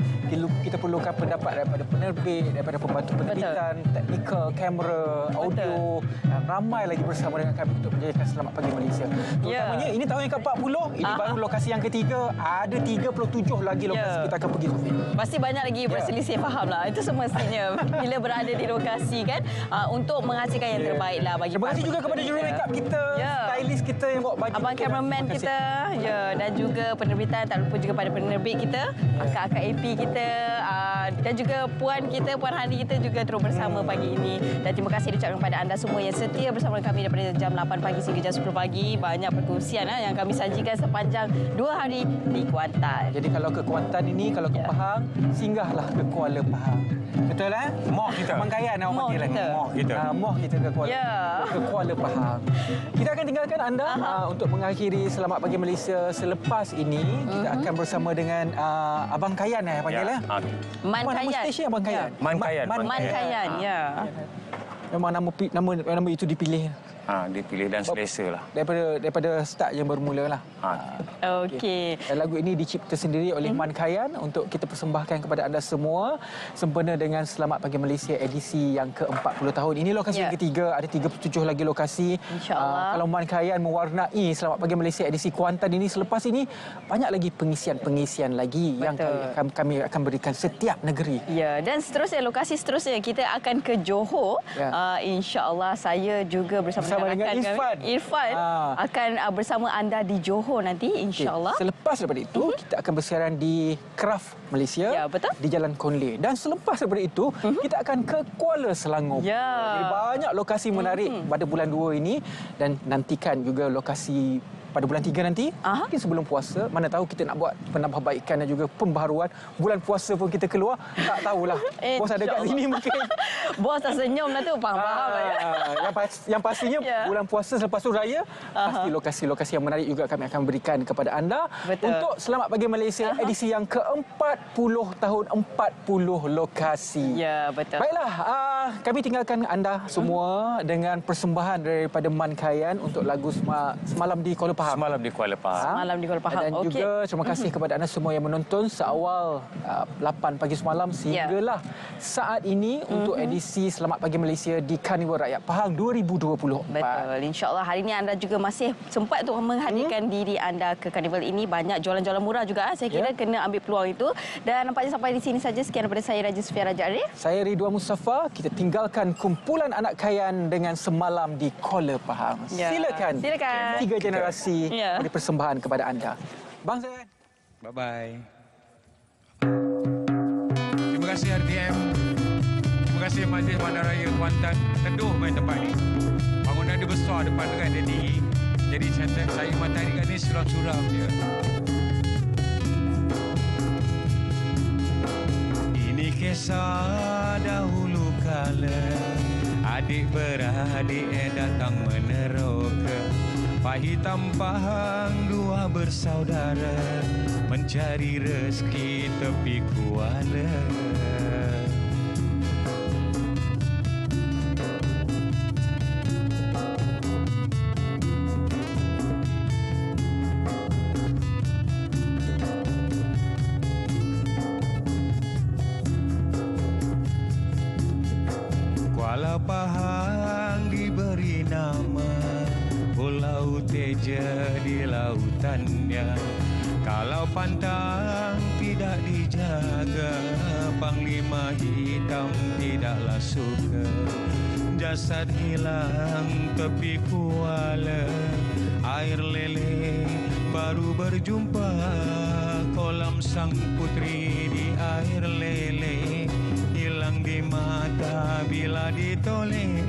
kita perlukan pendapat daripada penerbit, daripada pembantu penerbitan, teknikal, kamera, audio dan ramai lagi bersama dengan kami untuk menjadikan Selamat Pagi Malaysia. Terutamanya ini tahun yang ke-40, ini baru lokasi yang ketiga, ada 37 lagi lokasi kita akan pergi. Pasti banyak lagi berselisih faham lah. Itu semestinya bila berada di lokasi kan untuk menghasilkan yang terbaik lah bagi. Terima kasih juga kepada juru makeup kita, stylist kita yang bawa baju. Abang cameraman kita, dan juga penerbitan, tak lupa juga pada penerbit kita, akak-akak AP kita, dan juga puan kita, Puan Hani kita juga terus bersama pagi ini. Dan terima kasih diucapkan kepada anda semua yang setia bersama kami daripada jam 8 pagi sehingga jam 10 pagi. Banyak perkongsian yang kami sajikan sepanjang 2 hari di Kuantan. Jadi kalau ke Kuantan ini, kalau ke Pahang, singgahlah ke Kuala Pahang. Betul Moh kita. Mangkayan awak panggil Moh kita ke Kuala Pahang. Kita akan tinggalkan anda untuk mengakhiri Selamat Pagi Malaysia selepas ini. Kita akan bersama dengan Abang Kayan panggil Man Kayan. Nama stesen Abang Kayan. Man Kayan. Man Kayan, Memang nama itu dipilih. Dipilih dan selesa lah. Daripada start yang bermula lah. Okey. Lagu ini dicipta sendiri oleh Man Kayan untuk kita persembahkan kepada anda semua sempena dengan Selamat Pagi Malaysia edisi yang ke-40 tahun. Ini lokasi yang ketiga, ada 37 lagi lokasi. InsyaAllah. Kalau Man Kayan mewarnai Selamat Pagi Malaysia edisi Kuantan ini, selepas ini banyak lagi pengisian lagi yang kami akan berikan setiap negeri. Dan seterusnya, lokasi seterusnya kita akan ke Johor. InsyaAllah saya juga bersama dengan Irfan akan bersama anda di Johor nanti, insyaAllah. Selepas daripada itu, kita akan bersiaran di Kraft Malaysia, di Jalan Konle. Dan selepas daripada itu, kita akan ke Kuala Selangor. Jadi banyak lokasi menarik pada bulan 2 ini, dan nantikan juga lokasi pada bulan 3 nanti, mungkin sebelum puasa. Mana tahu kita nak buat penambahbaikan dan juga pembaharuan. Bulan puasa pun kita keluar, tak tahulah. Bos ada kat sini mungkin. Bos tak senyum lah tu, faham-faham lah ya. Yang pastinya bulan puasa selepas tu raya, pasti lokasi-lokasi yang menarik juga kami akan berikan kepada anda. Untuk Selamat Pagi Malaysia edisi yang ke-40 tahun, 40 lokasi. Ya, betul. Baiklah, kami tinggalkan anda semua dengan persembahan daripada Man Kayan untuk lagu Semalam di Kuala Pahang. Semalam di Kuala Pahang. Semalam di Kuala Pahang. Dan juga terima kasih kepada anda semua yang menonton seawal 8 pagi semalam sehinggalah saat ini untuk edisi Selamat Pagi Malaysia di Karnival Rakyat Pahang 2024. Betul. InsyaAllah hari ini anda juga masih sempat untuk menghadirkan diri anda ke karnival ini. Banyak jualan-jualan murah juga. Saya kira kena ambil peluang itu. Dan nampaknya sampai di sini saja. Sekian daripada saya, Raja Sufia Raja Arif. Saya Ridwan Mustafa. Kita tinggalkan kumpulan anak Kayan dengan Semalam di Kuala Pahang. Silakan. 3 generasi beri persembahan kepada anda. Bang Zain. Bye-bye. Terima kasih RTM. Terima kasih Majlis Bandaraya Kuantan. Teduh main tempat ni. Bangunan dia besar depan dekat dia tinggi. Jadi saya matahari kat ni suram-suram je. Ini kisah dahulu kala. Adik-beradik datang meneroka. Pak Hitam Pahang dua bersaudara mencari rezeki tepi kuala. Kuala Pahang diberi nama Pulau Teja di lautannya. Kalau pantang tidak dijaga, Panglima Hitam tidaklah suka. Jasad hilang tepi kuala, air lele baru berjumpa. Kolam sang putri di air lele, hilang di mata bila ditoleh.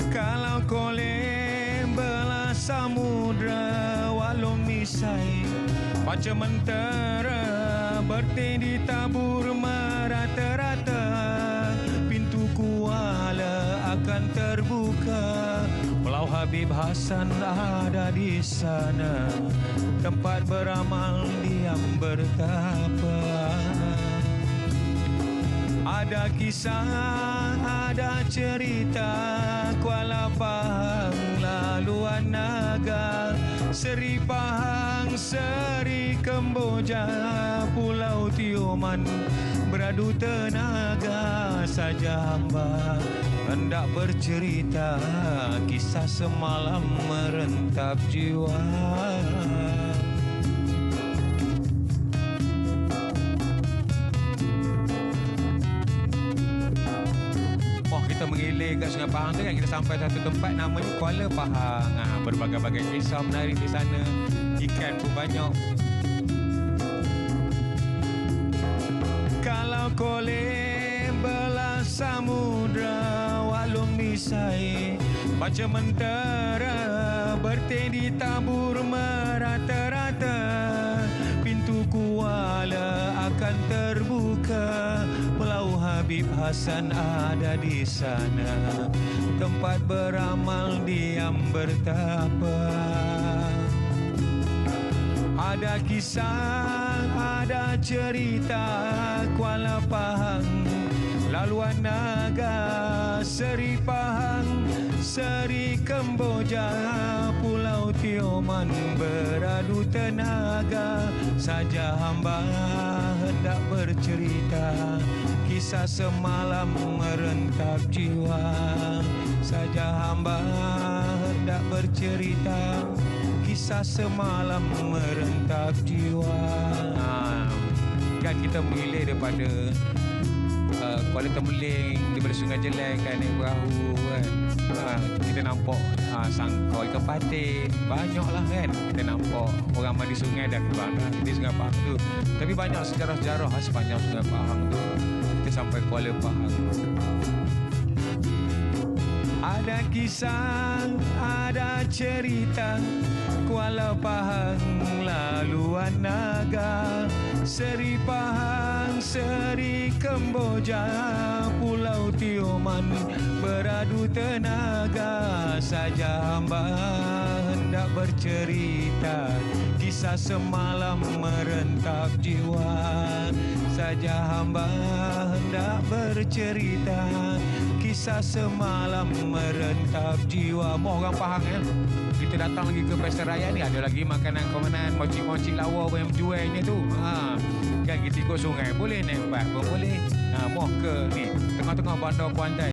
Kalau kolem belah samudra macam mentera bertindih tabur merata-rata. Pintu Kuala akan terbuka. Pulau Habib Hassan ada di sana, tempat beramal diam bertapa. Ada kisah, ada cerita, Kuala Pahang, laluan naga, Seri Pahang, Seri Kemboja, Pulau Tioman, beradu tenaga. Saja hamba hendak bercerita, kisah semalam merentap jiwa. Kita mengilir kat Sungai Pahang tu kan, kita sampai satu tempat namanya Kuala Pahang. Berbagai-bagai kisah menarik di sana. Ikan pun banyak. Kalau koleh belah samudra walung nisai, macam mentera bertindih tabur merata-rata. Pintu Kuala akan terbuka. Pulau Habib Hassan ada di sana, tempat beramal diam bertapa. Ada kisah, ada cerita, Kuala Pahang, laluan naga, Seri Pahang, Seri Kemboja, Pulau Tioman, beradu tenaga. Saja hamba hendak bercerita, kisah semalam merentap jiwa. Saja hamba hendak bercerita, kisah semalam merentap jiwa. Kan kita mengilir daripada Kuala Temeling, daripada Sungai Jeleng kan, naik perahu kan. Kita nampak sangkau ikan patin, banyaklah kan. Kita nampak orang mandi sungai dah keluar di Sungai Pahang tu. Tapi banyak sejarah-sejarah sepanjang Sungai Pahang tu. Kita sampai Kuala Pahang. Ada kisah, ada cerita, Kuala Pahang, laluan naga, Seri Pahang, Seri Kemboja, Pulau Tioman, beradu tenaga. Saja hamba hendak bercerita, kisah semalam merentap jiwa. Saja hamba hendak bercerita, kisah semalam merentap jiwa. Mau orang Pahang ya. Kita datang lagi ke Pesta Raya ni, ada lagi makanan-makanan, moncik-moncik lawa yang jualnya tu. Kan kita ikut sungai boleh, naik bat pun boleh. Mau ke ni tengah-tengah bandar Kuantan.